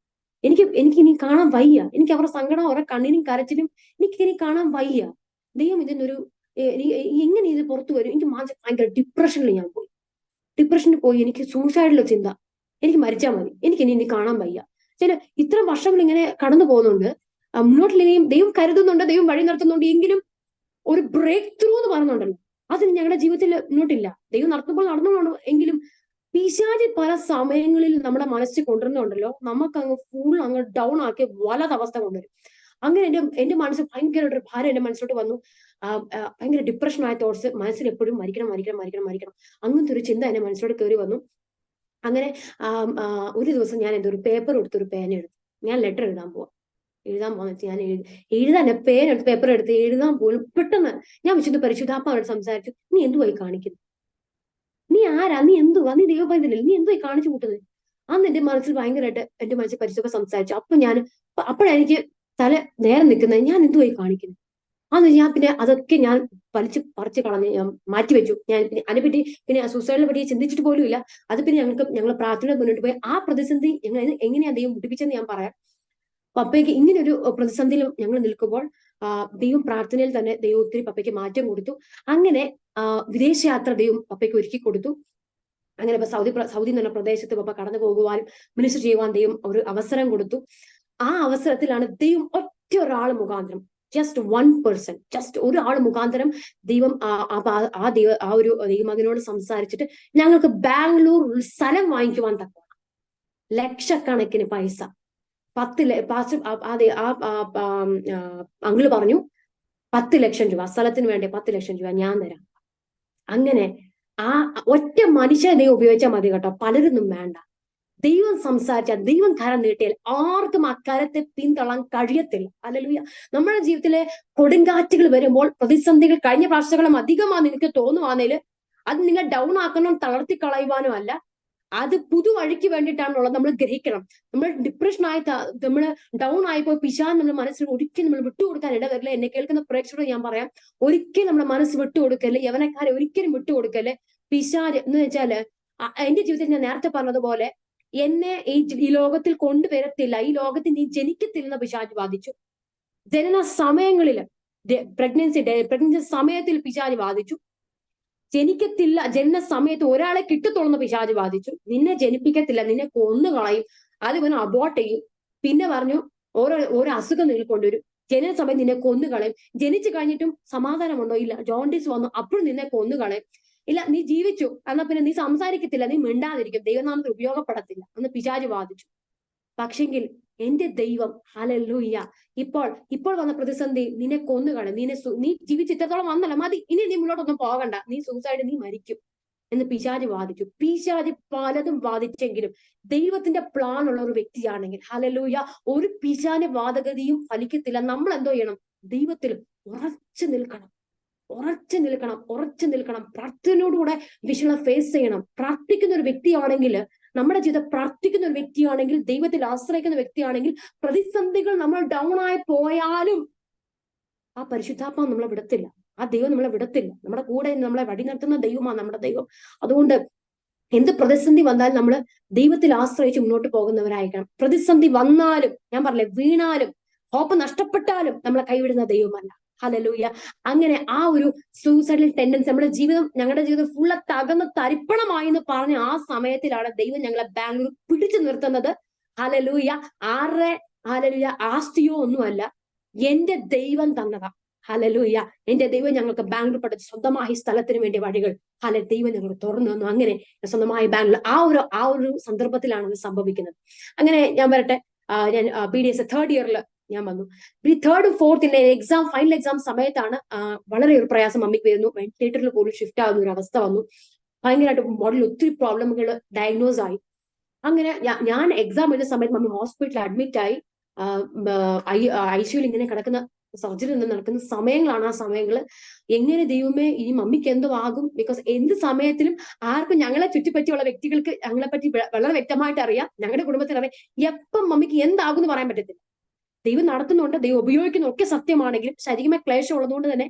എനിക്ക് ഇനി കാണാൻ വയ്യ. എനിക്ക് അവരുടെ സങ്കടം, അവരുടെ കണ്ണിനും കരച്ചിലും ഇനി കാണാൻ വയ്യ. ദൈവം ഇതിനൊരു എങ്ങനെ ഇത് പുറത്തു വരും. എനിക്ക് ഭയങ്കര ഡിപ്രഷനിൽ ഞാൻ പോയി. എനിക്ക് സൂസൈഡിലെ ചിന്ത, എനിക്ക് മരിച്ചാൽ മതി, എനിക്ക് ഇനി കാണാൻ വയ്യ. ഇത്ര വർഷങ്ങൾ ഇങ്ങനെ കടന്നു പോകുന്നുണ്ട്, മുന്നോട്ടിലെയും ദൈവം കരുതുന്നുണ്ട്, ദൈവം വഴി നടത്തുന്നുണ്ട്. എങ്കിലും ഒരു ബ്രേക്ക് ത്രൂ എന്ന് പറയുന്നുണ്ടല്ലോ, അതിന് ഞങ്ങളുടെ ജീവിതത്തിൽ മുന്നോട്ടില്ല. ദൈവം നടന്നുകൊണ്ടു എങ്കിലും പിശാചി പല സമയങ്ങളിൽ നമ്മുടെ മനസ്സിൽ കൊണ്ടുവരുന്നുണ്ടല്ലോ, നമുക്ക് അങ്ങ് ഡൗൺ ആക്കി വലതവസ്ഥ കൊണ്ടുവരും. അങ്ങനെ എന്റെ മനസ്സിൽ ഭയങ്കര ഒരു ഭാരം എന്റെ മനസ്സിലോട്ട് വന്നു. ഭയങ്കര ഡിപ്രഷനായ തോട്ട്സ്, മനസ്സിൽ എപ്പോഴും മരിക്കണം. അങ്ങനത്തെ ഒരു ചിന്ത എന്റെ മനസ്സിലോട്ട് കയറി വന്നു. അങ്ങനെ ഒരു ദിവസം ഞാൻ ഒരു പേപ്പർ എടുത്തൊരു പേന എടുത്തു. ഞാൻ ലെറ്റർ എഴുതാൻ പോകുന്നത് ഞാൻ എഴുതാൻ പേപ്പർ എടുത്ത് എഴുതാൻ പോലും പെട്ടെന്ന് ഞാൻ വിശുദ്ധ പരിശുദ്ധാത്മാവോട് സംസാരിച്ചു. നീ എന്തുവായി കാണിക്കുന്നു, നീ ആരാ, നീ എന്തുവാ, നീ ദൈവപൈതലല്ലേ, നീ എന്തുവായി കാണിച്ചു കൂട്ടുന്നത്. അന്ന് എന്റെ മനസ്സിൽ ഭയങ്കരമായിട്ട് എന്റെ മനസ്സിൽ പരിശുദ്ധ സംസാരിച്ചു. അപ്പോഴെനിക്ക് തല നേരെ നിൽക്കുന്നത്, ഞാൻ എന്തുവായി കാണിക്കുന്നത്. അന്ന് ഞാൻ പിന്നെ അതൊക്കെ ഞാൻ പറിച്ച് കളഞ്ഞ് ഞാൻ മാറ്റിവെച്ചു. ഞാൻ അതിനെപ്പറ്റി പിന്നെ സൂസൈഡിനെ പറ്റി ചിന്തിച്ചിട്ട് പോലും ഇല്ല. അത് പിന്നെ ഞങ്ങൾ പ്രാർത്ഥന മുന്നോട്ട് പോയി ആ പ്രതിസന്ധി എങ്ങനെയാ ദൈവം മുടിപ്പിച്ചെന്ന് ഞാൻ പറയാം. പപ്പയ്ക്ക് ഇങ്ങനൊരു പ്രതിസന്ധിയിൽ ഞങ്ങൾ നിൽക്കുമ്പോൾ ദൈവം പ്രാർത്ഥനയിൽ തന്നെ ദൈവം ഒത്തിരി പപ്പയ്ക്ക് മാറ്റം കൊടുത്തു. അങ്ങനെ വിദേശയാത്ര ദൈവം പപ്പയ്ക്ക് ഒരുക്കി കൊടുത്തു. അങ്ങനെ ഇപ്പൊ സൗദി എന്നുള്ള പ്രദേശത്ത് പപ്പ കടന്നു പോകുവാനും മിനിസ്റ്റർ ചെയ്യുവാൻ ദൈവം ഒരു അവസരം കൊടുത്തു. ആ അവസരത്തിലാണ് ദൈവം ഒറ്റ ഒരാൾ മുഖാന്തരം ജസ്റ്റ് 1%, ജസ്റ്റ് ഒരാൾ മുഖാന്തരം ദൈവം ആ ഒരു ദൈവമകനോട് സംസാരിച്ചിട്ട് ഞങ്ങൾക്ക് ബാംഗ്ലൂർ ഒരു സ്ഥലം വാങ്ങിക്കുവാൻ തക്കോണം ലക്ഷക്കണക്കിന് പൈസ അങ്കിള് പറഞ്ഞു 10 ലക്ഷം രൂപ സ്ഥലത്തിന് വേണ്ടി 10 ലക്ഷം രൂപ ഞാൻ തരാം. അങ്ങനെ ആ ഒറ്റ മനുഷ്യനെ ദൈവം ഉപയോഗിച്ചാൽ മതി കേട്ടോ, പലരൊന്നും വേണ്ട. ദൈവം സംസാരിച്ചാൽ, ദൈവം കരം നീട്ടിയാൽ ആർക്കും ആ കരത്തെ പിന്തള്ളാൻ കഴിയത്തില്ല. ഹല്ലേലൂയ. നമ്മുടെ ജീവിതത്തിലെ കൊടുങ്കാറ്റുകൾ വരുമ്പോൾ, പ്രതിസന്ധികൾ കഴിഞ്ഞ പ്രാവശ്യങ്ങളും അധികമാണ് നിനക്ക് തോന്നുവാന്നേൽ അത് നിങ്ങൾ ഡൗൺ ആക്കണം, തളർത്തി കളയുവാനും അല്ല, അത് പുതുവഴിക്ക് വേണ്ടിയിട്ടാണുള്ളത്. നമ്മൾ ഗ്രഹിക്കണം. നമ്മൾ ഡിപ്രഷനായി നമ്മൾ ഡൗൺ ആയിപ്പോ പിശാൻ നമ്മുടെ മനസ്സിൽ ഒരിക്കലും നമ്മൾ വിട്ടുകൊടുക്കാൻ ഇടവരില്ല. എന്നെ കേൾക്കുന്ന പ്രേക്ഷകരോട് ഞാൻ പറയാം, ഒരിക്കലും നമ്മുടെ മനസ്സ് വിട്ടുകൊടുക്കല്ലേ, യവനക്കാരെ ഒരിക്കലും വിട്ടുകൊടുക്കല്ലേ. പിശാര് എന്ന് വെച്ചാല് എന്റെ ജീവിതത്തിൽ ഞാൻ നേരത്തെ പറഞ്ഞതുപോലെ എന്നെ ഈ ലോകത്തിൽ കൊണ്ടുവരത്തില്ല, ഈ ലോകത്തിൽ നീ ജനിക്കത്തില്ലെന്ന് പിശാച് വാദിച്ചു. ജനന സമയങ്ങളിൽ പ്രഗ്നൻസി സമയത്തിൽ പിശാച് വാദിച്ചു. ജനിക്കത്തില്ല, ജനന സമയത്ത് ഒരാളെ കിട്ടത്തുള്ളെന്ന് പിശാച് വാദിച്ചു. നിന്നെ ജനിപ്പിക്കത്തില്ല, നിന്നെ കൊന്നുകളയും, അത് ഇവന് അബോർട്ട് ചെയ്യും. പിന്നെ പറഞ്ഞു ഓരോ അസുഖം നിങ്ങൾ കൊണ്ടുവരും, ജനന സമയം നിന്നെ കൊന്നുകളയും. ജനിച്ചു കഴിഞ്ഞിട്ടും സമാധാനമുണ്ടോ? ഇല്ല. ജോണ്ടിസ് വന്നു, അപ്പോഴും നിന്നെ കൊന്നുകളയും. ഇല്ല, നീ ജീവിച്ചു എന്നാ പിന്നെ നീ സംസാരിക്കത്തില്ല, നീ മിണ്ടാതിരിക്കും, ദൈവനാമത്തിൽ ഉപയോഗപ്പെടത്തില്ല എന്ന് പിശാച് വാദിച്ചു. പക്ഷെങ്കിൽ എന്റെ ദൈവം ഹല്ലേലൂയ ഇപ്പോൾ വന്ന പ്രതിസന്ധി നിന്നെ കൊന്നുകളയും, നീ ജീവിച്ച് ഇത്രത്തോളം വന്നല്ല, മതി, ഇനി നീ മുന്നോട്ടൊന്നും പോകണ്ട, നീ സൂസൈഡ്, നീ മരിക്കും എന്ന് പിശാച് വാദിച്ചു. പിശാച് പലതും വാദിച്ചെങ്കിലും ദൈവത്തിന്റെ പ്ലാൻ ഉള്ള ഒരു വ്യക്തിയാണെങ്കിൽ ഹല്ലേലൂയ ഒരു പിശാചിന്റെ വാദഗതിയും ഫലിക്കത്തില്ല. നമ്മൾ എന്തോ ചെയ്യണം? ദൈവത്തിൽ ഉറച്ചു നിൽക്കണം, ഉറച്ചു നിൽക്കണം, ഉറച്ചു നിൽക്കണം. പ്രാർത്ഥനയോടുകൂടെ വിഷയം ഫേസ് ചെയ്യണം. പ്രാർത്ഥിക്കുന്ന ഒരു വ്യക്തിയാണെങ്കിൽ, നമ്മുടെ ജീവിതം പ്രാർത്ഥിക്കുന്ന ഒരു വ്യക്തിയാണെങ്കിൽ, ദൈവത്തിൽ ആശ്രയിക്കുന്ന വ്യക്തിയാണെങ്കിൽ, പ്രതിസന്ധികൾ നമ്മൾ ഡൗൺ ആയി പോയാലും ആ പരിശുദ്ധാത്മാവ് നമ്മളെ വിടത്തില്ല, ആ ദൈവം നമ്മളെ വിടത്തില്ല. നമ്മുടെ കൂടെ നമ്മളെ വഴി നടത്തുന്ന ദൈവമാണ് നമ്മുടെ ദൈവം. അതുകൊണ്ട് എന്ത് പ്രതിസന്ധി വന്നാലും നമ്മൾ ദൈവത്തിൽ ആശ്രയിച്ച് മുന്നോട്ട് പോകുന്നവരായിരിക്കണം. പ്രതിസന്ധി വന്നാലും, ഞാൻ പറഞ്ഞില്ലേ, വീണാലും ഹോപ്പ് നഷ്ടപ്പെട്ടാലും നമ്മളെ കൈവിടുന്ന ദൈവമല്ല. ഹല്ലേലൂയ. അങ്ങനെ ആ ഒരു സൂസൈഡൽ ടെൻഡൻസി ഞങ്ങളുടെ ജീവിതം ഫുള്ള് തകർന്ന് തരിപ്പണമായി എന്ന് പറഞ്ഞ ആ സമയത്തിലാണ് ദൈവം ഞങ്ങളെ ബാംഗ്ലൂർ പിടിച്ചു നിർത്തുന്നത്. ഹല്ലേലൂയ. ഹല്ലേലൂയ ആസ്തിയോ ഒന്നുമല്ല, എന്റെ ദൈവം തന്നതാ. ഹല്ലേലൂയ. എന്റെ ദൈവം ഞങ്ങൾക്ക് ബാംഗ്ലൂർ പഠിച്ച് സ്വന്തമായി സ്ഥലത്തിന് വേണ്ടി വഴികൾ ദൈവം ഞങ്ങൾക്ക് തുറന്നു തന്നു. അങ്ങനെ സ്വന്തമായി ബാംഗ്ലൂർ ആ ഒരു സന്ദർഭത്തിലാണ് ഇത് സംഭവിക്കുന്നത്. അങ്ങനെ ഞാൻ വരട്ടെ, ഞാൻ BDS തേർഡ് ഇയറിൽ ഞാൻ വന്നു. ഈ തേർഡ് ഫോർത്തിന്റെ ഫൈനൽ എക്സാം സമയത്താണ് വളരെ ഒരു പ്രയാസം മമ്മിക്ക് വരുന്നു. വെന്റിലേറ്ററിൽ പോലും ഷിഫ്റ്റ് ആകുന്ന ഒരു അവസ്ഥ വന്നു. ഭയങ്കരമായിട്ട് ബോഡിയിൽ ഒത്തിരി പ്രോബ്ലമുകൾ ഡയഗ്നോസ് ആയി. അങ്ങനെ ഞാൻ എക്സാം എഴുതുന്ന സമയത്ത് മമ്മി ഹോസ്പിറ്റലിൽ അഡ്മിറ്റ് ആയി. ICUയിൽ ഇങ്ങനെ കിടക്കുന്ന, സർജറി നടക്കുന്ന സമയങ്ങളാണ്. ആ സമയങ്ങൾ എങ്ങനെ ദൈവമേ ഈ മമ്മിക്ക് എന്തോ ആകും? ബിക്കോസ് എന്ത് സമയത്തിലും ആർക്കും ഞങ്ങളെ ചുറ്റിപ്പറ്റിയുള്ള വ്യക്തികൾക്ക് ഞങ്ങളെ പറ്റി വളരെ വ്യക്തമായിട്ട് അറിയാം, ഞങ്ങളുടെ കുടുംബത്തിൽ അറിയാം, എപ്പം മമ്മിക്ക് എന്താകും എന്ന് പറയാൻ പറ്റത്തില്ല. ദൈവം നടത്തുന്നുണ്ട്, ദൈവം ഉപയോഗിക്കുന്ന ഒക്കെ സത്യമാണെങ്കിലും ശരീരമേ ക്ലേശം ഉള്ളതുകൊണ്ട് തന്നെ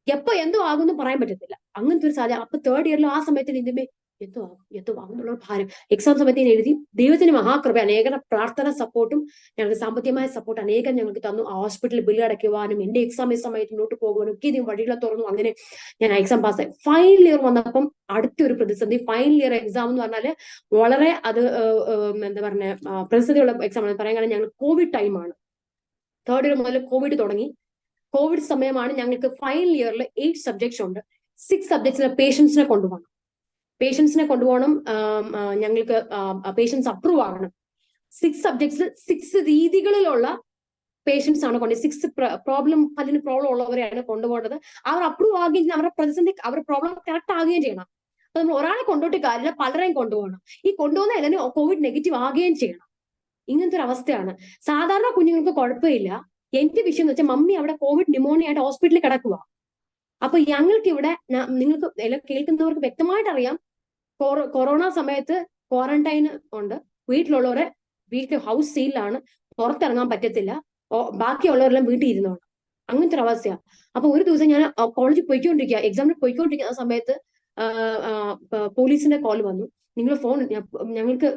എപ്പോ എന്തോ ആകുമെന്ന് പറയാൻ പറ്റത്തില്ല. അങ്ങനത്തെ ഒരു സാധ്യത. അപ്പൊ തേർഡ് ഇയറിൽ ആ സമയത്ത് ഇതിന്മേ എന്തോ ആകും എന്നുള്ള ഭാരം. എക്സാം സമയത്ത് എഴുതി. ദൈവത്തിന് മഹാകൃപ, അനേകം പ്രാർത്ഥന സപ്പോർട്ടും ഞങ്ങൾക്ക് സാമ്പത്തികമായ സപ്പോർട്ട് അനേകം ഞങ്ങൾക്ക് തന്നു. ഹോസ്പിറ്റലിൽ ബില്ല് അടയ്ക്കുവാനും എന്റെ എക്സാം സമയത്ത് മുന്നോട്ട് പോകുവാനും ഒക്കെ ഇതും വഴികളെ തുറന്നു. അങ്ങനെ ഞാൻ എക്സാം പാസ്സായി. ഫൈനൽ ഇയർ വന്നപ്പം അടുത്തൊരു പ്രതിസന്ധി. ഫൈനൽ ഇയർ എക്സാം എന്ന് പറഞ്ഞാല് വളരെ എന്താ പറഞ്ഞ പ്രതിസന്ധിയുള്ള എക്സാം ആണ്. പറയാൻ കാരണം ഞങ്ങൾ കോവിഡ് ടൈമാണ്. തേർഡ് ഇയർ മുതൽ കോവിഡ് തുടങ്ങി. കോവിഡ് സമയമാണ്. ഞങ്ങൾക്ക് ഫൈനൽ ഇയറിൽ 8 സബ്ജക്ട്സ് ഉണ്ട്. 6 സബ്ജക്ട്സിലെ പേഷ്യൻസിനെ കൊണ്ടുപോകണം. ഞങ്ങൾക്ക് പേഷ്യൻസ് അപ്രൂവ് ആകണം. 6 സബ്ജക്ട്സിൽ 6 രീതികളിലുള്ള പേഷ്യൻസ് ആണ് 6 പല്ലിന് പ്രോബ്ലം ഉള്ളവരെയാണ് കൊണ്ടുപോകേണ്ടത്. അവർ അപ്രൂവ് ആകുകയും അവരുടെ പ്രതിസന്ധി, അവരുടെ പ്രോബ്ലം കറക്റ്റ് ആകുകയും ചെയ്യണം. അപ്പൊ നമ്മൾ ഒരാളെ കൊണ്ടുപോയിട്ട് കാര്യമില്ല, പലരെയും കൊണ്ടുപോകണം. ഈ കൊണ്ടുപോകുന്ന എല്ലാവരും കോവിഡ് നെഗറ്റീവ് ആകുകയും ചെയ്യണം. ഇങ്ങനത്തെ ഒരു അവസ്ഥയാണ്. സാധാരണ കുഞ്ഞുങ്ങൾക്ക് കുഴപ്പമില്ല. എന്റെ വിഷയം എന്ന് വെച്ചാൽ മമ്മി അവിടെ കോവിഡ് ന്യൂമോണിയ ആയിട്ട് ഹോസ്പിറ്റലിൽ കിടക്കുക. അപ്പൊ ഞങ്ങൾക്ക് ഇവിടെ, നിങ്ങൾക്ക് കേൾക്കുന്നവർക്ക് വ്യക്തമായിട്ട് അറിയാം, കൊറോണ സമയത്ത് ക്വാറന്റൈൻ ഉണ്ട്. വീട്ടിലുള്ളവരെ ഹൗസ് സീലാണ്, പുറത്തിറങ്ങാൻ പറ്റത്തില്ല. ബാക്കിയുള്ളവരെല്ലാം വീട്ടിൽ ഇരുന്നോണം. അങ്ങനത്തെ ഒരു അവസ്ഥയാണ്. അപ്പൊ ഒരു ദിവസം ഞാൻ കോളേജിൽ പോയിക്കൊണ്ടിരിക്കുക, എക്സാമിന് പോയിക്കൊണ്ടിരിക്കുന്ന സമയത്ത് പോലീസിന്റെ കോൾ വന്നു. നിങ്ങൾ ഫോൺ, ഞങ്ങൾക്ക്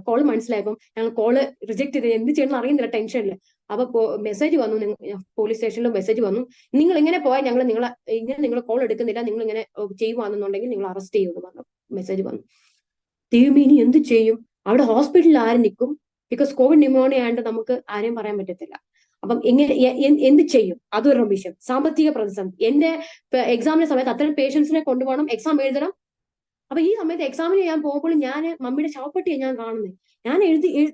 കോൾ മനസ്സിലായപ്പം ഞങ്ങൾ കോള് റിജക്ട് ചെയ്ത് എന്ത് ചെയ്യണമെന്ന് അറിയുന്നില്ല, ടെൻഷനില്. അപ്പൊ മെസ്സേജ് വന്നു, പോലീസ് സ്റ്റേഷനിൽ മെസ്സേജ് വന്നു, നിങ്ങൾ ഇങ്ങനെ പോയാൽ ഞങ്ങൾ നിങ്ങൾ കോൾ എടുക്കുന്നില്ല, നിങ്ങൾ ഇങ്ങനെ ചെയ്യുവാണെന്നുണ്ടെങ്കിൽ നിങ്ങൾ അറസ്റ്റ് ചെയ്യുമെന്ന് പറഞ്ഞു. മെസ്സേജ് വന്നു. ദൈവമേ ഇനി എന്ത് ചെയ്യും? അവിടെ ഹോസ്പിറ്റലിൽ ആരും നിൽക്കും? ബിക്കോസ് കോവിഡ് ന്യൂമോണിയ ആയതുകൊണ്ട് നമുക്ക് ആരെയും പറയാൻ പറ്റത്തില്ല. അപ്പം എങ്ങനെ എന്ത് ചെയ്യും? അതൊരു വിഷയം. സാമ്പത്തിക പ്രതിസന്ധി. എന്റെ എക്സാമിന്റെ സമയത്ത് അത്തരം പേഷ്യൻസിനെ കൊണ്ടുപോകണം, എക്സാം എഴുതണം. അപ്പൊ ഈ സമയത്ത് എക്സാമിന് ഞാൻ പോകുമ്പോൾ ഞാൻ മമ്മിയുടെ ശവപ്പെട്ടിയെ ഞാൻ കാണുന്നത്. ഞാൻ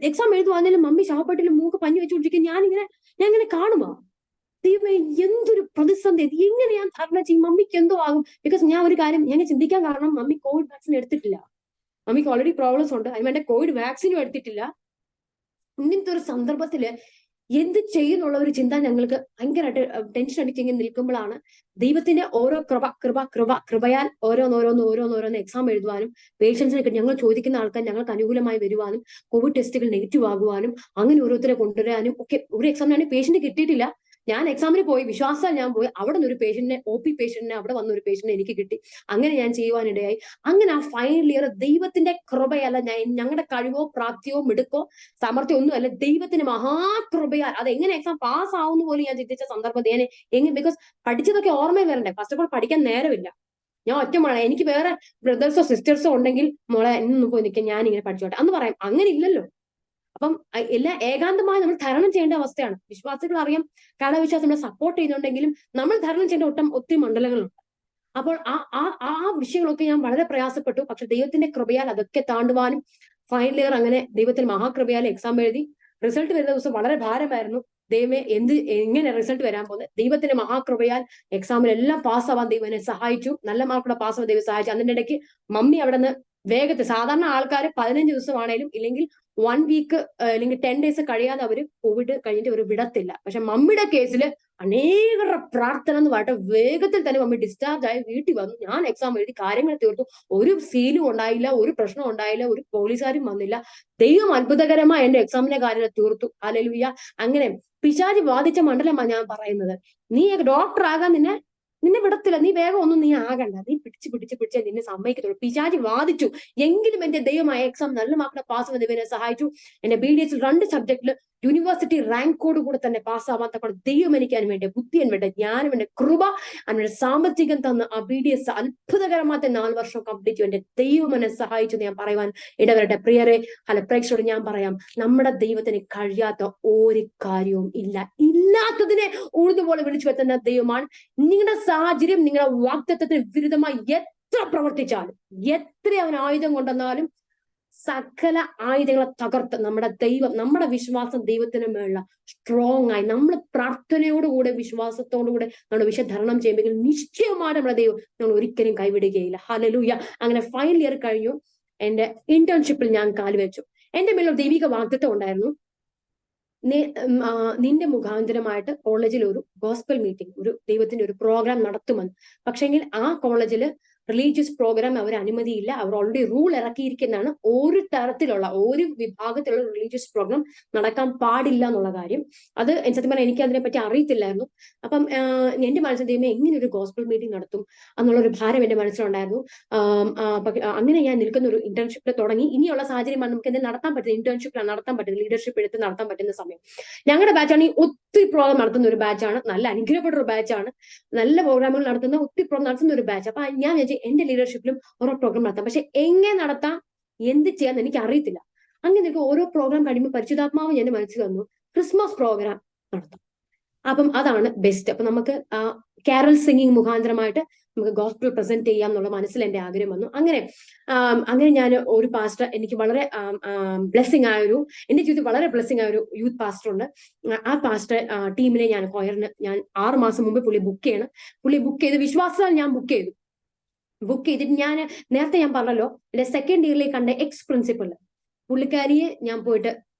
എക്സാം എഴുതുവാണെങ്കിലും മമ്മി ശവപ്പെട്ടിയിൽ മൂക്ക് പഞ്ഞു വെച്ചുകൊണ്ടിരിക്കും. ഞാൻ ഇങ്ങനെ കാണുമോ? ദൈവമേ, എന്തൊരു പ്രതിസന്ധി! എങ്ങനെ ഞാൻ തരണം ചെയ്യും? മമ്മിക്ക് എന്തോ ആകും. ബിക്കോസ് ഞാൻ ഒരു കാര്യം ഞാൻ ചിന്തിക്കാൻ കാരണം, മമ്മി കോവിഡ് വാക്സിൻ എടുത്തിട്ടില്ല. മമ്മിക്ക് ഓൾറെഡി പ്രോബ്ലംസ് ഉണ്ട്. അതിന് കോവിഡ് വാക്സിനും എടുത്തിട്ടില്ല. ഇങ്ങനത്തെ ഒരു സന്ദർഭത്തില് എന്ത് ചെയ്യുന്നുള്ള ഒരു ചിന്ത ഞങ്ങൾക്ക് ഭയങ്കരമായിട്ട് ടെൻഷൻ അടിച്ച് ഇങ്ങനെ നിൽക്കുമ്പോഴാണ് ദൈവത്തിന്റെ ഓരോ കൃപയാൽ ഓരോന്നോരോന്ന് എക്സാം എഴുതുവാനും, പേഷ്യൻസിനെ ഞങ്ങൾ ചോദിക്കുന്ന ആൾക്കാർ ഞങ്ങൾക്ക് അനുകൂലമായി വരുവാനും, കോവിഡ് ടെസ്റ്റുകൾ നെഗറ്റീവ് ആകുവാനും, അങ്ങനെ ഓരോരുത്തരെ കൊണ്ടുവരാനും ഒക്കെ. ഒരു എക്സാമിനാണ് പേഷ്യന്റ് കിട്ടിയിട്ടില്ല. ഞാൻ എക്സാമിന് പോയി, വിശ്വാസം ഞാൻ പോയി, അവിടെ നിന്ന് ഒരു പേഷ്യന്റിനെ, OP പേഷ്യന്റിനെ, അവിടെ വന്ന ഒരു പേഷ്യന്റിനെ എനിക്ക് കിട്ടി. അങ്ങനെ ഞാൻ ചെയ്യുവാനിടയായി. അങ്ങനെ ആ ഫൈനൽ ഇയർ ദൈവത്തിന്റെ കൃപയല്ല, ഞങ്ങളുടെ കഴിവോ പ്രാപ്തിയോ മിടുക്കോ സാമർത്ഥ്യം ഒന്നുമല്ല, ദൈവത്തിന്റെ മഹാകൃപയാൽ അത് എങ്ങനെ എക്സാം പാസ് ആവുന്ന പോലും ഞാൻ ചിന്തിച്ച സന്ദർഭം. ഞാൻ എങ്ങനെ, ബിക്കോസ് പഠിച്ചതൊക്കെ ഓർമ്മയിൽ വരണ്ടേ. ഫസ്റ്റ് ഓഫ് ഓൾ പഠിക്കാൻ നേരമില്ല. ഞാൻ ഒറ്റ മോളെ, എനിക്ക് വേറെ ബ്രദേഴ്സോ സിസ്റ്റേഴ്സോ ഉണ്ടെങ്കിൽ മോളെ ഇന്ന് പോയി നിൽക്കാൻ, ഞാൻ ഇങ്ങനെ പഠിച്ചോട്ടെ അന്ന് പറയാം. അങ്ങനെ ഇല്ലല്ലോ. അപ്പം എല്ലാം ഏകാന്തമായി നമ്മൾ തരണം ചെയ്യേണ്ട അവസ്ഥയാണ്. വിശ്വാസികൾ അറിയാം, കാലവിശ്വാസം നമ്മളെ സപ്പോർട്ട് ചെയ്യുന്നുണ്ടെങ്കിലും നമ്മൾ തരണം ചെയ്യേണ്ട ഒത്തിരി മണ്ഡലങ്ങളുണ്ട്. അപ്പോൾ ആ വിഷയങ്ങളൊക്കെ ഞാൻ വളരെ പ്രയാസപ്പെട്ടു. പക്ഷെ ദൈവത്തിന്റെ കൃപയാൽ അതൊക്കെ താണ്ടുവാനും ഫൈനൽ ഇയർ അങ്ങനെ ദൈവത്തിന്റെ മഹാകൃപയാൽ എക്സാം എഴുതി. റിസൾട്ട് വരുന്ന ദിവസം വളരെ ഭാരമായിരുന്നു. ദൈവമേ, എങ്ങനെ റിസൾട്ട് വരാൻ പോകുന്നത്? ദൈവത്തിന്റെ മഹാകൃപയാൽ എക്സാമിലെല്ലാം പാസ്സാവാൻ ദൈവം എന്നെ സഹായിച്ചു. നല്ല മാർക്കുള്ള പാസ്സാവാൻ ദൈവം സഹായിച്ചു. അതിന്റെ ഇടയ്ക്ക് മമ്മി അവിടെ നിന്ന് വേഗത്തിൽ, സാധാരണ ആൾക്കാർ 15 ദിവസമാണേലും ഇല്ലെങ്കിൽ 1 വീക്ക് അല്ലെങ്കിൽ 10 ഡേയ്സ് കഴിയാതെ അവര് കോവിഡ് കഴിഞ്ഞിട്ട് അവർ വിടത്തില്ല. പക്ഷെ മമ്മിയുടെ കേസിൽ അനേകരുടെ പ്രാർത്ഥന എന്ന് പറയട്ടെ, വേഗത്തിൽ തന്നെ മമ്മി ഡിസ്ചാർജ് ആയി വീട്ടിൽ വന്നു. ഞാൻ എക്സാം എഴുതി, കാര്യങ്ങൾ തീർത്തു. ഒരു സീലും ഉണ്ടായില്ല, ഒരു പ്രശ്നം ഉണ്ടായില്ല, ഒരു പോലീസുകാരും വന്നില്ല. ദൈവം അത്ഭുതകരമായി എന്റെ എക്സാമിന്റെ കാര്യങ്ങൾ തീർത്തു. ഹല്ലേലൂയ. അങ്ങനെ പിശാചി ബാധിച്ച മണ്ഡലമാണ് ഞാൻ പറയുന്നത്. നീ ഡോക്ടർ ആകാൻ നിന്നെ വിടത്തില്ല. നീ വേഗം ഒന്നും നീ ആകണ്ട. നീ പിടിച്ച് നിന്നെ സമ്മതിക്കത്തുള്ളൂ. പിശാചി വാദിച്ചു. എങ്കിലും എന്റെ ദൈവമായ എക്സാം നല്ല മാർക്കിനെ പാസ് ദൈവനെ സഹായിച്ചു. എന്റെ BDS 2 സബ്ജക്റ്റില് യൂണിവേഴ്സിറ്റി റാങ്കോട് കൂടെ തന്നെ പാസ്സാവാൻ തക്ക ദൈവം എനിക്ക് അതിന് വേണ്ടി ബുദ്ധി, വേണ്ട ജ്ഞാനം, എന്റെ കൃപ, അതിന്റെ സാമ്പത്തികം തന്ന ആ BDS അത്ഭുതകരമായിട്ട് 4 വർഷം കംപ്ലീറ്റ് ചെയ്യും. എന്റെ ദൈവം എന്നെ സഹായിച്ചു ഞാൻ പറയുവാൻ ഇടവരട്ടെ. പ്രിയരെ, പ്രേക്ഷകരോട് ഞാൻ പറയാം, നമ്മുടെ ദൈവത്തിന് കഴിയാത്ത ഒരു കാര്യവും ഇല്ല. ഇല്ലാത്തതിനെ ഉഴുതുപോലെ വിളിച്ചു വരുത്തുന്ന ദൈവമാണ്. നിങ്ങളുടെ സാഹചര്യം നിങ്ങളുടെ വാഗ്ദത്തത്തിന് വിരുദ്ധമായി എത്ര പ്രവർത്തിച്ചാലും, എത്ര അവൻ ആയുധം കൊണ്ടുവന്നാലും, സകല ആയുധങ്ങളെ തകർത്ത് നമ്മുടെ ദൈവം, നമ്മുടെ വിശ്വാസം ദൈവത്തിന് മേലുള്ള സ്ട്രോങ് ആയി നമ്മൾ പ്രാർത്ഥനയോടുകൂടെ വിശ്വാസത്തോടുകൂടെ നമ്മുടെ വിഷധരണം ചെയ്യുമ്പോൾ നിശ്ചയമായിട്ട് നമ്മുടെ ദൈവം നമ്മൾ ഒരിക്കലും കൈവിടുകയില്ല. ഹല്ലേലൂയ. അങ്ങനെ ഫൈനൽ ഇയർ കഴിഞ്ഞു. എന്റെ ഇന്റേൺഷിപ്പിൽ ഞാൻ കാലുവെച്ചു. എന്റെ മേലുള്ള ദൈവിക വാഗ്ദത്തം ഉണ്ടായിരുന്നു, നിന്റെ മുഖാന്തരമായിട്ട് കോളേജിൽ ഒരു ഗോസ്പൽ മീറ്റിംഗ്, ഒരു ദൈവത്തിന്റെ ഒരു പ്രോഗ്രാം നടത്തുമെന്ന്. പക്ഷെങ്കിൽ ആ കോളേജിൽ റിലീജിയസ് പ്രോഗ്രാം അവർ അനുമതിയില്ല. അവർ ഓൾറെഡി റൂൾ ഇറക്കിയിരിക്കുന്നതാണ്, ഒരു തരത്തിലുള്ള ഒരു വിഭാഗത്തിലുള്ള റിലീജിയസ് പ്രോഗ്രാം നടക്കാൻ പാടില്ല എന്നുള്ള കാര്യം. അത് സത്യം പറഞ്ഞാൽ എനിക്ക് അതിനെ പറ്റി അറിയത്തില്ലായിരുന്നു. അപ്പം എന്റെ മനസ്സിൽ ദൈവമേ, എങ്ങനെ ഒരു ഗോസ്പൽ മീറ്റിംഗ് നടത്തും എന്നുള്ളൊരു ഭാരം എന്റെ മനസ്സിലുണ്ടായിരുന്നു. അങ്ങനെ ഞാൻ നിൽക്കുന്ന ഒരു ഇന്റേൺഷിപ്പിൽ തുടങ്ങി. ഇനിയുള്ള സാഹചര്യമാണ് നമുക്ക് എന്തെങ്കിലും നടത്താൻ പറ്റുന്നത്, ഇന്റേൺഷിപ്പിലാണ് നടത്താൻ പറ്റുന്നത്, ലീഡർഷിപ്പ് എടുത്ത് നടത്താൻ പറ്റുന്ന സമയം. ഞങ്ങളുടെ ബാച്ചാണ് ഈ ഒത്തിരി പ്രോഗ്രാം നടത്തുന്ന ഒരു ബാച്ചാണ്, നല്ല അനുഗ്രഹപ്പെട്ട ഒരു ബാച്ചാണ്, നല്ല പ്രോഗ്രാമുകൾ നടത്തുന്ന ഒത്തിരി പ്രോഗ്രാം നടത്തുന്ന ഒരു ബാച്ച്. അപ്പൊ ഞാൻ വിചാരിച്ചു എന്റെ ലീഡർഷിപ്പിലും ഓരോ പ്രോഗ്രാം നടത്താം. പക്ഷെ എങ്ങനെ നടത്താം, എന്ത് ചെയ്യാന്ന് എനിക്ക് അറിയത്തില്ല. അങ്ങനെ എനിക്ക് ഓരോ പ്രോഗ്രാം കഴിയുമ്പോൾ പരിശുദ്ധാത്മാവ് എന്റെ മനസ്സിൽ വന്നു, ക്രിസ്മസ് പ്രോഗ്രാം നടത്താം. അപ്പം അതാണ് ബെസ്റ്റ്. അപ്പൊ നമുക്ക് കാരൽ സിംഗിങ് മുഖാന്തരമായിട്ട് നമുക്ക് ഗോസ്പൽ പ്രസന്റ് ചെയ്യാം എന്നുള്ള മനസ്സിൽ എന്റെ ആഗ്രഹം വന്നു. അങ്ങനെ ഞാൻ ഒരു പാസ്റ്റർ, എനിക്ക് വളരെ ബ്ലെസ്സിങ് ആയൊരു, എന്റെ ജീവിതത്തിൽ വളരെ ബ്ലെസ്സിങ് ആയൊരു യൂത്ത് പാസ്റ്റർ ഉണ്ട്. ആ പാസ്റ്റർ ടീമിനെ ഞാൻ കൊയറിന് 6 മാസം മുമ്പ് പുള്ളി ബുക്ക് ചെയ്ത് വിശ്വാസത്താൽ ഞാൻ ബുക്ക് ചെയ്തിട്ട് ഞാൻ നേരത്തെ ഞാൻ പറഞ്ഞല്ലോ, എന്റെ സെക്കൻഡ് ഇയറിലേക്ക് കണ്ട എക്സ് പ്രിൻസിപ്പൾ പുള്ളിക്കാരിയെ ഞാൻ പോയിട്ട്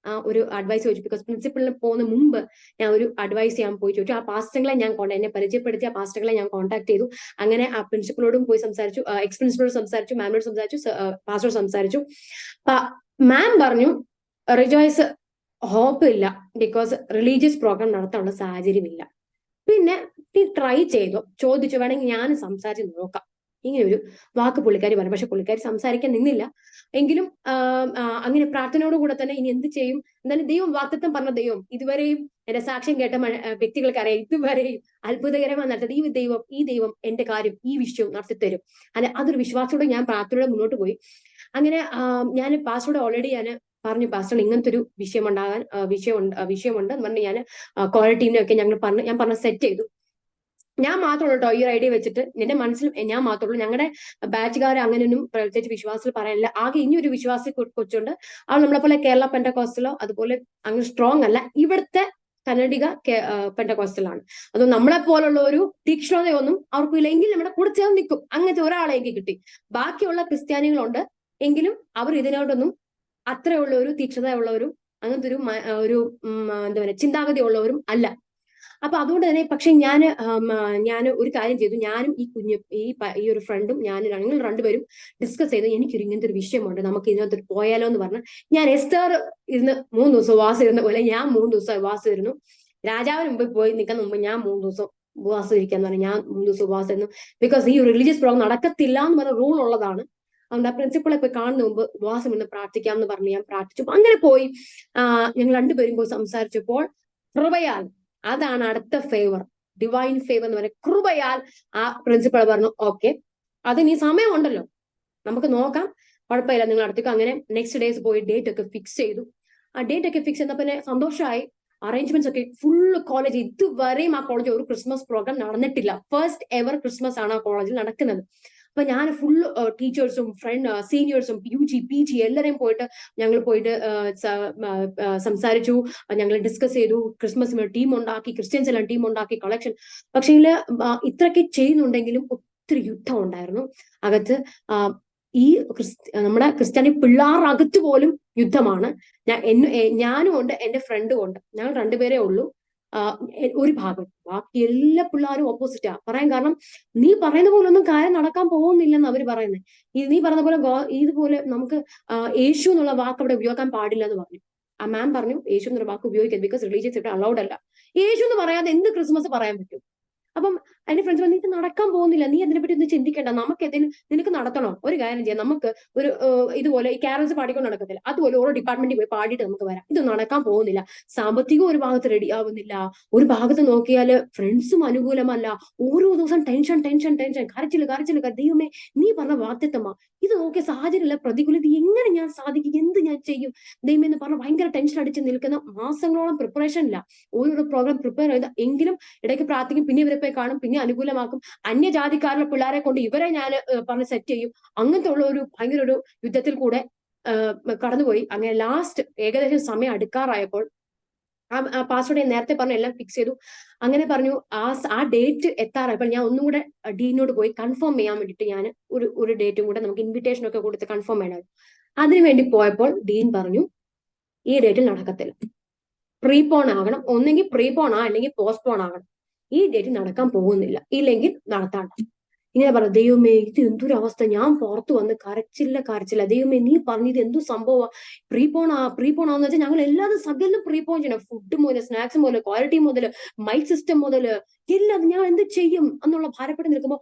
ഒരു അഡ്വൈസ് ചോദിച്ചു. ബിക്കോസ് പ്രിൻസിപ്പളിന് പോകുന്ന മുമ്പ് ഞാൻ ഒരു അഡ്വൈസ് ചെയ്യാൻ പോയി ചോദിച്ചു. ആ പാസ്റ്ററുകളെ എന്നെ പരിചയപ്പെടുത്തി ആ പാസ്റ്ററുകളെ ഞാൻ കോൺടാക്ട് ചെയ്തു. അങ്ങനെ ആ പ്രിൻസിപ്പളോടും പോയി സംസാരിച്ചു, എക്സ് പ്രിൻസിപ്പളോട് സംസാരിച്ചു, മാമിനോട് സംസാരിച്ചു, പാസ്റ്ററോട് സംസാരിച്ചു. മാം പറഞ്ഞു, റിജോയ്സ് ഹോപ്പ് ഇല്ല, ബിക്കോസ് റിലീജിയസ് പ്രോഗ്രാം നടത്താനുള്ള സാഹചര്യമില്ല. പിന്നെ നീ ട്രൈ ചെയ്തോ, ചോദിച്ചു, വേണമെങ്കിൽ ഞാൻ സംസാരിച്ച് നോക്കാം. ഇങ്ങനെ ഒരു വാക്ക് പുള്ളിക്കാരി പറഞ്ഞു. പക്ഷെ പുള്ളിക്കാരി സംസാരിക്കാൻ നിന്നില്ല. എങ്കിലും അങ്ങനെ പ്രാർത്ഥനയോടുകൂടെ തന്നെ ഇനി എന്ത് ചെയ്യും, എന്നാലും ദൈവം വാഗ്ദത്തം പറഞ്ഞ ദൈവം ഇതുവരെയും എന്റെ സാക്ഷ്യം കേട്ട വ്യക്തികൾക്ക് അറിയാം, ഇതുവരെയും അത്ഭുതകരമായി നടത്തി ഈ ദൈവം എന്റെ കാര്യം, ഈ വിഷയം നടത്തിത്തരും. അതൊരു വിശ്വാസത്തോടെ ഞാൻ പ്രാർത്ഥനയോടെ മുന്നോട്ട് പോയി. അങ്ങനെ ഞാൻ പാസ്റ്ററോട് ഓൾറെഡി ഞാൻ പറഞ്ഞു പാസ്റ്റർ ഇങ്ങനത്തെ ഒരു വിഷയമുണ്ട് എന്ന് പറഞ്ഞ് ഞാൻ കോളേജ് ടീമിനൊക്കെ ഞാൻ പറഞ്ഞ സെറ്റ് ചെയ്തു. ഞാൻ മാത്രമേ കേട്ടോ ഈ ഒരു ഐഡിയ വെച്ചിട്ട് എന്റെ മനസ്സിൽ ഞാൻ മാത്രമേ ഉള്ളൂ. ഞങ്ങളുടെ ബാച്ചുകാർ അങ്ങനെയൊന്നും പ്രത്യേകിച്ച് വിശ്വാസത്തിൽ പറയാനില്ല. ആകെ ഇനി ഒരു വിശ്വാസി കൊച്ചുണ്ട്. അവൾ നമ്മളെ പോലെ കേരള പെന്റക്കോസ്റ്റലോ അതുപോലെ അങ്ങനെ സ്ട്രോങ് അല്ല, ഇവിടുത്തെ കന്നഡിക പെന്റക്കോസ്റ്റലാണ്. അത് നമ്മളെ പോലുള്ള ഒരു തീക്ഷ്ണതയൊന്നും അവർക്കില്ല. എങ്കിലും നമ്മുടെ കൂടെ ചേർന്ന് നിൽക്കും. അങ്ങനത്തെ ഒരാളെ എനിക്ക് കിട്ടി. ബാക്കിയുള്ള ക്രിസ്ത്യാനികളുണ്ട്, എങ്കിലും അവർ ഇതിനോടൊന്നും അത്രയുള്ള ഒരു തീക്ഷ്ണതയുള്ളവരും അങ്ങനത്തെ ഒരു എന്താ പറയുക ചിന്താഗതി ഉള്ളവരും അല്ല. അപ്പൊ അതുകൊണ്ട് തന്നെ പക്ഷെ ഞാൻ ഒരു കാര്യം ചെയ്തു. ഞാനും ഈ ഒരു ഫ്രണ്ടും ഞങ്ങൾ രണ്ടുപേരും ഡിസ്കസ് ചെയ്തു. എനിക്കൊരു ഇങ്ങനത്തെ ഒരു വിഷയമുണ്ട്, നമുക്ക് ഇതിനകത്ത് പോയാലോ എന്ന് പറഞ്ഞ് ഞാൻ എസ്തർ ഇരുന്ന് 3 ദിവസം ഉപവാസം ഇരുന്ന പോലെ ഞാൻ 3 ദിവസം ഉപവാസം ഇരുന്നു. രാജാവിന് മുമ്പ് പോയി നിൽക്കുന്ന മുമ്പ് ഞാൻ 3 ദിവസം ഉപവാസം ഇരിക്കാന്ന് പറഞ്ഞാൽ ഞാൻ 3 ദിവസം ഉപവാസം ഇരുന്നു. ബിക്കോസ് ഈ റിലീജിയസ് പ്രോഗ്രാം നടക്കത്തില്ല എന്ന് പറഞ്ഞ റൂൾ ഉള്ളതാണ്. അതുകൊണ്ട് ആ പ്രിൻസിപ്പളെ പോയി കാണുന്ന മുമ്പ് ഉപവാസം ഇന്ന് പ്രാർത്ഥിക്കാം എന്ന് പറഞ്ഞ് ഞാൻ പ്രാർത്ഥിച്ചു. അങ്ങനെ പോയി ഞങ്ങൾ രണ്ടുപേരും പോയി സംസാരിച്ചപ്പോൾ കൃപയാൽ, അതാണ് അടുത്ത ഫേവർ, ഡിവൈൻ ഫേവർ എന്ന് പറയുന്നത്. കൃപയാൽ ആ പ്രിൻസിപ്പൾ പറഞ്ഞു ഓക്കെ, അതിന് ഈ സമയമുണ്ടല്ലോ, നമുക്ക് നോക്കാം, കുഴപ്പമില്ല, നിങ്ങൾ നടത്തിക്കോ. അങ്ങനെ നെക്സ്റ്റ് ഡേയ്സ് പോയി ഡേറ്റ് ഒക്കെ ഫിക്സ് ചെയ്തു. ആ ഡേറ്റ് ഒക്കെ ഫിക്സ് ചെയ്തപ്പോൾ പിന്നെ സന്തോഷമായി. അറേഞ്ച്മെന്റ്സ് ഒക്കെ ഫുള്ള് കോളേജ്, ഇതുവരെയും ആ കോളേജ് ഒരു ക്രിസ്മസ് പ്രോഗ്രാം നടന്നിട്ടില്ല. ഫസ്റ്റ് എവർ ക്രിസ്മസ് ആണ് ആ കോളേജിൽ നടക്കുന്നത്. അപ്പൊ ഞാൻ ഫുൾ ടീച്ചേഴ്സും സീനിയേഴ്സും UG PG എല്ലാവരെയും ഞങ്ങൾ പോയിട്ട് സംസാരിച്ചു, ഞങ്ങൾ ഡിസ്കസ് ചെയ്തു. ക്രിസ്മസിന് ടീം ഉണ്ടാക്കി, ക്രിസ്ത്യൻസ് എല്ലാം ടീം ഉണ്ടാക്കി, കളക്ഷൻ. പക്ഷേ ഇത്രയൊക്കെ ചെയ്യുന്നുണ്ടെങ്കിലും ഒത്തിരി യുദ്ധം ഉണ്ടായിരുന്നു അകത്ത്. ഈ നമ്മുടെ ക്രിസ്ത്യാനി പിള്ളേരകത്ത് പോലും യുദ്ധമാണ്. ഞാനും ഉണ്ട്, എന്റെ ഫ്രണ്ടും ഉണ്ട്. ഞങ്ങൾ രണ്ടുപേരേ ഉള്ളൂ ഒരു ഭാഗം. ബാക്കി എല്ലാ പിള്ളേരും ഓപ്പോസിറ്റാ പറയാൻ. കാരണം നീ പറയുന്ന പോലെ ഒന്നും കാര്യം നടക്കാൻ പോകുന്നില്ലെന്ന് അവര് പറയുന്നത്. നീ പറഞ്ഞ പോലെ ഇതുപോലെ നമുക്ക് യേശു എന്നുള്ള വാക്ക് അവിടെ ഉപയോഗിക്കാൻ പാടില്ല എന്ന് പറഞ്ഞു. ആ മാം പറഞ്ഞു യേശു എന്നുള്ള വാക്ക് ഉപയോഗിക്കരുത്, ബിക്കോസ് റിലീജിയസ് ഇവിടെ അലൗഡ് അല്ല. യേശു എന്ന് പറയാതെ എന്ത് ക്രിസ്മസ് പറയാൻ പറ്റും? അപ്പം അതിന്റെ ഫ്രണ്ട്സ് പറഞ്ഞു, ഇത് നടക്കാൻ പോകുന്നില്ല, നീ അതിനെപ്പറ്റി ഒന്ന് ചിന്തിക്കേണ്ട, നമുക്ക് നിനക്ക് നടത്തണോ? ഒരു കാര്യം ചെയ്യാം, നമുക്ക് ഒരു ഇതുപോലെ ഈ കാരൽസ് പാടിക്കൊണ്ട് നടക്കത്തില്ല, അതുപോലെ ഓരോ ഡിപ്പാർട്ട്മെന്റിൽ പോയി പാടിയിട്ട് നമുക്ക് വരാം. ഇത് നടക്കാൻ പോകുന്നില്ല. സാമ്പത്തികം ഒരു ഭാഗത്ത് റെഡി ആവുന്നില്ല, ഒരു ഭാഗത്ത് നോക്കിയാൽ ഫ്രണ്ട്സും അനുകൂലമല്ല. ഓരോ ദിവസം ടെൻഷൻ ടെൻഷൻ ടെൻഷൻ, കരച്ചില്. ദൈവമേ നീ പറഞ്ഞ വാക്യത്വമാ, ഇത് നോക്കിയ സാഹചര്യമില്ല, പ്രതികൂലത എങ്ങനെ ഞാൻ സാധിക്കും, എന്ത് ഞാൻ ചെയ്യും ദൈവം എന്ന് പറഞ്ഞ ഭയങ്കര ടെൻഷൻ അടിച്ച് നിൽക്കുന്ന മാസങ്ങളോളം പ്രിപ്പറേഷൻ ഇല്ല. ഓരോ പ്രോഗ്രാം പ്രിപ്പയർ ചെയ്ത് എങ്കിലും ഇടയ്ക്ക് പ്രാർത്ഥിക്കും, പിന്നെ ഇവരെ പോയി കാണും, പിന്നെ അനുകൂലമാക്കും. അന്യജാതിക്കാരുടെ പിള്ളേരെ കൊണ്ട് ഇവരെ ഞാൻ പറഞ്ഞ് സെറ്റ് ചെയ്യും. അങ്ങനത്തെ ഉള്ള ഒരു ഭയങ്കര ഒരു യുദ്ധത്തിൽ കൂടെ കടന്നുപോയി. അങ്ങനെ ലാസ്റ്റ് ഏകദേശം സമയം അടുക്കാറായപ്പോൾ ആ പാസ്വേഡ് നേരത്തെ പറഞ്ഞു എല്ലാം ഫിക്സ് ചെയ്തു. അങ്ങനെ പറഞ്ഞു ആ ഡേറ്റ് എത്താറായപ്പോൾ ഞാൻ ഒന്നും കൂടെ ഡീനോട് പോയി കൺഫേം ചെയ്യാൻ വേണ്ടിയിട്ട് ഞാൻ ഒരു ഡേറ്റും കൂടെ നമുക്ക് ഇൻവിറ്റേഷൻ ഒക്കെ കൊടുത്ത് കൺഫേം ചെയ്യണം. അതിനുവേണ്ടി പോയപ്പോൾ ഡീൻ പറഞ്ഞു ഈ ഡേറ്റിൽ നടക്കത്തില്ല, പ്രീപോൺ ആകണം, ഒന്നെങ്കിൽ പ്രീപോൺ അല്ലെങ്കിൽ പോസ്റ്റ്പോൺ ആകണം, ഈ ഡേറ്റ് നടക്കാൻ പോകുന്നില്ല, ഇല്ലെങ്കിൽ നടത്താണ്ട. ഇങ്ങനെ പറഞ്ഞു. ദൈവമേ ഇത് എന്തൊരു അവസ്ഥ, ഞാൻ പുറത്തു വന്ന് കരച്ചില്ല. ദൈവമേ നീ പറഞ്ഞത് എന്തു സംഭവം, പ്രീപോണാന്ന് വെച്ചാൽ ഞങ്ങൾ എല്ലാതും സകലം പ്രീപോൺ ചെയ്യണം. ഫുഡ് മുതൽ സ്നാക്സ് മുതൽ ക്വാളിറ്റി മുതൽ മൈക്ക് സിസ്റ്റം മുതൽ എല്ലാം ഞാൻ എന്ത് ചെയ്യും എന്നുള്ള ഭാരപ്പെട്ട് നിൽക്കുമ്പോൾ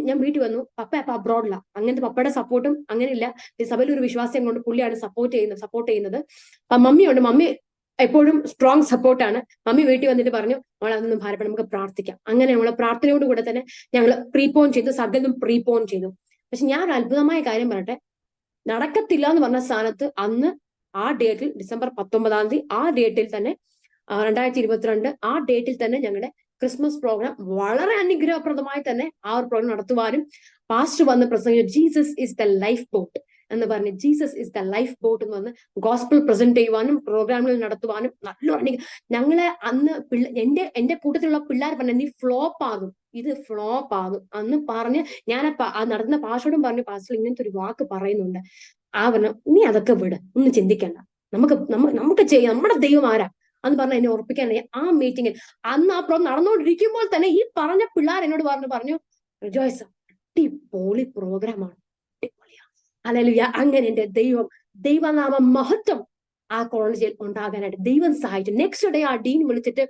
ഞാൻ വീട്ടിൽ വന്നു. പപ്പ അബ്രോഡില്ല, അങ്ങനത്തെ പപ്പയുടെ സപ്പോർട്ടും അങ്ങനെ ഇല്ല. സഭയിൽ ഒരു വിശ്വാസം കൊണ്ട് പുള്ളിയാണ് സപ്പോർട്ട് ചെയ്യുന്നത്. മമ്മിയുണ്ട്, മമ്മി എപ്പോഴും സ്ട്രോങ് സപ്പോർട്ടാണ്. മമ്മി വീട്ടിൽ വന്നിട്ട് പറഞ്ഞു നമ്മളെ അതൊന്നും ഭാരപ്പെടാം, നമുക്ക് പ്രാർത്ഥിക്കാം. അങ്ങനെ നമ്മളെ പ്രാർത്ഥനയോട് കൂടെ തന്നെ ഞങ്ങൾ പ്രീപോൺ ചെയ്തു, സകലം പ്രീപോൺ ചെയ്തു. പക്ഷെ ഞാൻ ഒരു അത്ഭുതമായ കാര്യം പറയട്ടെ, നടക്കത്തില്ല എന്ന് പറഞ്ഞ സ്ഥാനത്ത് അന്ന് ആ ഡേറ്റിൽ ഡിസംബർ 19 ആ ഡേറ്റിൽ തന്നെ 2022 ആ ഡേറ്റിൽ തന്നെ ഞങ്ങളുടെ ക്രിസ്മസ് പ്രോഗ്രാം വളരെ അനുഗ്രഹപ്രദമായി തന്നെ ആ ഒരു പ്രോഗ്രാം നടത്തുവാനും പാസ്റ്റർ വന്ന് പ്രസംഗിച്ചു Jesus is the life boat എന്ന് പറഞ്ഞ്, Jesus is the life boat എന്ന് പറഞ്ഞ് ഗോസ്പിൾ പ്രസന്റ് ചെയ്യുവാനും പ്രോഗ്രാമുകൾ നടത്തുവാനും നല്ല ഞങ്ങളെ അന്ന് എന്റെ കൂട്ടത്തിലുള്ള പിള്ളേർ പറഞ്ഞു നീ ഫ്ലോപ്പ് ആകും, ഇത് ഫ്ലോപ്പ് ആകും എന്ന് പറഞ്ഞ് ഞാൻ നടന്ന പാസ്റ്റോടും പറഞ്ഞു പാസ്റ്റർ ഇങ്ങനത്തെ ഒരു വാക്ക് പറയുന്നുണ്ട്. പറഞ്ഞു നീ അതൊക്കെ വിട്, ഒന്നും ചിന്തിക്കണ്ട, നമുക്ക് ചെയ്യാം, നമ്മുടെ ദൈവം ആരാ എന്ന് പറഞ്ഞ് എന്നെ ഉറപ്പിക്കാനായി ആ മീറ്റിംഗിൽ അന്ന് ആ പ്രോഗ്രാം നടന്നുകൊണ്ടിരിക്കുമ്പോൾ തന്നെ ഈ പറഞ്ഞ പിള്ളേർ എന്നോട് പറഞ്ഞു റിജോയ്സ് അടിപൊളി പ്രോഗ്രാമാണ്, ഹല്ലേലൂയ. അങ്ങനെ എന്റെ ദൈവനാമ മഹത്വം ആ കോളേജിൽ ഉണ്ടാകാനായിട്ട് ദൈവം സഹായിച്ചു. നെക്സ്റ്റ് ഡേ ആ ഡീൻ വിളിച്ചിട്ട്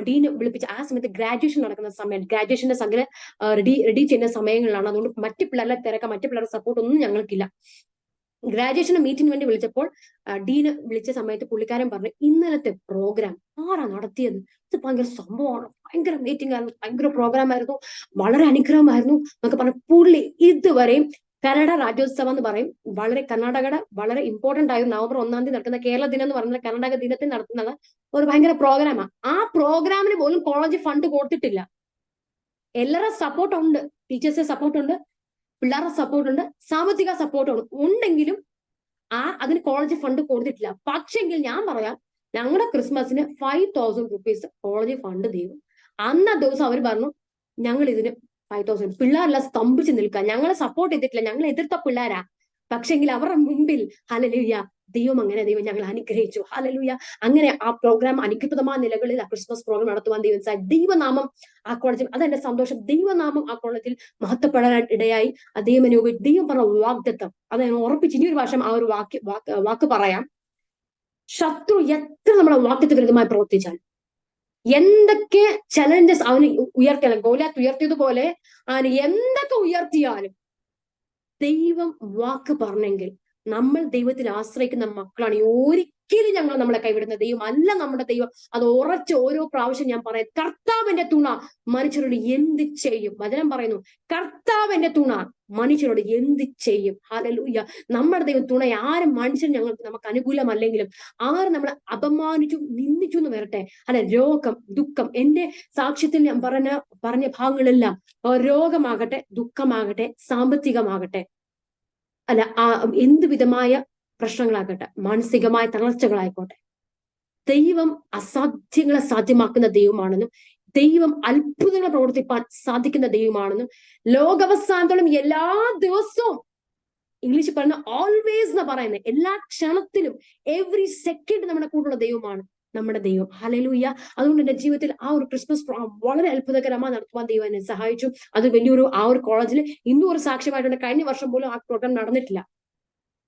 ഡീൻ വിളിപ്പിച്ച് ആ സമയത്ത് ഗ്രാജുവേഷൻ നടക്കുന്ന സമയം, ഗ്രാജുവേഷന്റെ സംഘം റെഡി ചെയ്യുന്ന സമയങ്ങളിലാണ്. അതുകൊണ്ട് മറ്റു പിള്ളേരെ തിരക്കാം, മറ്റു പിള്ളേരുടെ സപ്പോർട്ട് ഒന്നും ഞങ്ങൾക്കില്ല. ഗ്രാജുവേഷൻ മീറ്റിംഗിന് വേണ്ടി വിളിച്ചപ്പോൾ ഡീന് വിളിച്ച സമയത്ത് പുള്ളിക്കാരൻ പറഞ്ഞു ഇന്നലത്തെ പ്രോഗ്രാം ആരാ നടത്തിയത്, ഇത് ഭയങ്കര സംഭവമാണ്, ഭയങ്കര മീറ്റിംഗ് ആയിരുന്നു, ഭയങ്കര പ്രോഗ്രാം ആയിരുന്നു, വളരെ അനുഗ്രഹമായിരുന്നു എന്നൊക്കെ പറഞ്ഞു. പുള്ളി ഇതുവരെയും കന്നഡ രാജ്യോത്സവം എന്ന് പറയും. കർണാടകയുടെ വളരെ ഇമ്പോർട്ടന്റ് ആയ നവംബർ 1-ാം തീയതി നടക്കുന്ന കേരള ദിനം എന്ന് പറയുന്നത് കർണാടക ദിനത്തിൽ നടത്തുന്ന ഒരു ഭയങ്കര പ്രോഗ്രാമാണ്. ആ പ്രോഗ്രാമിന് പോലും കോളേജ് ഫണ്ട് കൊടുത്തിട്ടില്ല. എല്ലാവരുടെ സപ്പോർട്ട് ഉണ്ട്, ടീച്ചേഴ്സിന്റെ സപ്പോർട്ട് ഉണ്ട്, പിള്ളേരുടെ സപ്പോർട്ട് ഉണ്ട്, സാമ്പത്തിക സപ്പോർട്ട് ഉണ്ടെങ്കിലും അതിന് കോളേജ് ഫണ്ട് കൊടുത്തിട്ടില്ല. പക്ഷെങ്കിൽ ഞാൻ പറയാം, ഞങ്ങളുടെ ക്രിസ്മസിന് 5,000 rupees കോളേജ് ഫണ്ട് തരും. അന്ന ദിവസം അവർ പറഞ്ഞു ഞങ്ങൾ ഇതിന് 5,000. പിള്ളേരെല്ലാം സ്തംഭിച്ച് നിൽക്കുക. ഞങ്ങളെ സപ്പോർട്ട് ചെയ്തിട്ടില്ല, ഞങ്ങൾ എതിർത്ത പിള്ളേരാ. പക്ഷെങ്കിൽ അവരുടെ മുമ്പിൽ ഹല്ലേലൂയ, ദൈവം ഞങ്ങൾ അനുഗ്രഹിച്ചു. ഹല്ലേലൂയ. അങ്ങനെ ആ പ്രോഗ്രാം അനുഗ്രഹീതമായ നിലകളിൽ ആ ക്രിസ്മസ് പ്രോഗ്രാം നടത്തുവാൻ ദൈവനാമം ആ കോളേജിൽ, അതെന്റെ സന്തോഷം. ദൈവനാമം ആ കോളേജിൽ മഹത്വപ്പെടാൻ ഇടയായി. ദൈവം പറഞ്ഞ വാഗ്ദത്തം അത് ഞാൻ ഉറപ്പിച്ച് ഇനി ഒരു വർഷം ആ ഒരു വാക്ക് പറയാം. ശത്രു എത്ര നമ്മളെ വാക്യത്തിന് വിരുദ്ധമായി പ്രവർത്തിച്ചാൽ, എന്തൊക്കെ ചലഞ്ചസ് അവന് ഉയർത്തിയാലും, ഗോലിയാത്ത് ഉയർത്തിയതുപോലെ അവന് എന്തൊക്കെ ഉയർത്തിയാലും, ദൈവം വാക്ക് പറഞ്ഞെങ്കിൽ നമ്മൾ ദൈവത്തിൽ ആശ്രയിക്കുന്ന മക്കളാണ്. ഒരിക്കലും നമ്മളെ കൈവിടുന്ന ദൈവം അല്ല നമ്മുടെ ദൈവം. അത് ഉറച്ച് ഓരോ പ്രാവശ്യം ഞാൻ പറയാം, കർത്താവിന്റെ തുണ മനുഷ്യരോട് എന്ത് ചെയ്യും. വചനം പറയുന്നു, കർത്താവിന്റെ തുണ മനുഷ്യരോട് എന്ത് ചെയ്യും. ഹല്ലേലൂയ. നമ്മുടെ ദൈവം തുണ ആരും മനുഷ്യൻ നമുക്ക് അനുകൂലമല്ലെങ്കിലും, ആരും നമ്മളെ അപമാനിച്ചു നിന്ദിച്ചു എന്ന് വരട്ടെ, അല്ലെ, രോഗം, ദുഃഖം, എന്റെ സാക്ഷ്യത്തിൽ ഞാൻ പറഞ്ഞ ഭാഗങ്ങളെല്ലാം, രോഗമാകട്ടെ, ദുഃഖമാകട്ടെ, സാമ്പത്തികമാകട്ടെ, അല്ല എന്ത് വിധമായ പ്രശ്നങ്ങളാകട്ടെ, മാനസികമായ തളർച്ചകളായിക്കോട്ടെ, ദൈവം അസാധ്യങ്ങളെ സാധ്യമാക്കുന്ന ദൈവമാണെന്നും ദൈവം അത്ഭുതങ്ങൾ പ്രവർത്തിപ്പാൻ സാധിക്കുന്ന ദൈവമാണെന്നും ലോകാവസാനത്തോളം എല്ലാ ദിവസവും, ഇംഗ്ലീഷിൽ പറയുന്ന ഓൾവേസ് എന്ന് പറയുന്നത്, എല്ലാ ക്ഷണത്തിലും എവറി സെക്കൻഡ് നമ്മുടെ കൂടെയുള്ള ദൈവമാണ് നമ്മുടെ ദൈവം. ഹല്ലേലൂയ. അതുകൊണ്ട് എന്റെ ജീവിതത്തിൽ ആ ഒരു ക്രിസ്മസ് വളരെ അത്ഭുതകരമായി നടത്തുവാൻ ദൈവം എന്നെ സഹായിച്ചു. അത് വലിയൊരു ആ ഒരു കോളേജിൽ ഇന്നും ഒരു സാക്ഷ്യമായിട്ടുണ്ട്. കഴിഞ്ഞ വർഷം പോലും ആ പ്രോഗ്രാം നടന്നിട്ടില്ല.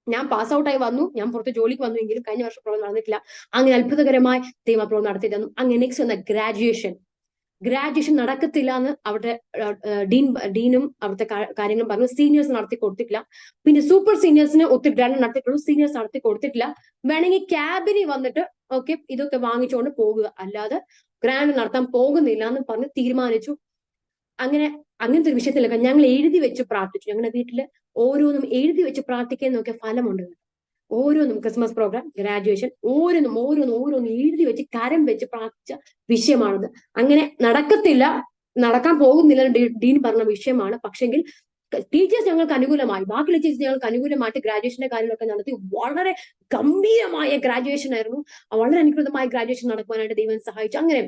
ഞാൻ പാസ് ഔട്ടായി വന്നു, ഞാൻ പുറത്ത് ജോലിക്ക് വന്നുവെങ്കിലും കഴിഞ്ഞ വർഷം പ്രോഗ്രാം നടന്നിട്ടില്ല. അങ്ങനെ അത്ഭുതകരമായി ദൈവം പ്രോഗ്രാം നടത്തി തന്നു. അങ്ങനെ നെക്സ്റ്റ് വന്ന ഗ്രാജുവേഷൻ നടക്കത്തില്ല എന്ന് അവിടെ ഡീനും അവിടുത്തെ കാര്യങ്ങളും പറഞ്ഞു. സീനിയേഴ്സ് നടത്തി കൊടുത്തിട്ടില്ല. പിന്നെ സൂപ്പർ സീനിയേഴ്സിന് ഒത്തിരി ഗ്രാൻഡ് നടത്തിയിട്ടുള്ളൂ, സീനിയേഴ്സ് നടത്തി കൊടുത്തിട്ടില്ല. വേണമെങ്കിൽ ക്യാബിന് വന്നിട്ട് ഓക്കെ ഇതൊക്കെ വാങ്ങിച്ചുകൊണ്ട് പോകുക, അല്ലാതെ ഗ്രാൻഡ് നടത്താൻ പോകുന്നില്ല എന്ന് പറഞ്ഞ് തീരുമാനിച്ചു. അങ്ങനത്തെ ഒരു വിഷയത്തിലൊക്കെ ഞങ്ങൾ എഴുതി വെച്ച് പ്രാർത്ഥിച്ചു. ഞങ്ങളുടെ വീട്ടില് ഓരോന്നും എഴുതി വെച്ച് പ്രാർത്ഥിക്കുന്നതൊക്കെ ഫലമുണ്ട്. ഓരോന്നും ക്രിസ്മസ് പ്രോഗ്രാം, ഗ്രാജുവേഷൻ, ഓരോന്നും എഴുതി വെച്ച് കരം വെച്ച് പ്രാർത്ഥിച്ച വിഷയമാണത്. അങ്ങനെ നടക്കാൻ പോകുന്നില്ല ഡീൻ പറഞ്ഞ വിഷയമാണ്. പക്ഷെങ്കിൽ ടീച്ചേഴ്സ് ഞങ്ങൾക്ക് അനുകൂലമായി, ബാക്കിയുള്ള ടീച്ചേഴ്സ് ഞങ്ങൾക്ക് അനുകൂലമായിട്ട് ഗ്രാജുവേഷന്റെ കാര്യങ്ങളൊക്കെ നടത്തി. വളരെ ഗംഭീരമായ ഗ്രാജുവേഷൻ ആയിരുന്നു. വളരെ അനുകൃതമായ ഗ്രാജുവേഷൻ നടക്കുവാനായിട്ട് ദൈവം സഹായിച്ചു. അങ്ങനെ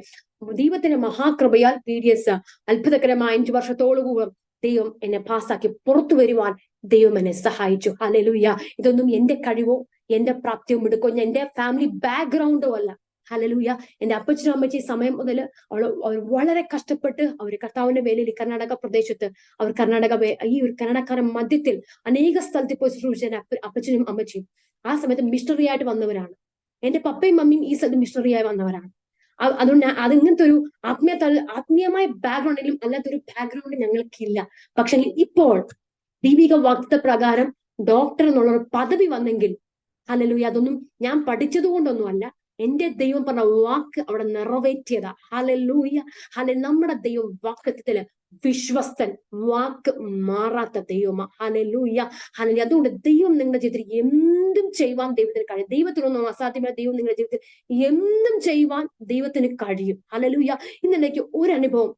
ദൈവത്തിന്റെ മഹാകൃപയാൽ PDS അത്ഭുതകരമായ 5 വർഷത്തോളം ദൈവം എന്നെ പാസ്സാക്കി പുറത്തു വരുവാൻ ദൈവം എന്നെ സഹായിച്ചു. ഹല്ലേലൂയ. ഇതൊന്നും എന്റെ കഴിവോ എന്റെ പ്രാപ്തിയോ മിടുക്കോ എന്റെ ഫാമിലി ബാക്ക്ഗ്രൗണ്ടോ അല്ല. ഹല്ലേലൂയ. എന്റെ അപ്പച്ചനും അമ്മച്ചി സമയം മുതൽ അവർ വളരെ കഷ്ടപ്പെട്ട് അവർ കർത്താവിന്റെ വേലയിൽ ഈ കർണാടക പ്രദേശത്ത്, അവർ ഈ ഒരു കന്നഡക്കാരൻ മധ്യത്തിൽ അനേക സ്ഥലത്ത് പോയി ശുശ്രൂഷിച്ച അപ്പച്ചനും അമ്മച്ചിയും ആ സമയത്ത് മിഷണറി ആയിട്ട് വന്നവരാണ്. എന്റെ പപ്പയും മമ്മിയും ഈ സ്ഥലത്ത് മിഷണറിയായി വന്നവരാണ്. അതുകൊണ്ട് ഇങ്ങനത്തെ ഒരു ആത്മീയമായ ബാക്ക്ഗ്രൗണ്ടിലും അല്ലാത്തൊരു ബാക്ക്ഗ്രൗണ്ട് ഞങ്ങൾക്കില്ല. പക്ഷെ ഇപ്പോൾ ദൈവിക വാഗ്ദത്ത പ്രകാരം ഡോക്ടർ എന്നുള്ള ഒരു പദവി വന്നെങ്കിൽ, ഹല്ലേലൂയ, അതൊന്നും ഞാൻ പഠിച്ചത് കൊണ്ടൊന്നുമല്ല, എന്റെ ദൈവം പറഞ്ഞ വാക്ക് അവിടെ നിറവേറ്റിയതാ. ഹല്ലേലൂയ. നമ്മുടെ ദൈവം വാക്തത്വത്തില് വിശ്വസ്തൻ, വാക്ക് മാറാത്ത ദൈവമാ. ഹല്ലേലൂയ. ഹല്ലേലൂയ. അതുകൊണ്ട് ദൈവം നിങ്ങളുടെ ജീവിതത്തിൽ എന്തും ചെയ്യുവാൻ ദൈവത്തിന് കഴിയും. ദൈവത്തിനൊന്നും അസാധ്യമായ ദൈവം നിങ്ങളുടെ ജീവിതത്തിൽ എന്തും ചെയ്യുവാൻ ദൈവത്തിന് കഴിയും. ഹല്ലേലൂയ. ഇന്നെനിക്ക് ഒരു അനുഭവം,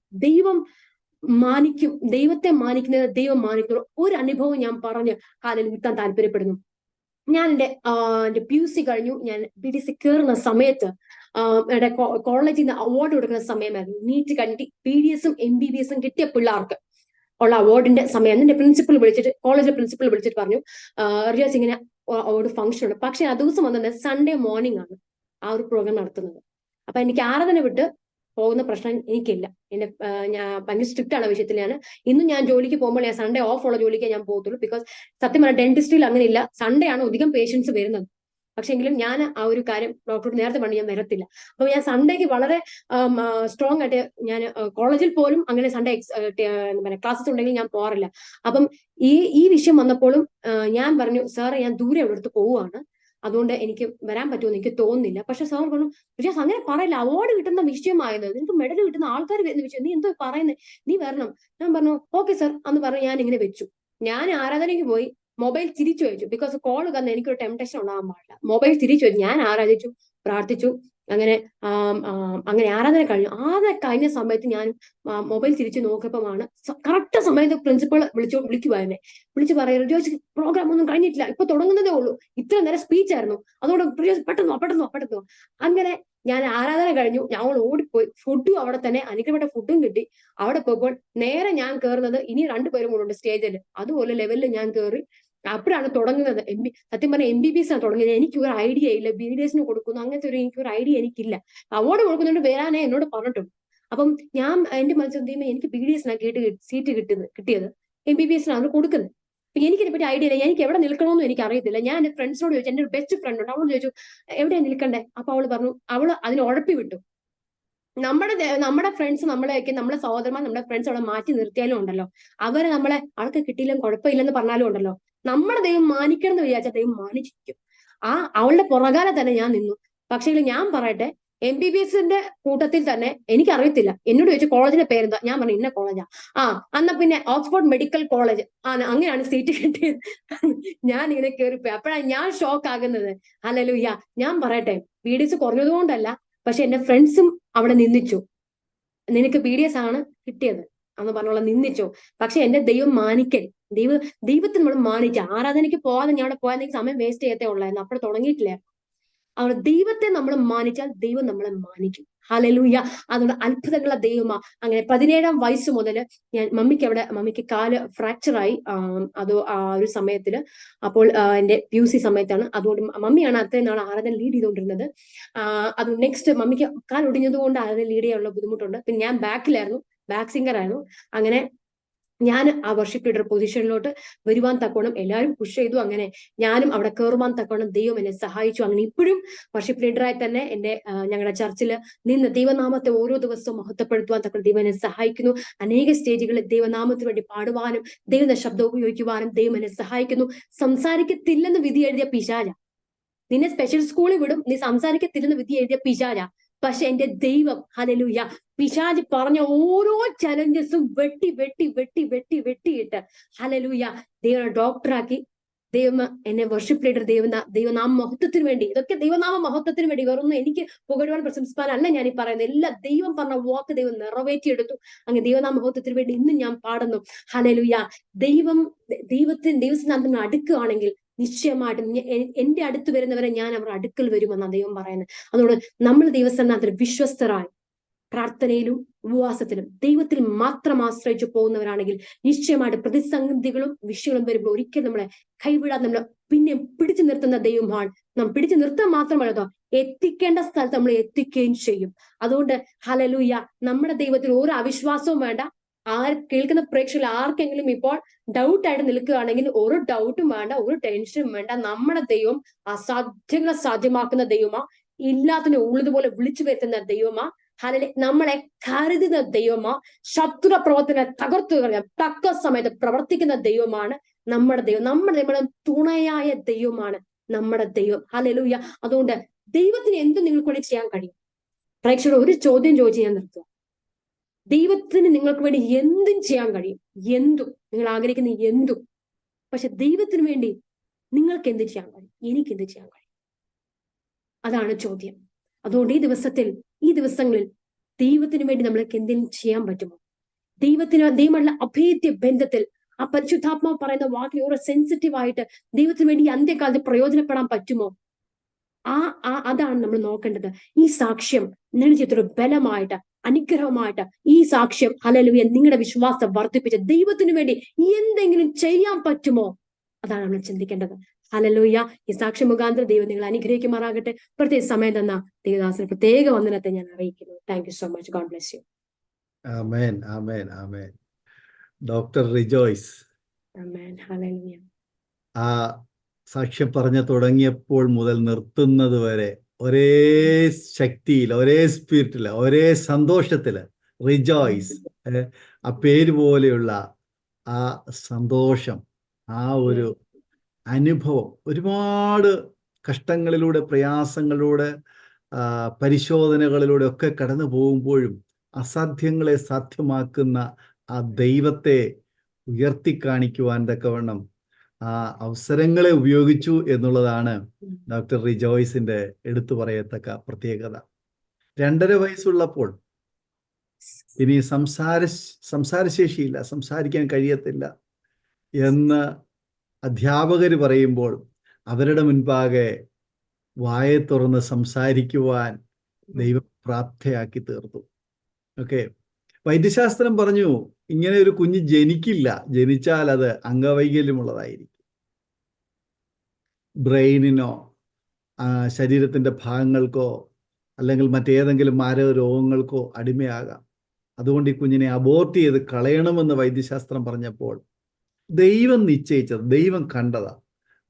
ദൈവത്തെ മാനിക്കുന്നത് ദൈവം മാനിക്കുന്ന ഒരു അനുഭവം ഞാൻ പറഞ്ഞ് കാലിൽ വിൽക്കാൻ താല്പര്യപ്പെടുന്നു. ഞാൻ എന്റെ PUC കഴിഞ്ഞു. ഞാൻ PDC കയറുന്ന സമയത്ത് എന്റെ കോളേജിൽ നിന്ന് അവാർഡ് കൊടുക്കുന്ന സമയമായിരുന്നു. നീറ്റ് കഴിഞ്ഞിട്ട് PDS-ഉം MBBS-ഉം കിട്ടിയ പിള്ളേർക്ക് ഉള്ള അവാർഡിന്റെ സമയം. എന്റെ കോളേജിലെ പ്രിൻസിപ്പൾ വിളിച്ചിട്ട് പറഞ്ഞു, റിയാസ് ഇങ്ങനെ അവാർഡ് ഫംഗ്ഷൻ ഉണ്ട്. പക്ഷെ ആ ദിവസം വന്നത് സൺഡേ മോർണിംഗ് ആണ് ആ ഒരു പ്രോഗ്രാം നടത്തുന്നത്. അപ്പൊ എനിക്ക് ആരാധന വിട്ട് പോകുന്ന പ്രശ്നം എനിക്കില്ല. ഞാൻ ഭയങ്കര സ്ട്രിക്റ്റ് ആണ് വിഷയത്തിൽ. ഇന്നും ഞാൻ ജോലിക്ക് പോകുമ്പോൾ ഞാൻ സൺഡേ ഓഫ് ഉള്ള ജോലിക്ക് ഞാൻ പോകത്തുള്ളൂ. ബിക്കോസ് സത്യം പറഞ്ഞാൽ ഡെന്റിസ്റ്റിൽ അങ്ങനെ ഇല്ല, സൺഡേ ആണ് അധികം പേഷ്യൻസ് വരുന്നത്. പക്ഷെങ്കിലും ഞാൻ ആ ഒരു കാര്യം ഡോക്ടറോട് നേരത്തെ പറഞ്ഞു ഞാൻ വരത്തില്ല. അപ്പൊ ഞാൻ സൺഡേക്ക് വളരെ സ്ട്രോങ് ആയിട്ട് ഞാൻ കോളേജിൽ പോലും അങ്ങനെ സൺഡേ ക്ലാസ്സസ് ഉണ്ടെങ്കിൽ ഞാൻ പോകാറില്ല. അപ്പം ഈ വിഷയം വന്നപ്പോഴും ഞാൻ പറഞ്ഞു, സാറ് ഞാൻ ദൂരെ എവിടെടുത്ത് പോവുകയാണ്, അതുകൊണ്ട് എനിക്ക് വരാൻ പറ്റുമെന്ന് എനിക്ക് തോന്നുന്നില്ല. പക്ഷെ സാർ പറഞ്ഞു, പക്ഷേ അങ്ങനെ പറയില്ല, അവാർഡ് കിട്ടുന്ന വിഷയമായത്, നിനക്ക് മെഡൽ കിട്ടുന്ന ആൾക്കാർ വരുന്ന വിഷയം, നീ എന്തോ പറയുന്നത്, നീ വരണം. ഞാൻ പറഞ്ഞു ഓക്കെ സാർ എന്ന് പറഞ്ഞു ഞാൻ ഇങ്ങനെ വെച്ചു. ഞാൻ ആരാധനയ്ക്ക് പോയി, മൊബൈൽ തിരിച്ചു വെച്ചു. ബിക്കോസ് കോൾ വന്ന് എനിക്കൊരു ടെംപ്ടേഷൻ ഉണ്ടാകാൻ പാടില്ല. മൊബൈൽ തിരിച്ചു വെച്ചു, ഞാൻ ആരാധിച്ചു, പ്രാർത്ഥിച്ചു. അങ്ങനെ അങ്ങനെ ആരാധന കഴിഞ്ഞ സമയത്ത് ഞാൻ മൊബൈൽ തിരിച്ചു നോക്കിയപ്പോഴാണ് കറക്റ്റ് സമയത്ത് പ്രിൻസിപ്പൾ വിളിക്കുവാ എന്നെ. വിളിച്ചു പറയുന്നത്, ജോയ്സ് പ്രോഗ്രാം ഒന്നും കഴിഞ്ഞിട്ടില്ല, ഇപ്പൊ തുടങ്ങുന്നതേ ഉള്ളൂ, ഇത്ര നേരം സ്പീച്ച് ആയിരുന്നു, അതുകൊണ്ട് പെട്ടെന്നോ. അങ്ങനെ ഞാൻ ആരാധന കഴിഞ്ഞു, ഞങ്ങൾ ഓടിപ്പോയി. ഫുഡും അവിടെ തന്നെ, അനുഗ്രഹപ്പെട്ട ഫുഡും കിട്ടി. അവിടെ പോയപ്പോൾ നേരെ ഞാൻ കയറുന്നത്, ഇനി രണ്ടുപേരും കൂടെ ഉണ്ട് സ്റ്റേജിൽ, അതുപോലെ ലെവലിൽ ഞാൻ കയറി. അപ്പോഴാണ് തുടങ്ങുന്നത്. സത്യം പറഞ്ഞാൽ MBBS ആണ് തുടങ്ങിയത്. എനിക്കൊരു ഐഡിയ ഇല്ല, BDSന് കൊടുക്കുന്നു അങ്ങനത്തെ എനിക്കൊരു ഐഡിയ എനിക്കില്ല. അവാർഡ് കൊടുക്കുന്നുണ്ട്, വരാനേ എന്നോട് പറഞ്ഞിട്ടുണ്ട്. അപ്പം ഞാൻ എന്റെ മനസ്സിൽ എനിക്ക് BDSനാണ് സീറ്റ് കിട്ടിയത്, MBBSനാണ് കൊടുക്കുന്നത്. അപ്പൊ എനിക്കിതിനെ പറ്റി ഐഡിയ ഇല്ല, എനിക്ക് എവിടെ നിൽക്കണമെന്നും എനിക്ക് അറിയത്തില്ല. ഞാൻ എന്റെ ഫ്രണ്ട്സിനോട് ചോദിച്ചു, എന്റെ ഒരു ബെസ്റ്റ് ഫ്രണ്ട് ഉണ്ട്, അവളോട് ചോദിച്ചു എവിടെയാ നിൽക്കണ്ടേ. അപ്പൊ അവള് പറഞ്ഞു, അവള് അതിന് ഉഴപ്പി വിട്ടു. നമ്മുടെ ഫ്രണ്ട്സ് നമ്മളെ സഹോദരന്മാർ, നമ്മുടെ ഫ്രണ്ട്സ് അവിടെ മാറ്റി നിർത്തിയാലും ഉണ്ടല്ലോ, അവരെ ആൾക്ക് കിട്ടിയില്ലെങ്കിലും കുഴപ്പമില്ലെന്ന് പറഞ്ഞാലും ഉണ്ടല്ലോ, നമ്മുടെ ദൈവം മാനിക്കണം എന്ന് വിചാരിച്ച ദൈവം മാനിച്ചിരിക്കും. അവളുടെ പുറകാലെ തന്നെ ഞാൻ നിന്നു. പക്ഷേ ഞാൻ പറയട്ടെ, MBBSന്റെ കൂട്ടത്തിൽ തന്നെ എനിക്കറിയത്തില്ല. എന്നോട് ചോദിച്ചു കോളേജിന്റെ പേരെന്താ, ഞാൻ പറഞ്ഞു ഇന്ന കോളേജാ. എന്നാ പിന്നെ ഓക്സ്ഫോർഡ് മെഡിക്കൽ കോളേജ് അങ്ങനെയാണ് സീറ്റ് കിട്ടിയത്. ഞാൻ ഇങ്ങനെ കയറിപ്പോയി. അപ്പോഴാണ് ഞാൻ ഷോക്ക് ആകുന്നത്. ഹല്ലേലൂയ. ഞാൻ പറയട്ടെ, BDS കുറഞ്ഞതുകൊണ്ടല്ല, പക്ഷെ എന്റെ ഫ്രണ്ട്സും അവിടെ നിന്ദിച്ചു. നിനക്ക് BDS ആണ് കിട്ടിയത് എന്ന് പറഞ്ഞോളെ നിന്ദിച്ചു. പക്ഷെ എന്റെ ദൈവം മാനിക്കൽ, ദൈവത്തെ നമ്മൾ മാനിച്ച, ആരാധനയ്ക്ക് പോകാതെ ഞാൻ അവിടെ പോയാൽ സമയം വേസ്റ്റ് ചെയ്യത്തേ ഉള്ളായിരുന്നു. അപ്പോൾ തുടങ്ങിയിട്ടില്ല. അവർ ദൈവത്തെ നമ്മൾ മാനിച്ചാൽ ദൈവം നമ്മളെ മാനിക്കും. ഹല്ലേലൂയ. അതുകൊണ്ട് അത്ഭുതങ്ങളുള്ള ദൈവമാ. അങ്ങനെ 17-ാം വയസ്സ് മുതൽ ഞാൻ മമ്മിക്ക് കാല് ഫ്രാക്ചറായി. അത് ഒരു സമയത്തില്, അപ്പോൾ എന്റെ PUC സമയത്താണ്. അതുകൊണ്ട് മമ്മിയാണ് അത്രയും നാൾ ആരാധന ലീഡ് ചെയ്തുകൊണ്ടിരുന്നത്. അത് നെക്സ്റ്റ് മമ്മിക്ക് കാൽ ഒടിഞ്ഞത് കൊണ്ട് ആരാധന ലീഡ് ചെയ്യാനുള്ള ബുദ്ധിമുട്ടുണ്ട്. പിന്നെ ഞാൻ ബാക്ക് സിംഗർ ആയിരുന്നു. അങ്ങനെ ഞാൻ ആ വർഷിപ്പ് ലീഡർ പൊസിഷനിലോട്ട് വരുവാൻ തക്കോണം എല്ലാവരും പുഷ് ചെയ്തു. അങ്ങനെ ഞാനും അവിടെ കയറുവാൻ തക്കോണം ദൈവം എന്നെ സഹായിച്ചു. അങ്ങനെ ഇപ്പോഴും വർഷിപ്പ് ലീഡറായി തന്നെ ഞങ്ങളുടെ ചർച്ചിൽ നിന്ന് ദൈവനാമത്തെ ഓരോ ദിവസവും മഹത്വപ്പെടുത്തുവാൻ തക്കോണം ദൈവം എന്നെ സഹായിക്കുന്നു. അനേക സ്റ്റേജുകളിൽ ദൈവനാമത്തിന് വേണ്ടി പാടുവാനും ദൈവത്തിന്റെ ശബ്ദം ഉപയോഗിക്കുവാനും ദൈവം എന്നെ സഹായിക്കുന്നു. സംസാരിക്കത്തില്ലെന്ന് വിധി എഴുതിയ പിശാച, നിന്നെ സ്പെഷ്യൽ സ്കൂളിൽ വിടും, നീ സംസാരിക്കത്തില്ലെന്ന് വിധി എഴുതിയ പിശാച. പക്ഷെ എന്റെ ദൈവം, ഹല്ലേലൂയ, പിശാച് പറഞ്ഞ ഓരോ ചലഞ്ചസും വെട്ടിയിട്ട് ഹല്ലേലൂയ ദൈവം ഡോക്ടറാക്കി. ദൈവം എന്നെ വർഷിപ്പ് ലീഡർ ദൈവനാമ മഹത്വത്തിന് വേണ്ടി, ഇതൊക്കെ ദൈവനാമ മഹത്വത്തിന് വേണ്ടി, വേറൊന്നും എനിക്ക് പുകഴുവാൻ പ്രശംസിപ്പാനല്ല ഞാൻ ഈ പറയുന്നത്. എല്ലാ ദൈവം പറഞ്ഞ വാക്ക് ദൈവം നിറവേറ്റിയെടുത്തു. അങ്ങനെ ദൈവനാമ മഹത്വത്തിന് വേണ്ടി ഇന്നും ഞാൻ പാടുന്നു. ഹല്ലേലൂയ. ദൈവസ്ഥാനത്തിന് അടുക്കുകയാണെങ്കിൽ നിശ്ചയമായിട്ടും എന്റെ അടുത്ത് വരുന്നവരെ ഞാൻ അവർ അടുക്കൽ വരുമെന്നാണ് ദൈവം പറയുന്നത്. അതുകൊണ്ട് നമ്മൾ ദൈവസ്ഥാനത്തിൽ വിശ്വസ്തരായി പ്രാർത്ഥനയിലും ഉപവാസത്തിലും ദൈവത്തിൽ മാത്രം ആശ്രയിച്ചു പോകുന്നവരാണെങ്കിൽ നിശ്ചയമായിട്ട് പ്രതിസന്ധികളും വിഷയങ്ങളും വരുമ്പോൾ ഒരിക്കലും നമ്മളെ കൈവിടാതെ നമ്മളെ പിന്നെ പിടിച്ചു നിർത്തുന്ന ദൈവമാണ്. നാം പിടിച്ചു നിർത്താൻ മാത്രമല്ല, എത്തിക്കേണ്ട സ്ഥലത്ത് നമ്മൾ എത്തിക്കുകയും ചെയ്യും. അതുകൊണ്ട് ഹല്ലേലൂയ, നമ്മുടെ ദൈവത്തിൽ ഒരു അവിശ്വാസവും വേണ്ട. കേൾക്കുന്ന പ്രേക്ഷകരിൽ ആർക്കെങ്കിലും ഇപ്പോൾ ഡൗട്ടായിട്ട് നിൽക്കുകയാണെങ്കിൽ ഒരു ഡൗട്ടും വേണ്ട, ഒരു ടെൻഷനും വേണ്ട. നമ്മുടെ ദൈവം അസാധ്യങ്ങളെ സാധ്യമാക്കുന്ന ദൈവമാ, ഇല്ലാത്തതിനെ ഉള്ളതുപോലെ വിളിച്ചു വരുത്തുന്ന ദൈവമാ. ഹല്ലേലൂയ. നമ്മളെ കരുതുന്ന ദൈവമാ, ശത്രു പ്രവർത്തന തകർത്തു കളയാൻ തക്ക സമയത്ത് പ്രവർത്തിക്കുന്ന ദൈവമാണ് നമ്മുടെ ദൈവം. നമ്മുടെ തുണയായ ദൈവമാണ് നമ്മുടെ ദൈവം. ഹല്ലേലൂയ. അതുകൊണ്ട് ദൈവത്തിന് എന്തും നിങ്ങൾക്ക് വേണ്ടി ചെയ്യാൻ കഴിയും. പ്രേക്ഷകർ ഒരു ചോദ്യം ചോദിച്ച് ഞാൻ നിർത്തുക. ദൈവത്തിന് നിങ്ങൾക്ക് വേണ്ടി എന്തും ചെയ്യാൻ കഴിയും, എന്തും, നിങ്ങൾ ആഗ്രഹിക്കുന്ന എന്തും. പക്ഷെ ദൈവത്തിന് വേണ്ടി നിങ്ങൾക്ക് എന്ത് ചെയ്യാൻ കഴിയും, എനിക്ക് എന്ത് ചെയ്യാൻ കഴിയും, അതാണ് ചോദ്യം. അതുകൊണ്ട് ഈ ദിവസങ്ങളിൽ ദൈവത്തിന് വേണ്ടി നമ്മൾക്ക് എന്തെങ്കിലും ചെയ്യാൻ പറ്റുമോ? ദൈവമുള്ള അഭേദ്യ ബന്ധത്തിൽ ആ പരിശുദ്ധാത്മാവ് പറയുന്ന വാക്കിൽ ഓരോ സെൻസിറ്റീവ് ആയിട്ട് ദൈവത്തിന് വേണ്ടി അന്ത്യകാലത്ത് പ്രയോജനപ്പെടാൻ പറ്റുമോ? അതാണ് നമ്മൾ നോക്കേണ്ടത്. ഈ സാക്ഷ്യം നിങ്ങളുടെ ജീവിതത്തിൽ ബലമായിട്ട്, അനുഗ്രഹമായിട്ട് ഈ സാക്ഷ്യം ഹല്ലേലൂയ നിങ്ങളുടെ വിശ്വാസം വർദ്ധിപ്പിച്ച് ദൈവത്തിന് വേണ്ടി എന്തെങ്കിലും ചെയ്യാൻ പറ്റുമോ? അതാണ് നമ്മൾ ചിന്തിക്കേണ്ടത്. ഹല്ലേലൂയ. ഈ സാക്ഷ്യ മുഖാന്തരം ദൈവം നിങ്ങൾ അനുഗ്രഹിക്കുമാറാകട്ടെ. പ്രത്യേക സമയം തന്ന ദൈവദാസന് പ്രത്യേക വന്ദനത്തെ ഞാൻ അറിയിക്കുന്നു. Thank you so much. God bless you. Amen, amen, amen. Doctor rejoice, amen. Hallelujah. ആ സാക്ഷ്യം പറഞ്ഞു തുടങ്ങിയപ്പോൾ മുതൽ നിർത്തുന്നത് വരെ ഒരേ ശക്തിയിൽ, ഒരേ സ്പിരിറ്റിൽ, ഒരേ സന്തോഷത്തിൽ റിജോയ്സ്, ആ പേര് പോലെയുള്ള ആ സന്തോഷം, ആ ഒരു അനുഭവം, ഒരുപാട് കഷ്ടങ്ങളിലൂടെ, പ്രയാസങ്ങളിലൂടെ, പരിശോധനകളിലൂടെ ഒക്കെ കടന്നു പോകുമ്പോഴും അസാധ്യങ്ങളെ സാധ്യമാക്കുന്ന ആ ദൈവത്തെ ഉയർത്തിക്കാണിക്കുവാൻ തക്കവണ്ണം ആ അവസരങ്ങളെ ഉപയോഗിച്ചു എന്നുള്ളതാണ് ഡോക്ടർ റിജോയ്സിന്റെ എടുത്തു പറയത്തക്ക പ്രത്യേകത. 2.5 വയസ്സുള്ളപ്പോൾ ഇനി സംസാരശേഷിയില്ല, സംസാരിക്കാൻ കഴിയത്തില്ല എന്ന് അധ്യാപകർ പറയുമ്പോൾ അവരുടെ മുൻപാകെ വായെ തുറന്ന് സംസാരിക്കുവാൻ ദൈവം പ്രാപ്തയാക്കി തീർത്തു. ഓക്കെ, വൈദ്യശാസ്ത്രം പറഞ്ഞു ഇങ്ങനെ ഒരു കുഞ്ഞ് ജനിക്കില്ല, ജനിച്ചാൽ അത് അംഗവൈകല്യമുള്ളതായിരിക്കും. ബ്രെയിനിനോ ശരീരത്തിൻ്റെ ഭാഗങ്ങൾക്കോ അല്ലെങ്കിൽ മറ്റേതെങ്കിലും മാരക രോഗങ്ങൾക്കോ അടിമയാകാം. അതുകൊണ്ട് ഈ കുഞ്ഞിനെ അബോർട്ട് ചെയ്ത് കളയണമെന്ന് വൈദ്യശാസ്ത്രം പറഞ്ഞപ്പോൾ ദൈവം നിശ്ചയിച്ചത്, ദൈവം കണ്ടതാ,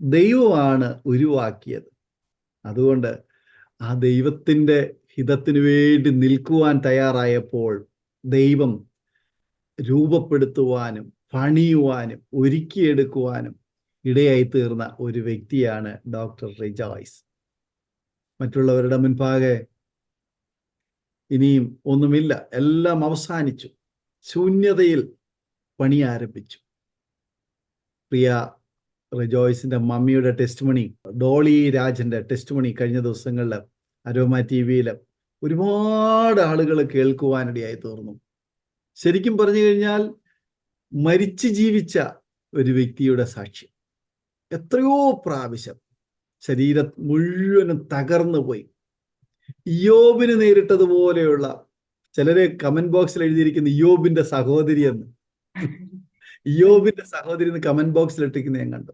ദൈവമാണ് ഉരുവാക്കിയത്. അതുകൊണ്ട് ആ ദൈവത്തിൻ്റെ ഹിതത്തിനു വേണ്ടി നിൽക്കുവാൻ തയ്യാറായപ്പോൾ ദൈവം രൂപപ്പെടുത്തുവാനും പണിയുവാനും ഒരുക്കിയെടുക്കുവാനും ഇടയായി തീർന്ന ഒരു വ്യക്തിയാണ് ഡോക്ടർ റിജോയ്സ്. മറ്റുള്ളവരുടെ മുൻപാകെ ഇനിയും ഒന്നുമില്ല, എല്ലാം അവസാനിച്ചു, ശൂന്യതയിൽ പണി ആരംഭിച്ചു. പ്രിയ റിജോയ്സിന്റെ മമ്മിയുടെ ടെസ്റ്റിമണി, ഡോളി രാജന്റെ ടെസ്റ്റിമണി കഴിഞ്ഞ ദിവസങ്ങളിൽ അരോമ TV-യിൽ ഒരുപാട് ആളുകൾ കേൾക്കുവാനിടയായി തീർന്നു. ശരിക്കും പറഞ്ഞു കഴിഞ്ഞാൽ മരിച്ചു ജീവിച്ച ഒരു വ്യക്തിയുടെ സാക്ഷ്യം. എത്രയോ പ്രാവശ്യം ശരീരം മുഴുവനും തകർന്നു പോയി. ഇയ്യോബിന് നേരിട്ടതുപോലെയുള്ള, ചിലരെ കമന്റ് ബോക്സിൽ എഴുതിയിരിക്കുന്ന ഇയ്യോബിന്റെ സഹോദരി എന്ന്, ഇയ്യോബിന്റെ സഹോദരി എന്ന് കമന്റ് ബോക്സിൽ ഇട്ടിരിക്കുന്ന ഞാൻ കണ്ടു.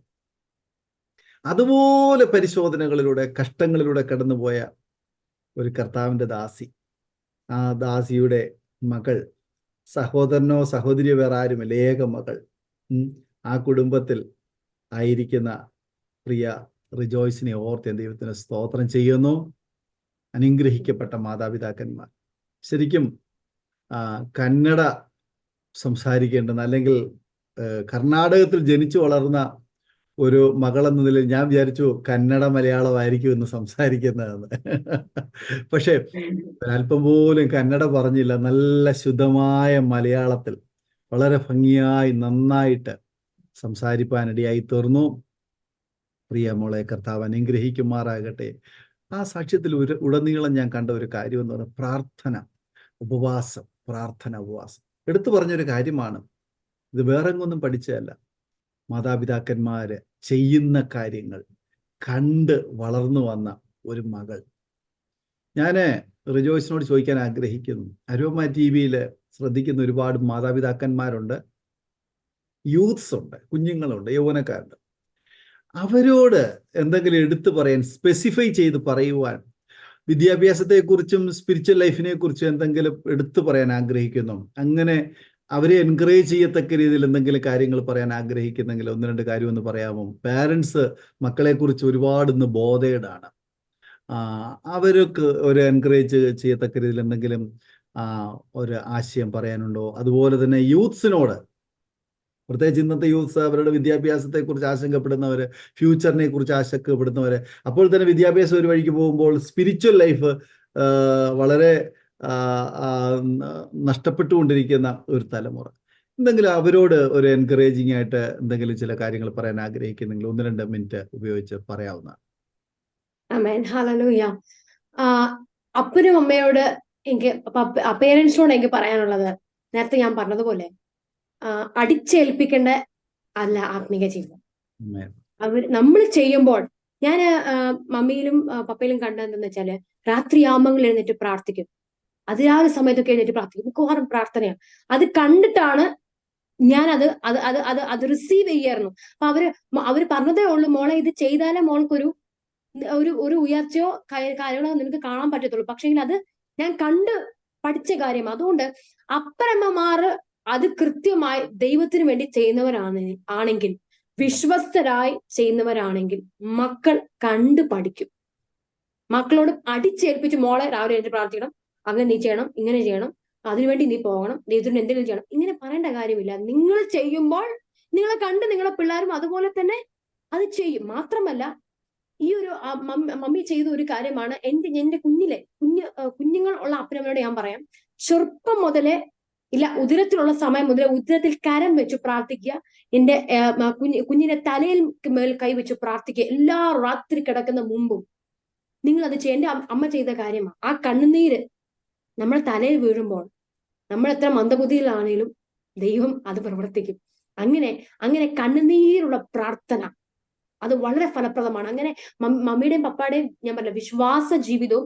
അതുപോലെ പരിശോധനകളിലൂടെ കഷ്ടങ്ങളിലൂടെ കടന്നുപോയ ഒരു കർത്താവിന്റെ ദാസി. ആ ദാസിയുടെ മകൾ, സഹോദരനോ സഹോദരിയോ വേറെ ആരുമില്ല, ഏക മകൾ. ആ കുടുംബത്തിൽ ആയിരിക്കുന്ന പ്രിയ റിജോയ്സിനെ ഓർത്ത് ദൈവത്തിന് സ്തോത്രം ചെയ്യുന്നു. അനുഗ്രഹിക്കപ്പെട്ട മാതാപിതാക്കന്മാർ. ശരിക്കും കന്നഡ സംസാരിക്കേണ്ടെന്ന്, അല്ലെങ്കിൽ കർണാടകത്തിൽ ജനിച്ചു വളർന്ന ഒരു മകളെന്ന നിലയിൽ ഞാൻ വിചാരിച്ചു കന്നഡ മലയാളമായിരിക്കും എന്ന് സംസാരിക്കുന്നതെന്ന്. പക്ഷെ ഒരല്പം പോലും കന്നഡ പറഞ്ഞില്ല. നല്ല ശുദ്ധമായ മലയാളത്തിൽ വളരെ ഭംഗിയായി നന്നായിട്ട് സംസാരിപ്പാനിടയായി തീർന്നു. പ്രിയ മോളെ കർത്താവ് അനുഗ്രഹിക്കുമാറാകട്ടെ. ആ സാക്ഷ്യത്തിൽ ഉടനീളം ഞാൻ കണ്ട ഒരു കാര്യം എന്ന് പറഞ്ഞാൽ പ്രാർത്ഥന, ഉപവാസം, പ്രാർത്ഥന, ഉപവാസം. എടുത്തു പറഞ്ഞൊരു കാര്യമാണ്. ഇത് വേറെ എങ്ങൊന്നും പഠിച്ചതല്ല. മാതാപിതാക്കന്മാര് ചെയ്യുന്ന കാര്യങ്ങൾ കണ്ട് വളർന്നു വന്ന ഒരു മകൾ. ഞാൻ റിജോയ്സിനോട് ചോദിക്കാൻ ആഗ്രഹിക്കുന്നു, അരോമ TV-യിൽ ശ്രദ്ധിക്കുന്ന ഒരുപാട് മാതാപിതാക്കന്മാരുണ്ട്, യൂത്ത്സ് ഉണ്ട്, കുഞ്ഞുങ്ങളുണ്ട്, യൗവനക്കാരുണ്ട്. അവരോട് എന്തെങ്കിലും എടുത്തു പറയാൻ, സ്പെസിഫൈ ചെയ്ത് പറയുവാൻ, വിദ്യാഭ്യാസത്തെക്കുറിച്ചും സ്പിരിച്വൽ ലൈഫിനെ കുറിച്ചും എന്തെങ്കിലും എടുത്തു പറയാൻ ആഗ്രഹിക്കുന്നു? അങ്ങനെ അവരെ എൻകറേജ് ചെയ്യത്തക്ക രീതിയിൽ എന്തെങ്കിലും കാര്യങ്ങൾ പറയാൻ ആഗ്രഹിക്കുന്നെങ്കിൽ 1-2 കാര്യം ഒന്ന് പറയാമോ? പാരൻസ് മക്കളെക്കുറിച്ച് ഒരുപാട് ഇന്ന് ബോധേഡാണ്. അവർക്ക് ഒരു എൻകറേജ് ചെയ്യത്തക്ക രീതിയിൽ എന്തെങ്കിലും ഒരു ആശയം പറയാനുണ്ടോ? അതുപോലെ തന്നെ യൂത്ത്സിനോട്, പ്രത്യേകിച്ച് ഇന്നത്തെ യൂത്ത്സ് അവരുടെ വിദ്യാഭ്യാസത്തെക്കുറിച്ച് ആശങ്കപ്പെടുന്നവർ, ഫ്യൂച്ചറിനെ കുറിച്ച് ആശങ്കപ്പെടുന്നവർ, അപ്പോൾ തന്നെ വിദ്യാഭ്യാസം ഒരു വഴിക്ക് പോകുമ്പോൾ സ്പിരിച്വൽ ലൈഫ് വളരെ നഷ്ടപ്പെട്ടുകൊണ്ടിരിക്കുന്ന ഒരു തലമുറ. എന്തെങ്കിലും അവരോട് ഒരു എൻകറേജിങ് ആയിട്ട് എന്തെങ്കിലും ചില കാര്യങ്ങൾ പറയാൻ ആഗ്രഹിക്കുന്നെങ്കിൽ 1-2 മിനിറ്റ് ഉപയോഗിച്ച് പറയാവുന്നതാണ്. ആമേൻ, ഹല്ലേലൂയ. അപ്പനും അമ്മയോട് എനിക്ക്, പേരൻസിനോട് എനിക്ക് പറയാനുള്ളത്, നേരത്തെ ഞാൻ പറഞ്ഞതുപോലെ അടിച്ചേൽപ്പിക്കേണ്ട അല്ല ആത്മീക ജീവിതം. നമ്മൾ ചെയ്യുമ്പോൾ, ഞാൻ മമ്മിയിലും പപ്പയിലും കണ്ടതെന്ന് വെച്ചാല് രാത്രിയാമങ്ങളിൽ എഴുന്നേറ്റ് പ്രാർത്ഥിക്കും. അതിരാവിലെ സമയത്തൊക്കെ എഴുന്നേറ്റ് പ്രാർത്ഥിക്കും. മിക്കവാറും പ്രാർത്ഥനയാണ്. അത് കണ്ടിട്ടാണ് ഞാൻ അത് റിസീവ് ചെയ്യായിരുന്നു. അപ്പൊ അവര് പറഞ്ഞതേ ഉള്ളൂ, മോളെ ഇത് ചെയ്താലേ മോൾക്കൊരു ഒരു ഉയർച്ചയോ കാര്യങ്ങളോ നിനക്ക് കാണാൻ പറ്റത്തുള്ളൂ. പക്ഷെങ്കിൽ അത് ഞാൻ കണ്ട് പഠിച്ച കാര്യം. അതുകൊണ്ട് അപ്പനമ്മമാർ അത് കൃത്യമായി ദൈവത്തിന് വേണ്ടി ചെയ്യുന്നവരാണെങ്കിൽ, വിശ്വസ്തരായി ചെയ്യുന്നവരാണെങ്കിൽ മക്കൾ കണ്ടു പഠിക്കും. മക്കളോട് അടിച്ചേൽപ്പിച്ച് മോളെ രാവിലെ എഴുന്നേറ്റ് പ്രാർത്ഥിക്കണം, അങ്ങനെ നീ ചെയ്യണം, ഇങ്ങനെ ചെയ്യണം, അതിനുവേണ്ടി നീ പോകണം, ദൈവത്തിന് എന്തെങ്കിലും ചെയ്യണം, ഇങ്ങനെ പറയേണ്ട കാര്യമില്ല. നിങ്ങൾ ചെയ്യുമ്പോൾ നിങ്ങളെ കണ്ട് നിങ്ങളെ പിള്ളേരും അതുപോലെ തന്നെ അത് ചെയ്യും. മാത്രമല്ല, ഈ ഒരു മമ്മി ചെയ്ത ഒരു കാര്യമാണ് എന്റെ കുഞ്ഞുങ്ങൾ ഉള്ള അപ്പനമ്മയോട് ഞാൻ പറയാം, ചെറുപ്പം മുതലേ ഇല്ല, ഉദരത്തിലുള്ള സമയം മുതൽ ഉദരത്തിൽ കരം വെച്ച് പ്രാർത്ഥിക്കുക. എന്റെ കുഞ്ഞിന്റെ തലയിൽ മേൽ കൈവച്ച് പ്രാർത്ഥിക്കുക. എല്ലാ രാത്രി കിടക്കുന്ന മുമ്പും നിങ്ങൾ അത് എന്റെ അമ്മ ചെയ്ത കാര്യമാണ്. ആ കണ്ണുനീര് നമ്മുടെ തലയിൽ വീഴുമ്പോൾ നമ്മൾ എത്ര മന്ദബുദ്ധിയിലാണേലും ദൈവം അത് പ്രവർത്തിക്കും. അങ്ങനെ കണ്ണുനീരുള്ള പ്രാർത്ഥന അത് വളരെ ഫലപ്രദമാണ്. അങ്ങനെ മമ്മിയുടെയും പപ്പായുടെയും ഞാൻ പറഞ്ഞ വിശ്വാസ ജീവിതവും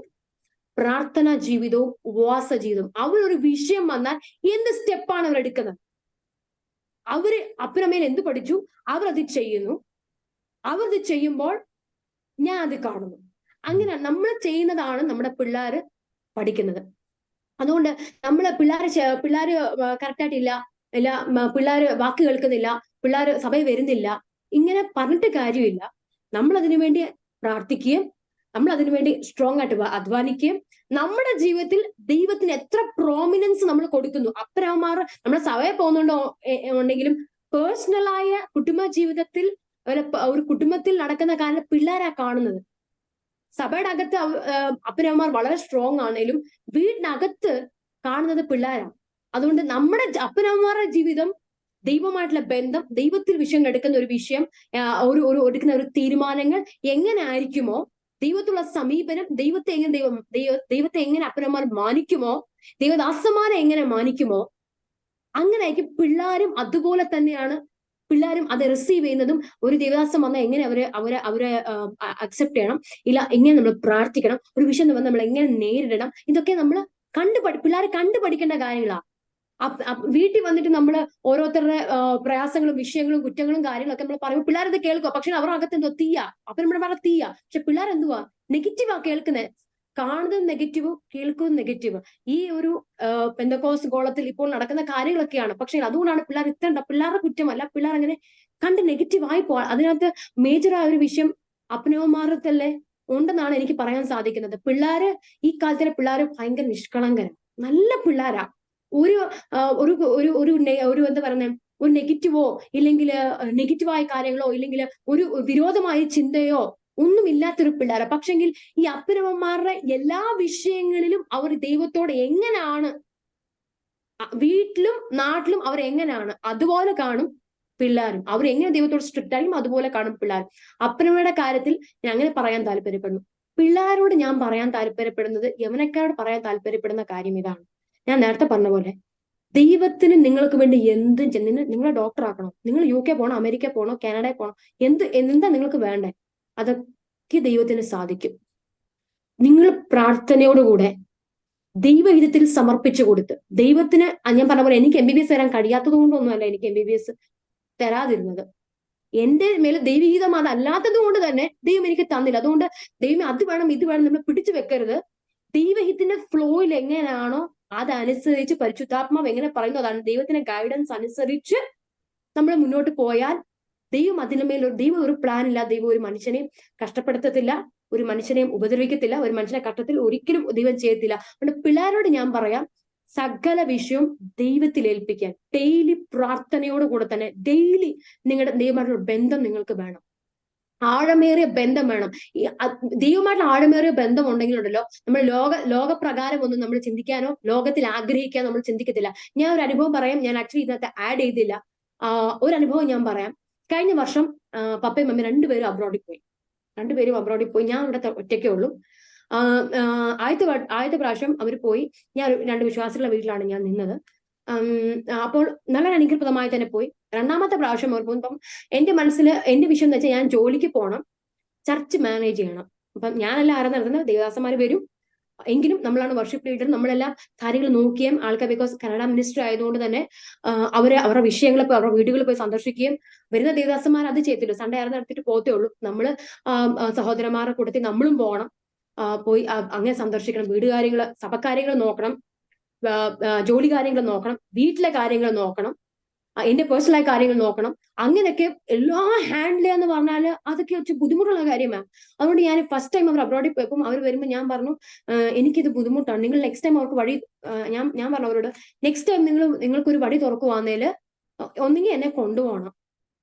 പ്രാർത്ഥനാ ജീവിതവും ഉപവാസ ജീവിതവും, അവരൊരു വിഷയം വന്നാൽ എന്ത് സ്റ്റെപ്പാണ് അവർ എടുക്കുന്നത്? അവര് അപ്പനമ്മയിൽ എന്ത് പഠിച്ചു? അവരത് ചെയ്യുന്നു. അവരത് ചെയ്യുമ്പോൾ ഞാൻ അത് കാണുന്നു. അങ്ങനെ നമ്മൾ ചെയ്യുന്നതാണ് നമ്മുടെ പിള്ളേര് പഠിക്കുന്നത്. അതുകൊണ്ട് നമ്മള് പിള്ളേര് കറക്റ്റായിട്ടില്ല, ഇല്ല പിള്ളേര് വാക്ക് കേൾക്കുന്നില്ല, പിള്ളേര് സഭയിൽ വരുന്നില്ല, ഇങ്ങനെ പറഞ്ഞിട്ട് കാര്യമില്ല. നമ്മൾ അതിനു വേണ്ടി പ്രാർത്ഥിക്കുകയും നമ്മൾ അതിനുവേണ്ടി സ്ട്രോങ് ആയിട്ട് അധ്വാനിക്കുകയും നമ്മുടെ ജീവിതത്തിൽ ദൈവത്തിന് എത്ര പ്രോമിനൻസ് നമ്മൾ കൊടുക്കുന്നു. അപ്പനമ്മമാർ നമ്മളെ സഭയിൽ പോകുന്നുണ്ടോ ഉണ്ടെങ്കിലും പേഴ്സണലായ കുടുംബ ജീവിതത്തിൽ ഒരു കുടുംബത്തിൽ നടക്കുന്ന കാര്യം പിള്ളേരാ കാണുന്നത്. സഭയുടെ അകത്ത് അപ്പനമ്മമാർ വളരെ സ്ട്രോങ് ആണെങ്കിലും വീടിനകത്ത് കാണുന്നത് പിള്ളേരാണ്. അതുകൊണ്ട് നമ്മുടെ അപ്പനമ്മമാരുടെ ജീവിതം, ദൈവമായിട്ടുള്ള ബന്ധം, ദൈവത്തിൽ വിഷയം എടുക്കുന്ന ഒരു വിഷയം, എടുക്കുന്ന ഒരു തീരുമാനങ്ങൾ എങ്ങനെ ആയിരിക്കുമോ, ദൈവത്തിലുള്ള സമീപനം, ദൈവത്തെ എങ്ങനെ അപ്പനമ്മമാർ മാനിക്കുമോ, ദൈവദാസന്മാരെ എങ്ങനെ മാനിക്കുമോ, അങ്ങനെയായിരിക്കും പിള്ളേരും അതുപോലെ തന്നെയാണ് പിള്ളേരും അത് റിസീവ് ചെയ്യുന്നതും. ഒരു ദേവദാസം വന്നാൽ എങ്ങനെ അവരെ അക്സെപ്റ്റ് ചെയ്യണം, ഇല്ല എങ്ങനെ നമ്മൾ പ്രാർത്ഥിക്കണം, ഒരു വിഷയം വന്ന് നമ്മൾ എങ്ങനെ നേരിടണം, ഇതൊക്കെ നമ്മൾ പിള്ളേരെ കണ്ടുപഠിക്കേണ്ട കാര്യങ്ങളാണ്. വീട്ടിൽ വന്നിട്ട് നമ്മൾ ഓരോരുത്തരുടെ പ്രയാസങ്ങളും വിഷയങ്ങളും കുറ്റങ്ങളും കാര്യങ്ങളൊക്കെ നമ്മൾ പറയുമ്പോൾ പിള്ളേരത് കേൾക്കുക. പക്ഷെ അവരുടെ അകത്ത് എന്തോ തീയ, അപ്പൊ നമ്മൾ പറഞ്ഞ തീയ. പക്ഷെ പിള്ളേരെന്തുവാ നെഗറ്റീവാ കേൾക്കുന്നത്. കാണുന്നത് നെഗറ്റീവ്, കേൾക്കുന്നത് നെഗറ്റീവ്. ഈ ഒരു പെന്തക്കോസ് ഗോളത്തിൽ ഇപ്പോൾ നടക്കുന്ന കാര്യങ്ങളൊക്കെയാണ്. പക്ഷെ അതുകൊണ്ടാണ് പിള്ളേർ പിള്ളേരുടെ കുറ്റമല്ല, പിള്ളേർ അങ്ങനെ കണ്ട് നെഗറ്റീവായി പോവാ. അതിനകത്ത് മേജറായ ഒരു വിഷയം അപ്പനവന്മാരത്തല്ലേ ഉണ്ടെന്നാണ് എനിക്ക് പറയാൻ സാധിക്കുന്നത്. പിള്ളേര് ഈ കാലത്തിലെ പിള്ളേര് ഭയങ്കര നിഷ്കളങ്കര, നല്ല പിള്ളേരാ. ഒരു എന്താ പറയുന്നത്, ഒരു നെഗറ്റീവോ ഇല്ലെങ്കിൽ നെഗറ്റീവായ കാര്യങ്ങളോ ഇല്ലെങ്കിൽ ഒരു വിരോധമായ ചിന്തയോ ഒന്നുമില്ലാത്തൊരു പിള്ളേരാ. പക്ഷെങ്കിൽ ഈ അപ്പനമ്മമാരുടെ എല്ലാ വിഷയങ്ങളിലും അവർ ദൈവത്തോട് എങ്ങനെയാണ്, വീട്ടിലും നാട്ടിലും അവർ എങ്ങനെയാണ് അതുപോലെ കാണും പിള്ളേരും. അവർ എങ്ങനെ ദൈവത്തോട് സ്ട്രിക്റ്റ് ആയും അതുപോലെ കാണും പിള്ളേരും. അപ്പനമ്മയുടെ കാര്യത്തിൽ ഞാൻ അങ്ങനെ പറയാൻ താല്പര്യപ്പെടുന്നു. പിള്ളേരോട് ഞാൻ പറയാൻ താല്പര്യപ്പെടുന്നത്, യവനക്കാരോട് പറയാൻ താല്പര്യപ്പെടുന്ന കാര്യം ഇതാണ്. ഞാൻ നേരത്തെ പറഞ്ഞ പോലെ ദൈവത്തിന് നിങ്ങൾക്ക് വേണ്ടി എന്തും നിങ്ങളെ ഡോക്ടർ ആക്കണം, നിങ്ങൾ UK പോകണം, അമേരിക്ക പോകണോ, കാനഡയിൽ പോകണം, എന്താ നിങ്ങൾക്ക് വേണ്ടേ, അതൊക്കെ ദൈവത്തിന് സാധിക്കും. നിങ്ങൾ പ്രാർത്ഥനയോടുകൂടെ ദൈവഹിതത്തിൽ സമർപ്പിച്ചു കൊടുത്ത് ദൈവത്തിന്, ഞാൻ പറഞ്ഞ പോലെ എനിക്ക് MBBS തരാൻ കഴിയാത്തത് കൊണ്ടൊന്നുമല്ല എനിക്ക് MBBS തരാതിരുന്നത്. എന്റെ മേലെ ദൈവഹിതം അതല്ലാത്തത് കൊണ്ട് തന്നെ ദൈവം എനിക്ക് തന്നില്ല. അതുകൊണ്ട് ദൈവം അത് വേണം ഇത് വേണം നമ്മൾ പിടിച്ചു വെക്കരുത്. ദൈവഹിതത്തിന്റെ ഫ്ലോയിൽ എങ്ങനെയാണോ അതനുസരിച്ച് പരിശുദ്ധാത്മാവ് എങ്ങനെ പറയുന്നു അതാണ് ദൈവത്തിന്റെ ഗൈഡൻസ് അനുസരിച്ച് നമ്മൾ മുന്നോട്ട് പോയാൽ ദൈവം ദൈവം ഒരു പ്ലാൻ ഇല്ല. ദൈവം ഒരു മനുഷ്യനെയും കഷ്ടപ്പെടുത്തത്തില്ല, ഒരു മനുഷ്യനെയും ഉപദ്രവിക്കത്തില്ല, ഒരു മനുഷ്യനെ കഷ്ടത്തിൽ ഒരിക്കലും ദൈവം ചെയ്യത്തില്ല. അതുകൊണ്ട് പിള്ളേരോട് ഞാൻ പറയാം, സകല വിഷയവും ദൈവത്തിൽ ഏൽപ്പിക്കാൻ ഡെയിലി പ്രാർത്ഥനയോടുകൂടെ തന്നെ ഡെയിലി നിങ്ങളുടെ ദൈവമായിട്ടുള്ള ബന്ധം നിങ്ങൾക്ക് വേണം. ആഴമേറിയ ബന്ധം വേണം. ദൈവമായിട്ടുള്ള ആഴമേറിയ ബന്ധം ഉണ്ടെങ്കിലുണ്ടല്ലോ നമ്മൾ ലോകപ്രകാരം ഒന്നും നമ്മൾ ചിന്തിക്കാനോ ലോകത്തിൽ ആഗ്രഹിക്കാനോ നമ്മൾ ചിന്തിക്കത്തില്ല. ഞാൻ ഒരു അനുഭവം പറയാം, ഞാൻ ആക്ച്വലി ഇതിനകത്ത് ആഡ് ചെയ്തില്ല. ഒരു അനുഭവം ഞാൻ പറയാം. കഴിഞ്ഞ വർഷം പപ്പയും മമ്മയും രണ്ടുപേരും അബ്രോഡിൽ പോയി. ഞാൻ ഇവിടെ ഒറ്റയ്ക്കേ ഉള്ളൂ. ആദ്യത്തെ പ്രാവശ്യം അവർ പോയി. ഞാൻ 2 വിശ്വാസികളുടെ വീട്ടിലാണ് ഞാൻ നിന്നത്. അപ്പോൾ നല്ല അനുഗ്രഹപ്രദമായി തന്നെ പോയി. രണ്ടാമത്തെ പ്രാവശ്യം അവർ പോകുമ്പം എന്റെ മനസ്സിൽ എന്റെ വിഷയം എന്ന് വെച്ചാൽ ഞാൻ ജോലിക്ക് പോകണം, ചർച്ച് മാനേജ് ചെയ്യണം. അപ്പം ഞാനല്ല ആരാ നടത്തുന്നത്, ദേവദാസന്മാര് വരും, എങ്കിലും നമ്മളാണ് വർഷിപ്പ് ലീഡർ. നമ്മളെല്ലാം കാര്യങ്ങൾ നോക്കിയും ആൾക്കാർ, ബിക്കോസ് കന്നഡ മിനിസ്റ്റർ ആയതുകൊണ്ട് തന്നെ അവരുടെ വിഷയങ്ങൾ അവരുടെ വീടുകളിൽ പോയി സന്ദർശിക്കുകയും, വരുന്ന ദേവദാസന്മാർ അത് ചെയ്തില്ല, സൺഡേ ആയിരുന്നു നടത്തിയിട്ട് പോത്തേ ഉള്ളൂ. നമ്മള് സഹോദരന്മാരുടെ കൂട്ടത്തിൽ നമ്മളും പോകണം, പോയി അങ്ങനെ സന്ദർശിക്കണം, വീട് കാര്യങ്ങൾ സഭകാര്യങ്ങൾ നോക്കണം, ജോലി കാര്യങ്ങൾ നോക്കണം, വീട്ടിലെ കാര്യങ്ങൾ നോക്കണം, എന്റെ പേഴ്സണലായ കാര്യങ്ങൾ നോക്കണം. അങ്ങനെയൊക്കെ എല്ലാം ഹാൻഡിൽ ചെയ്യാന്ന് പറഞ്ഞാല് അതൊക്കെ വെച്ച് ബുദ്ധിമുട്ടുള്ള കാര്യമാണ്. അതുകൊണ്ട് ഞാൻ ഫസ്റ്റ് ടൈം അവർ അബ്രോഡിൽ പോയപ്പോൾ അവർ വരുമ്പോൾ ഞാൻ പറഞ്ഞു, എനിക്കിത് ബുദ്ധിമുട്ടാണ്, നിങ്ങൾ നെക്സ്റ്റ് ടൈം അവർക്ക് വഴി ഞാൻ പറഞ്ഞു അവരോട്, നെക്സ്റ്റ് ടൈം നിങ്ങൾക്കൊരു വഴി തുറക്കുവാന്നേല് ഒന്നെങ്കിൽ എന്നെ കൊണ്ടുപോകണം,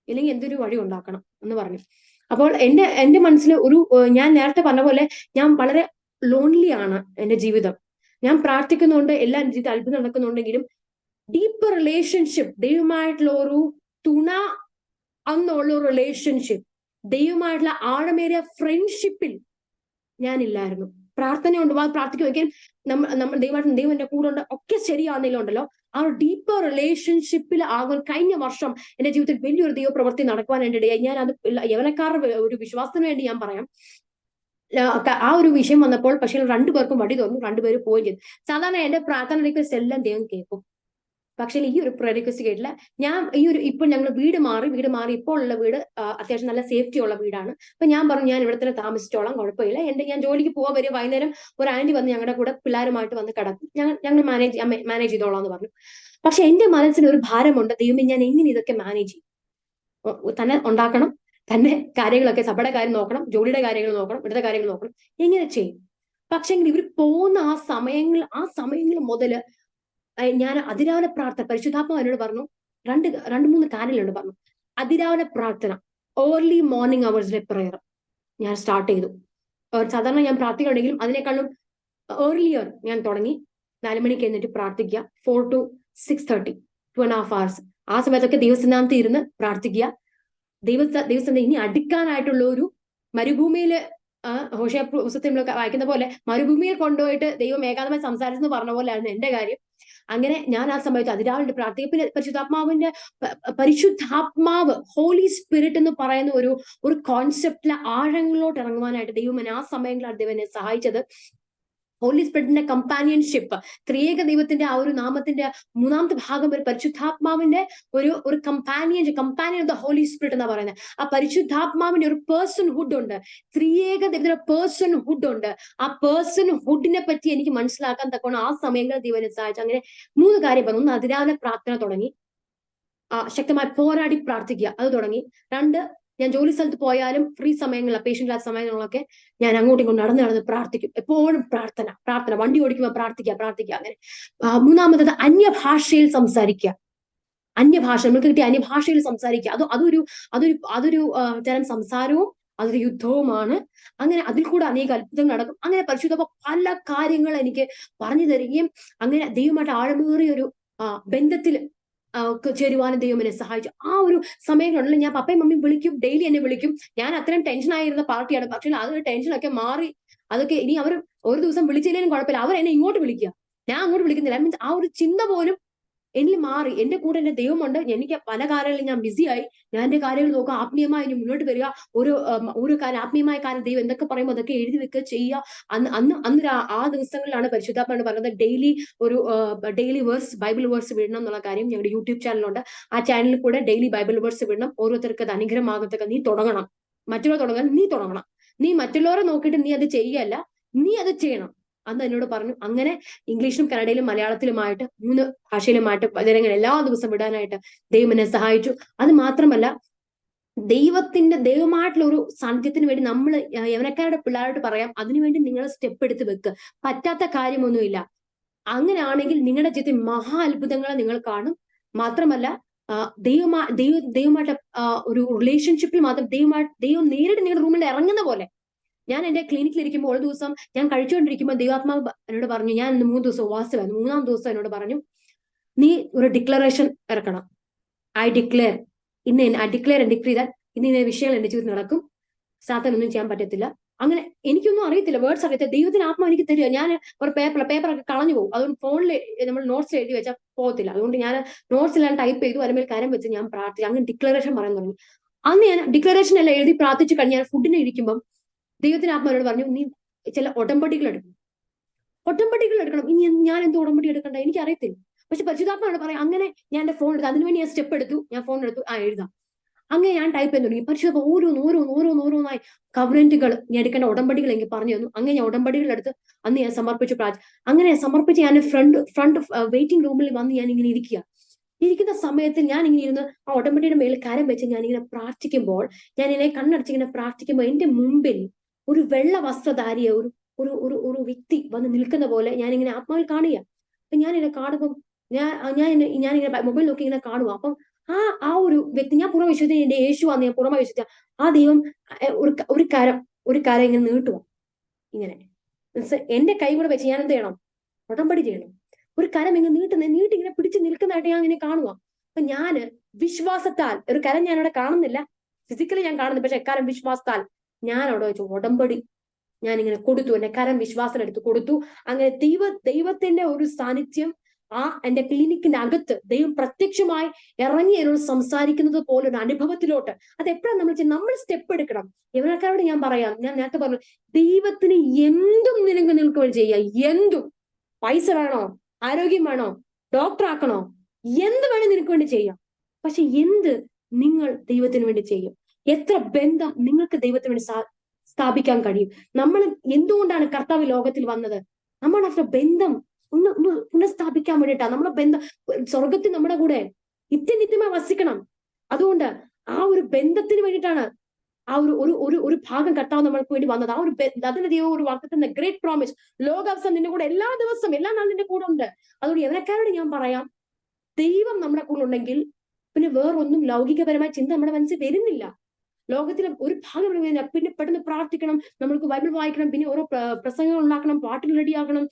ഇല്ലെങ്കിൽ എന്തൊരു വഴി ഉണ്ടാക്കണം എന്ന് പറഞ്ഞു. അപ്പോൾ എന്റെ മനസ്സിൽ ഞാൻ നേരത്തെ പറഞ്ഞ പോലെ ഞാൻ വളരെ ലോൺലി ആണ് എന്റെ ജീവിതം. ഞാൻ പ്രാർത്ഥിക്കുന്നുണ്ട്, എല്ലാ ജീവിതം അത്ഭുതം നടക്കുന്നുണ്ടെങ്കിലും ഡീപ്പ് റിലേഷൻഷിപ്പ്, ദൈവമായിട്ടുള്ള ഒരു തുണ എന്നുള്ള റിലേഷൻഷിപ്പ്, ദൈവമായിട്ടുള്ള ആഴമേറിയ ഫ്രണ്ട്ഷിപ്പിൽ ഞാനില്ലായിരുന്നു. പ്രാർത്ഥനയുണ്ട്, പ്രാർത്ഥിക്കും, ഒരിക്കലും നമ്മൾ ദൈവം എന്റെ കൂടെ ഉണ്ട് ഒക്കെ ശരിയാണെങ്കിലും ഉണ്ടല്ലോ, ആ ഒരു ഡീപ്പർ റിലേഷൻഷിപ്പിൽ ആകാൻ കഴിഞ്ഞ വർഷം എന്റെ ജീവിതത്തിൽ വലിയൊരു ദൈവപ്രവൃത്തി നടക്കുവാനായിട്ട് ഇടയായി. ഞാൻ അത് യവനക്കാരുടെ ഒരു വിശ്വാസത്തിന് വേണ്ടി ഞാൻ പറയാം. ആ ഒരു വിഷയം വന്നപ്പോൾ പക്ഷേ രണ്ടുപേർക്കും വടി തുറന്നു, രണ്ടുപേരും പോവുകയും ചെയ്തു. സാധാരണ എന്റെ പ്രാർത്ഥന റിക്വസ്റ്റ് എല്ലാം ദൈവം കേൾക്കും. പക്ഷേ ഈ ഒരു പ്രയർ റിക്വസ്റ്റ് കേട്ടില്ല. ഞാൻ ഇപ്പോൾ ഞങ്ങൾ വീട് മാറി ഇപ്പോൾ ഉള്ള വീട് അത്യാവശ്യം നല്ല സേഫ്റ്റി ഉള്ള വീടാണ്. അപ്പൊ ഞാൻ പറഞ്ഞു ഞാൻ ഇവിടെ തന്നെ താമസിച്ചോളാം, കുഴപ്പമില്ല. ഞാൻ ജോലിക്ക് പോകാൻ വരും, വൈകുന്നേരം ഒരു ആന്റി വന്ന് ഞങ്ങളുടെ കൂടെ പിള്ളേരുമായിട്ട് വന്ന് കിടക്കും, ഞങ്ങൾ മാനേജ് ചെയ്തോളാം എന്ന് പറഞ്ഞു. പക്ഷെ എന്റെ മനസ്സിന് ഒരു ഭാരമുണ്ട്, ദൈവമേ ഞാൻ എങ്ങനെ ഇതൊക്കെ മാനേജ് ചെയ്യും? തന്നെ ഉണ്ടാക്കണം, തന്നെ കാര്യങ്ങളൊക്കെ, സഭയുടെ കാര്യം നോക്കണം, ജോലിയുടെ കാര്യങ്ങൾ നോക്കണം, ഇവിടുത്തെ കാര്യങ്ങൾ നോക്കണം, എങ്ങനെ ചെയ്യും? പക്ഷെ ഇവർ പോകുന്ന ആ സമയങ്ങൾ മുതല് ഞാൻ അതിരാവിലെ പ്രാർത്ഥന, പരിശുദ്ധാത്മാവ് എന്നോട് പറഞ്ഞു, രണ്ട് മൂന്ന് കാര്യങ്ങളുണ്ട് പറഞ്ഞു. അതിരാവിലെ പ്രാർത്ഥന, ഏർലി മോർണിംഗ് അവേഴ്സിലെ പ്രയർ ഞാൻ സ്റ്റാർട്ട് ചെയ്തു. സാധാരണ ഞാൻ പ്രാർത്ഥിക്കുന്നുണ്ടെങ്കിലും അതിനേക്കാളും ഏർലിയർ ഞാൻ തുടങ്ങി. 4 മണിക്ക് എന്നിട്ട് പ്രാർത്ഥിക്കുക, 4 to 6:30, 2.5 hours. ആ സമയത്തൊക്കെ ദൈവസന്നിധാനത്തിൽ ഇരുന്ന് പ്രാർത്ഥിക്കുക. ദൈവസന്നിധി ഇനി അടുക്കാനായിട്ടുള്ള ഒരു മരുഭൂമിയില് ഹോശേയ പുസ്തകത്തിലൊക്കെ വായിക്കുന്ന പോലെ മരുഭൂമിയിൽ കൊണ്ടുപോയിട്ട് ദൈവം ഏകാന്തമായി സംസാരിച്ചെന്ന് പറഞ്ഞ പോലെയായിരുന്നു എന്റെ കാര്യം. അങ്ങനെ ഞാൻ ആ സമയത്ത് അതിരാവിലെ പ്രാർത്ഥിക്കും. പിന്നെ പരിശുദ്ധാത്മാവ് ഹോളി സ്പിരിറ്റ് എന്ന് പറയുന്ന ഒരു കോൺസെപ്റ്റിലെ ആഴങ്ങളിലോട്ട് ഇറങ്ങുവാനായിട്ട് ദൈവം ആ സമയങ്ങളാണ് ദൈവം എന്നെ സഹായിച്ചത്. ഹോളി സ്പിരിറ്റിന്റെ കമ്പാനിയൻഷിപ്പ്, ത്രിയേക ദൈവത്തിന്റെ ആ ഒരു നാമത്തിന്റെ 3ാമത്തെ ഭാഗം ഒരു പരിശുദ്ധാത്മാവിന്റെ ഒരു companion of the holy spirit എന്നാ പറയുന്നത്. ആ പരിശുദ്ധാത്മാവിന്റെ ഒരു പേഴ്സൺഹുഡ് ഉണ്ട്, ത്രിയേക ദൈവത്തിന്റെ പേഴ്സൺഹുഡ് ഉണ്ട്. ആ പേഴ്സൺഹുഡിനെ പറ്റി എനിക്ക് മനസ്സിലാക്കാൻ തക്കോണം ആ സമയങ്ങളിൽ ദൈവനെ സഹായിച്ചു. അങ്ങനെ 3 കാര്യം പറഞ്ഞു. 1, അതിരാവിലെ പ്രാർത്ഥന തുടങ്ങി, ശക്തമായി പോരാടി പ്രാർത്ഥിക്കുക, അത് തുടങ്ങി. 2, ഞാൻ ജോലി സ്ഥലത്ത് പോയാലും ഫ്രീ സമയങ്ങളിൽ, പേഷ്യൻ്റ് ഇല്ലാത്ത സമയങ്ങളിലൊക്കെ ഞാൻ അങ്ങോട്ടും ഇങ്ങോട്ടും നടന്ന് പ്രാർത്ഥിക്കും. എപ്പോഴും പ്രാർത്ഥന, വണ്ടി ഓടിക്കുമ്പോൾ പ്രാർത്ഥിക്കുക. അങ്ങനെ 3ാമത്തത് അന്യഭാഷയിൽ സംസാരിക്കുക. അന്യഭാഷ, നമുക്ക് കിട്ടിയ അന്യഭാഷയിൽ സംസാരിക്കുക. അതൊരു തരം സംസാരവും അതൊരു യുദ്ധവുമാണ്. അങ്ങനെ അതിൽ കൂടെ അനേക അത്ഭുതങ്ങൾ നടക്കും. അങ്ങനെ പരിശുദ്ധ പല കാര്യങ്ങൾ എനിക്ക് പറഞ്ഞു തരികയും അങ്ങനെ ദൈവമായിട്ട് ആഴമേറിയ ഒരു ബന്ധത്തിൽ ചേരുവാനും ദൈവം എന്നെ സഹായിച്ചു. ആ ഒരു സമയങ്ങളിൽ ഞാൻ പപ്പയും മമ്മിയും വിളിക്കും, ഡെയിലി എന്നെ വിളിക്കും. ഞാൻ അത്രയും ടെൻഷനായിരുന്ന പാർട്ടിയാണ്. പക്ഷേ അത് ടെൻഷനൊക്കെ മാറി. അതൊക്കെ ഇനി അവർ ഒരു ദിവസം വിളിച്ചില്ലെങ്കിലും കുഴപ്പമില്ല, അവർ എന്നെ ഇങ്ങോട്ട് വിളിക്കുക, ഞാൻ അങ്ങോട്ട് വിളിക്കുന്നില്ല. മീൻസ് ആ ഒരു ചിന്ത പോലും എന്നിൽ മാറി. എന്റെ കൂടെ എന്റെ ദൈവമുണ്ട്. എനിക്ക് പല കാര്യങ്ങളിലും ഞാൻ ബിസിയായി, ഞാൻ എന്റെ കാര്യങ്ങൾ നോക്കുക, ആത്മീയമായി ഇനി മുന്നോട്ട് വരിക. ഓരോ കാര്യം, ആത്മീയമായ കാര്യം ദൈവം എന്തൊക്കെ പറയുമ്പോൾ അതൊക്കെ എഴുതി വെക്കുക, ചെയ്യുക. അന്ന് ആ ദിവസങ്ങളിലാണ് പരിശുദ്ധാത്മാവ് പറഞ്ഞത് ഡെയിലി ബൈബിൾ വേഴ്സ് വിടണം എന്നുള്ള കാര്യം. ഞങ്ങളുടെ യൂട്യൂബ് ചാനലുണ്ട്, ആ ചാനലിൽ കൂടെ ഡെയിലി ബൈബിൾ വേഴ്സ് വിടണം. ഓരോരുത്തർക്ക് അത് അനുഗ്രഹമാകത്തൊക്കെ നീ തുടങ്ങണം, മറ്റുള്ളവർ തുടങ്ങാൻ നീ തുടങ്ങണം. നീ മറ്റുള്ളവരെ നോക്കിയിട്ട് നീ അത് ചെയ്യല്ല, നീ അത് ചെയ്യണം അന്ന് എന്നോട് പറഞ്ഞു. അങ്ങനെ ഇംഗ്ലീഷിലും കന്നഡയിലും മലയാളത്തിലുമായിട്ട് 3 ഭാഷയിലുമായിട്ട് വചനങ്ങൾ എല്ലാ ദിവസവും വിടാനായിട്ട് ദൈവം എന്നെ സഹായിച്ചു. അത് മാത്രമല്ല, ദൈവമായിട്ടുള്ള ഒരു സാന്നിധ്യത്തിന് വേണ്ടി നമ്മൾ യവനക്കാരുടെ പിള്ളേരോട് പറയാം, അതിനുവേണ്ടി നിങ്ങൾ സ്റ്റെപ്പ് എടുത്ത് വെക്കുക. പറ്റാത്ത കാര്യമൊന്നുമില്ല. അങ്ങനെയാണെങ്കിൽ നിങ്ങളുടെ ജീവിതത്തിൽ മഹാ അത്ഭുതങ്ങളെ നിങ്ങൾ കാണും. മാത്രമല്ല ദൈവമായിട്ട് ഒരു റിലേഷൻഷിപ്പിൽ മാത്രം ദൈവം നേരിട്ട് നിങ്ങളുടെ റൂമിൽ ഇറങ്ങുന്ന പോലെ. ഞാൻ എന്റെ ക്ലിനിക്കിൽ ഇരിക്കുമ്പോൾ ഒരു ദിവസം ഞാൻ കഴിച്ചുകൊണ്ടിരിക്കുമ്പോൾ ദൈവാത്മാവ് എന്നോട് പറഞ്ഞു, ഞാൻ 3 ദിവസം ഉപവാസമായിരുന്നു. 3ാം ദിവസം എന്നോട് പറഞ്ഞു, നീ ഒരു ഡിക്ലറേഷൻ ഇറക്കണം. I declare and decree that ഇന്ന വിഷയങ്ങൾ എന്റെ ജീവിതത്തിൽ നടക്കും, സാത്താനൊന്നും ചെയ്യാൻ പറ്റത്തില്ല. അങ്ങനെ എനിക്കൊന്നും അറിയത്തില്ല, വേർഡ്സ് അറിയത്തില്ല. ദൈവത്തിന് ആത്മാവ് എനിക്ക് തരിക. ഞാൻ ഒരു പേപ്പറൊക്കെ കളഞ്ഞു പോകും. അതുകൊണ്ട് ഫോണിൽ നമ്മൾ നോട്ട്സ് എഴുതി വെച്ചാൽ പോകത്തില്ല. അതുകൊണ്ട് ഞാൻ നോട്ട്സ് എല്ലാം ടൈപ്പ് ചെയ്തു, അതിന്മേൽ കാര്യം വെച്ച് ഞാൻ പ്രാർത്ഥിച്ചു. അങ്ങനെ ഡിക്ലറേഷൻ പറയാൻ തുടങ്ങി. അന്ന് ഞാൻ ഡിക്ലറേഷൻ എല്ലാം എഴുതി പ്രാർത്ഥിച്ചു കഴിഞ്ഞ് ഞാൻ ഫുഡിന് ഇരിക്കുമ്പോൾ ദൈവത്തിന് ആത്മാവോട് പറഞ്ഞു, നീ ചില ഉടമ്പടികൾ എടുക്കണം. ഇനി ഞാൻ എന്ത് ഉടമ്പടി എടുക്കണ്ട എനിക്ക് അറിയത്തില്ല. പക്ഷെ പരിശുദ്ധാത്മാവോട് പറയാം. അങ്ങനെ ഞാൻ എന്റെ ഫോൺ എടുത്തു, അതിനുവേണ്ടി ഞാൻ സ്റ്റെപ്പ് എടുത്തു. ഞാൻ ഫോൺ എടുത്തു, എഴുതാം. അങ്ങനെ ഞാൻ ടൈപ്പ് ചെയ്യാൻ തുടങ്ങി. പരിശുദ്ധ ഓരോന്നായി കവറന്റുകൾ ഞാൻ എടുക്കേണ്ട ഉടമ്പടികൾ എനിക്ക് പറഞ്ഞു തന്നു. അങ്ങനെ ഞാൻ ഉടമ്പടികൾ എടുത്ത് അന്ന് ഞാൻ സമർപ്പിച്ചു. അങ്ങനെ സമർപ്പിച്ച് ഞാൻ ഫ്രണ്ട് വെയിറ്റിംഗ് റൂമിൽ വന്ന് ഞാൻ ഇങ്ങനെ ഇരിക്കുന്ന സമയത്ത് ഞാൻ ഇങ്ങനെ ഇരുന്ന് ആ ഉടമ്പടിയുടെ മേൽ കരം വെച്ച് ഞാനിങ്ങനെ പ്രാർത്ഥിക്കുമ്പോൾ, ഞാനിങ്ങനെ കണ്ണടച്ചിങ്ങനെ പ്രാർത്ഥിക്കുമ്പോൾ എന്റെ മുമ്പിൽ ഒരു വെള്ള വസ്ത്രധാരിയ ഒരു വ്യക്തി വന്ന് നിൽക്കുന്ന പോലെ ഞാനിങ്ങനെ ആത്മാവിൽ കാണുക. അപ്പൊ ഞാനിങ്ങനെ കാണുമ്പം ഞാനിങ്ങനെ മൊബൈൽ നോക്കി ഇങ്ങനെ കാണുക. അപ്പം ആ ഒരു വ്യക്തി, ഞാൻ പുറമെ വിശ്വസിച്ച എന്റെ യേശു ആന്ന് ഞാൻ പുറമെ വിശ്വസിച്ച ആ ദൈവം ഒരു കരം ഇങ്ങനെ നീട്ടുക. ഇങ്ങനെ എന്റെ കൈ കൂടെ വെച്ച് ഞാൻ എന്ത് ചെയ്യണം? ഉടമ്പടി ചെയ്യണം. ഒരു കരം ഇങ്ങനെ നീട്ടി ഇങ്ങനെ പിടിച്ച് നിൽക്കുന്നതായിട്ട് ഞാൻ ഇങ്ങനെ കാണുക. അപ്പൊ ഞാന് വിശ്വാസത്താൽ, ഒരു കരം ഞാൻ അവിടെ കാണുന്നില്ല, ഫിസിക്കലി ഞാൻ കാണുന്നു, പക്ഷെ എക്കാലം വിശ്വാസത്താൽ ഞാൻ അവിടെ വെച്ച് ഉടമ്പടി ഞാൻ ഇങ്ങനെ കൊടുത്തു, എന്റെ കരം വിശ്വാസത്തിലെടുത്ത് കൊടുത്തു. അങ്ങനെ ദൈവത്തിന്റെ ഒരു സാന്നിധ്യം എന്റെ ക്ലിനിക്കിന്റെ അകത്ത് ദൈവം പ്രത്യക്ഷമായി ഇറങ്ങി എന്നോട് സംസാരിക്കുന്നത് പോലെ ഒരു അനുഭവത്തിലോട്ട്. അത് എപ്പോഴാണ് നമ്മൾ സ്റ്റെപ്പ് എടുക്കണം. യവനക്കാരോട് ഞാൻ പറയാം, ഞാൻ നേരത്തെ പറഞ്ഞു, ദൈവത്തിന് എന്തും നിങ്ങൾക്ക് വേണ്ടി ചെയ്യാം. എന്തും. പൈസ വേണോ, ആരോഗ്യം വേണോ, ഡോക്ടർ ആക്കണോ, എന്ത് വേണേ നിനക്ക് വേണ്ടി ചെയ്യാം. പക്ഷെ എന്ത് നിങ്ങൾ ദൈവത്തിന് വേണ്ടി ചെയ്യും? എത്ര ബന്ധം നിങ്ങൾക്ക് ദൈവത്തിന് വേണ്ടി സ്ഥാപിക്കാൻ കഴിയും? നമ്മൾ എന്തുകൊണ്ടാണ് കർത്താവ് ലോകത്തിൽ വന്നത്? നമ്മൾ ആ ബന്ധം ഒന്ന് പുനഃസ്ഥാപിക്കാൻ വേണ്ടിയിട്ടാ. നമ്മുടെ ബന്ധം സ്വർഗത്തിൽ നമ്മുടെ കൂടെ നിത്യനിത്യമായി വസിക്കണം. അതുകൊണ്ട് ആ ഒരു ബന്ധത്തിന് വേണ്ടിയിട്ടാണ് ആ ഒരു ഭാഗം കർത്താവ് നമ്മൾക്ക് വേണ്ടി വന്നത്. ആ ഒരു അതിന്റെ ദൈവം ഒരു വാഗ്ദത്തം, ഗ്രേറ്റ് പ്രോമിസ്, ലോകാവസാനം നിന്റെ കൂടെ എല്ലാ ദിവസവും എല്ലാ നാളും നിന്റെ കൂടെ ഉണ്ട്. അതുകൊണ്ട് യവനക്കാരോട് ഞാൻ പറയാം, ദൈവം നമ്മുടെ കൂടെ ഉണ്ടെങ്കിൽ പിന്നെ വേറൊന്നും ലൗകികപരമായ ചിന്ത നമ്മുടെ മനസ്സിൽ വരുന്നില്ല. ലോകത്തിലെ ഒരു ഭാഗം പിന്നെ പെട്ടെന്ന് പ്രാർത്ഥിക്കണം, നമ്മൾക്ക് ബൈബിൾ വായിക്കണം, പിന്നെ ഓരോ പ്രസംഗങ്ങൾ ഉണ്ടാക്കണം, പാട്ടുകൾ റെഡിയാക്കണം.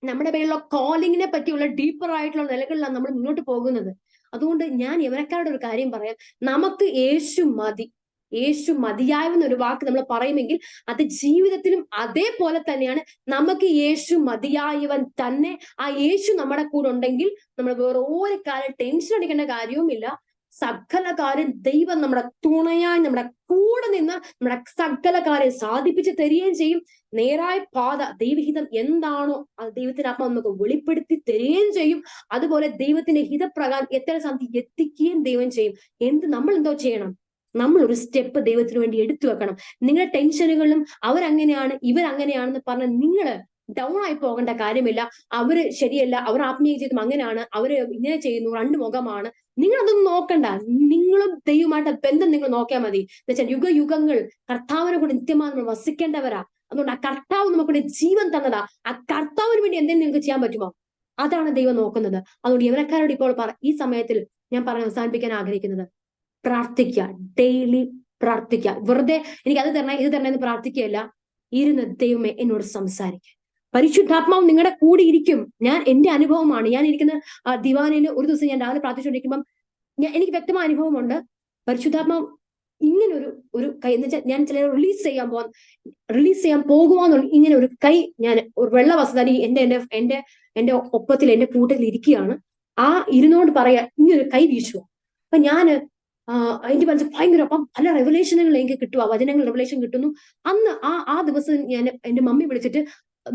നമ്മുടെ പേരിലുള്ള കോളിങ്ങിനെ പറ്റിയുള്ള ഡീപ്പർ ആയിട്ടുള്ള നിലകളിലാണ് നമ്മൾ മുന്നോട്ട് പോകുന്നത്. അതുകൊണ്ട് ഞാൻ യവനക്കാരുടെ ഒരു കാര്യം പറയാം, നമുക്ക് യേശു മതി. യേശു മതിയായെന്നൊരു വാക്ക് നമ്മൾ പറയുമെങ്കിൽ അത് ജീവിതത്തിലും അതേപോലെ തന്നെയാണ്. നമുക്ക് യേശു മതിയായവൻ തന്നെ. ആ യേശു നമ്മുടെ കൂടെ ഉണ്ടെങ്കിൽ നമ്മൾ വേറെ ഒരു കാര്യം ടെൻഷൻ അടിക്കേണ്ട കാര്യവുമില്ല. സകല കാര്യം ദൈവം നമ്മുടെ തുണയായി നമ്മുടെ കൂടെ നിന്ന് നമ്മുടെ സകല കാര്യം സാധിപ്പിച്ച് തരികയും ചെയ്യും. നേരായ പാത, ദൈവഹിതം എന്താണോ അത് ദൈവത്തിന്റെ ആത്മാവ് നമുക്ക് വെളിപ്പെടുത്തി തരികയും ചെയ്യും. അതുപോലെ ദൈവത്തിന്റെ ഹിതപ്രകാരം എത്ര സമയത്ത് എത്തിക്കുകയും ദൈവം ചെയ്യും. നമ്മൾ എന്തോ ചെയ്യണം? നമ്മൾ ഒരു സ്റ്റെപ്പ് ദൈവത്തിന് വേണ്ടി എടുത്തു വെക്കണം. നിങ്ങളുടെ ടെൻഷനുകളിലും അവരങ്ങനെയാണ് ഇവരങ്ങനെയാണെന്ന് പറഞ്ഞ് നിങ്ങൾ ഡൗൺ ആയി പോകേണ്ട കാര്യമില്ല. അവര് ശരിയല്ല, അവർ ആത്മീയ ജീവിതം അങ്ങനെയാണ്, അവര് ഇങ്ങനെ ചെയ്യുന്നു, രണ്ട് മുഖമാണ്. നിങ്ങളതൊന്നും നോക്കണ്ട. നിങ്ങളും ദൈവമായിട്ട് ബന്ധം നിങ്ങൾ നോക്കിയാൽ മതി. എന്നുവെച്ചാൽ യുഗങ്ങൾ കർത്താവിനെ കൂടെ നിത്യമായി നമ്മൾ വസിക്കേണ്ടവരാ. അതുകൊണ്ട് ആ കർത്താവ് നമുക്കൂടെ ജീവൻ തന്നതാ. ആ കർത്താവിന് വേണ്ടി എന്തെങ്കിലും നിങ്ങൾക്ക് ചെയ്യാൻ പറ്റുമോ? അതാണ് ദൈവം നോക്കുന്നത്. അതുകൊണ്ട് യവനക്കാരോട് ഇപ്പോൾ ഈ സമയത്തിൽ ഞാൻ പറഞ്ഞ് അവസാനിപ്പിക്കാൻ ആഗ്രഹിക്കുന്നത്, പ്രാർത്ഥിക്കുക, ഡെയിലി പ്രാർത്ഥിക്കുക. വെറുതെ എനിക്ക് അത് തരണേ ഇത് തരണേ എന്ന് പ്രാർത്ഥിക്കുകയല്ല. ഇരുന്ന് ദൈവമേ എന്നോട് സംസാരിക്കുക. പരിശുദ്ധാത്മാവ് നിങ്ങളുടെ കൂടെ ഇരിക്കും. എന്റെ അനുഭവമാണ്. ഞാൻ ഇരിക്കുന്ന ദിവാനിൽ ഒരു ദിവസം ഞാൻ രാവിലെ പ്രാർത്ഥിച്ചുകൊണ്ടിരിക്കുമ്പം എനിക്ക് വ്യക്തമായ അനുഭവമുണ്ട്. പരിശുദ്ധാത്മാവ് ഇങ്ങനെ ഒരു കൈ എന്ന് വെച്ചാൽ ഞാൻ ചില റിലീസ് ചെയ്യാൻ പോകുവാന്നുള്ള ഇങ്ങനെ ഒരു കൈ, ഞാൻ ഒരു വെള്ള വസ്തുതാരി എന്റെ ഒപ്പത്തിൽ എന്റെ കൂട്ടത്തിൽ ഇരിക്കുകയാണ്. ആ ഇരുന്നോട് പറയാ ഇങ്ങനൊരു കൈ വീശുക. അപ്പൊ ഞാന് എനിക്ക് മനസ്സിൽ ഭയങ്കര, അപ്പം പല റെവലേഷനുകൾ എനിക്ക് കിട്ടുക, വചനങ്ങൾ റെവലേഷൻ കിട്ടുന്നു. അന്ന് ആ ദിവസം ഞാൻ എന്റെ മമ്മി വിളിച്ചിട്ട്,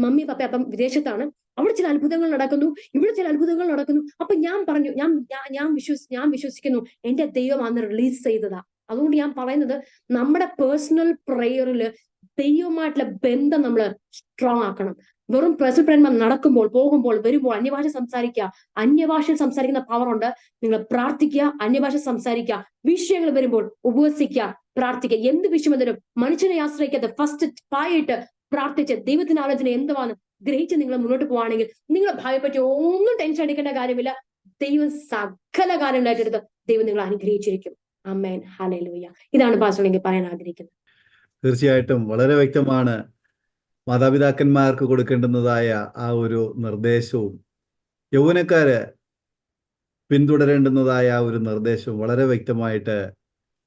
മമ്മി പപ്പ അപ്പം വിദേശത്താണ്, അവിടെ ചില അത്ഭുതങ്ങൾ നടക്കുന്നു, ഇവിടെ ചില അത്ഭുതങ്ങൾ നടക്കുന്നു. അപ്പൊ ഞാൻ പറഞ്ഞു, ഞാൻ വിശ്വസിക്കുന്നു എന്റെ ദൈവം അന്ന് റിലീസ് ചെയ്തതാ. അതുകൊണ്ട് ഞാൻ പറയുന്നത്, നമ്മുടെ പേഴ്സണൽ പ്രേയറില് ദൈവമായിട്ടുള്ള ബന്ധം നമ്മൾ സ്ട്രോങ് ആക്കണം. വെറും പേഴ്സണൽ പ്രേയർ നടക്കുമ്പോൾ, പോകുമ്പോൾ, വരുമ്പോൾ അന്യഭാഷ സംസാരിക്കുക. അന്യഭാഷയിൽ സംസാരിക്കുന്ന പവർ ഉണ്ട്. നിങ്ങൾ പ്രാർത്ഥിക്കുക, അന്യഭാഷ സംസാരിക്കുക. വിഷയങ്ങൾ വരുമ്പോൾ ഉപവസിക്കുക, പ്രാർത്ഥിക്കുക. എന്ത് വിഷയം വന്നാലും മനുഷ്യനെ ആശ്രയിക്കാതെ ഫസ്റ്റ് പായിട്ട് പ്രാർത്ഥിച്ച് ദൈവത്തിന്റെ ആലോചന എന്തുവാന്ന് ഗ്രഹിച്ച് നിങ്ങൾ മുന്നോട്ട് പോവാണെങ്കിൽ നിങ്ങളെ ഭയപ്പറ്റി ഒന്നും ടെൻഷൻ അടിക്കേണ്ട കാര്യമില്ല. ദൈവം സകല കാര്യങ്ങളായിട്ടെടുത്ത് ദൈവം നിങ്ങളെ അനുഗ്രഹിച്ചിരിക്കും. ആമേൻ, ഹല്ലേലൂയ. ഇതാണ് പാസ്റ്റർ എനിക്ക് പറയാൻ ആഗ്രഹിക്കുന്നത്. തീർച്ചയായിട്ടും വളരെ വ്യക്തമാണ്. മാതാപിതാക്കന്മാർക്ക് കൊടുക്കേണ്ടുന്നതായ ആ ഒരു നിർദ്ദേശവും യൗവനക്കാര് പിന്തുടരേണ്ടുന്നതായ ആ ഒരു നിർദ്ദേശവും വളരെ വ്യക്തമായിട്ട്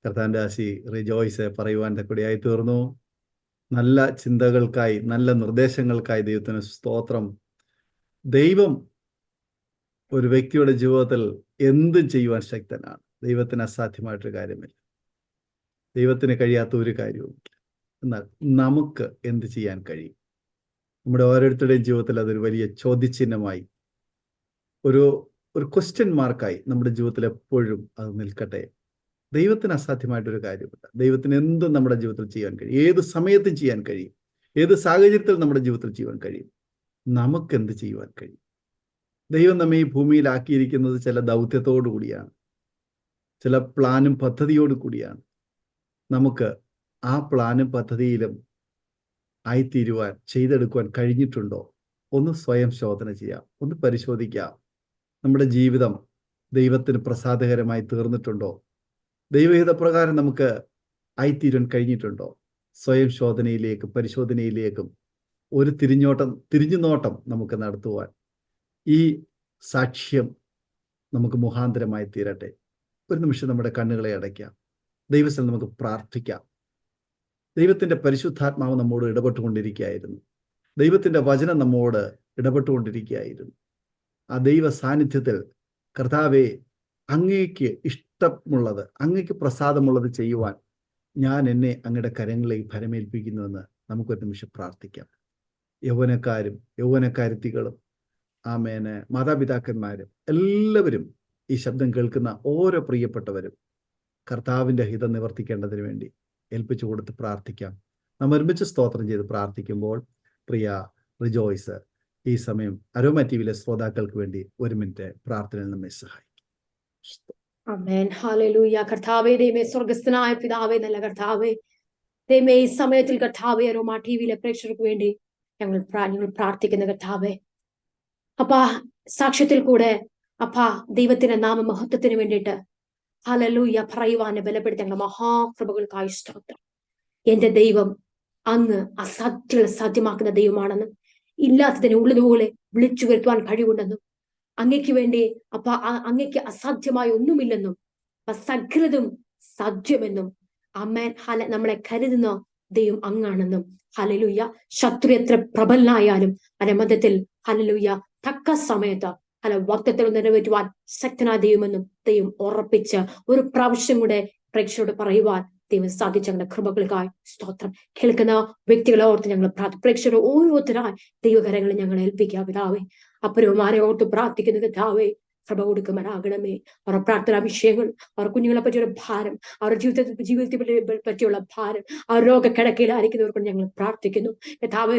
കർത്താവിൻ്റെ ദാസി റിജോയ്സ് പറയുവാൻ തക്കടിയായി തീർന്നു. നല്ല ചിന്തകൾക്കായി, നല്ല നിർദ്ദേശങ്ങൾക്കായി ദൈവത്തിന് സ്തോത്രം. ദൈവം ഒരു വ്യക്തിയുടെ ജീവിതത്തിൽ എന്തും ചെയ്യുവാൻ ശക്തനാണ്. ദൈവത്തിന് അസാധ്യമായിട്ടൊരു കാര്യമില്ല. ദൈവത്തിന് കഴിയാത്ത ഒരു കാര്യവുമില്ല. എന്നാൽ നമുക്ക് എന്ത് ചെയ്യാൻ കഴിയും? നമ്മുടെ ഓരോരുത്തരുടെയും ജീവിതത്തിൽ അതൊരു വലിയ ചോദ്യചിഹ്നമായി, ഒരു ക്വസ്റ്റ്യൻ മാർക്കായി നമ്മുടെ ജീവിതത്തിൽ എപ്പോഴും അത് നിൽക്കട്ടെ. ദൈവത്തിന് അസാധ്യമായിട്ടൊരു കാര്യമില്ല. ദൈവത്തിന് എന്തും നമ്മുടെ ജീവിതത്തിൽ ചെയ്യാൻ കഴിയും. ഏത് സമയത്തും ചെയ്യാൻ കഴിയും. ഏത് സാഹചര്യത്തിൽ നമ്മുടെ ജീവിതത്തിൽ ചെയ്യാൻ കഴിയും. നമുക്കെന്ത് ചെയ്യുവാൻ കഴിയും? ദൈവം നമ്മെ ഈ ഭൂമിയിലാക്കിയിരിക്കുന്നത് ചില ദൗത്യത്തോടു കൂടിയാണ്, ചില പ്ലാനും പദ്ധതിയോടു കൂടിയാണ്. നമുക്ക് ആ പ്ലാനും പദ്ധതിയിലും ആയിത്തീരുവാൻ, ചെയ്തെടുക്കുവാൻ കഴിഞ്ഞിട്ടുണ്ടോ? ഒന്ന് സ്വയം ശോധന ചെയ്യാം, ഒന്ന് പരിശോധിക്കാം. നമ്മുടെ ജീവിതം ദൈവത്തിന് പ്രസാദകരമായി തീർന്നിട്ടുണ്ടോ? ദൈവഹിതപ്രകാരം നമുക്ക് ആയിത്തീരാൻ കഴിഞ്ഞിട്ടുണ്ടോ? സ്വയം ശോധനയിലേക്കും പരിശോധനയിലേക്കും ഒരു തിരിഞ്ഞുനോട്ടം നമുക്ക് നടത്തുവാൻ ഈ സാക്ഷ്യം നമുക്ക് മുഖാന്തരമായി തീരട്ടെ. ഒരു നിമിഷം നമ്മുടെ കണ്ണുകളെ അടയ്ക്കാം. ദൈവത്തിൽ നമുക്ക് പ്രാർത്ഥിക്കാം. ദൈവത്തിൻ്റെ പരിശുദ്ധാത്മാവ് നമ്മോട് ഇടപെട്ടുകൊണ്ടിരിക്കുകയായിരുന്നു. ദൈവത്തിൻ്റെ വചനം നമ്മോട് ഇടപെട്ടുകൊണ്ടിരിക്കുകയായിരുന്നു. ആ ദൈവ സാന്നിധ്യത്തിൽ കർത്താവെ, അങ്ങേക്ക് ഇഷ്ടമുള്ളത്, അങ്ങേക്ക് പ്രസാദമുള്ളത് ചെയ്യുവാൻ ഞാൻ എന്നെ അങ്ങയുടെ കരങ്ങളിലേക്ക് ഭരമേൽപ്പിക്കുന്നുവെന്ന് നമുക്കൊരു നിമിഷം പ്രാർത്ഥിക്കാം. യൗവനക്കാരും യൗവനക്കാരുത്തികളും ആമേന് മാതാപിതാക്കന്മാരും എല്ലാവരും, ഈ ശബ്ദം കേൾക്കുന്ന ഓരോ പ്രിയപ്പെട്ടവരും കർത്താവിൻ്റെ ഹിതം നിവർത്തിക്കേണ്ടതിന് വേണ്ടി ഏൽപ്പിച്ചു കൊടുത്ത് പ്രാർത്ഥിക്കാം. നാം ഒരുമിച്ച് സ്തോത്രം ചെയ്ത് പ്രാർത്ഥിക്കുമ്പോൾ പ്രിയ റിജോയ്സ് ഈ സമയം അരോമ ടിവിയിലെ ശ്രോതാക്കൾക്ക് വേണ്ടി 1 മിനിറ്റ് പ്രാർത്ഥനയിൽ നമ്മെ സഹായിക്കും. ആമേൻ. ഹല്ലേലൂയ. കർത്താവേ, ദൈവമേ, സ്വർഗസ്ഥനായ പിതാവേ, നല്ല കർത്താവേ, ദൈവമേ, ഈ സമയത്തിൽ കർത്താവേ, അരോമ ടിവിയിലെ പ്രേക്ഷകർക്ക് വേണ്ടി ഞങ്ങൾ പ്രാർത്ഥിക്കുന്ന കർത്താവേ, അപ്പാ, സാക്ഷ്യത്തിൽ കൂടെ അപ്പാ ദൈവത്തിന്റെ നാമമഹത്വത്തിന് വേണ്ടിയിട്ട് ഹല്ലേലൂയ പറയുവാനെ ബലപ്പെടുത്തി ഞങ്ങളുടെ മഹാകൃപകൾക്കായി സ്തോത്രം. എന്റെ ദൈവം അങ്ങ് അസാധ്യങ്ങൾ സാധ്യമാക്കുന്ന ദൈവമാണെന്നും ഇല്ലാത്തതിനെ ഉള്ളതുപോലെ വിളിച്ചു വരുത്തുവാൻ കഴിവുണ്ടെന്നും അങ്ങയ്ക്ക് വേണ്ടി അപ്പൊ അങ്ങയ്ക്ക് അസാധ്യമായ ഒന്നുമില്ലെന്നും സകലതും സാധ്യമെന്നും അമ്മേൻ നമ്മളെ കരുതുന്ന ദൈവം അങ്ങാണെന്നും ഹല്ലേലൂയ. ശത്രു എത്ര പ്രബലനായാലും അതിന്റെ മധ്യത്തിൽ ഹല്ലേലൂയ തക്ക സമയത്ത് വാഗ്ദത്തങ്ങൾ നിറവേറ്റുവാൻ ശക്തനായ ദൈവമെന്നും ദൈവം ഉറപ്പിച്ച് ഒരു പ്രാവശ്യം കൂടെ പ്രേക്ഷകരോട് പറയുവാൻ ദൈവം സാധിച്ച ഞങ്ങളുടെ കൃപകൾക്കായി സ്തോത്രം. കേൾക്കുന്ന വ്യക്തികളെ ഓർത്ത് ഞങ്ങൾ പ്രേക്ഷകർ ഓരോരുത്തരായി ദൈവകരങ്ങളിൽ ഞങ്ങൾ ഏൽപ്പിക്കുക പിതാവേ. അപ്പുരവുമാരെ ഓർത്ത് പ്രാർത്ഥിക്കുന്ന പിതാവേ, കൃപ കൊടുക്കുമാറാകണമേ. അവരുടെ പ്രാർത്ഥനാ വിഷയങ്ങൾ, അവർ കുഞ്ഞുങ്ങളെ പറ്റിയൊരു ഭാരം, അവരുടെ ജീവിതത്തെ പറ്റിയുള്ള ഭാരം, അവർ രോഗക്കിടക്കയിലായിരിക്കുന്നവർക്ക് ഞങ്ങൾ പ്രാർത്ഥിക്കുന്നു കർത്താവേ.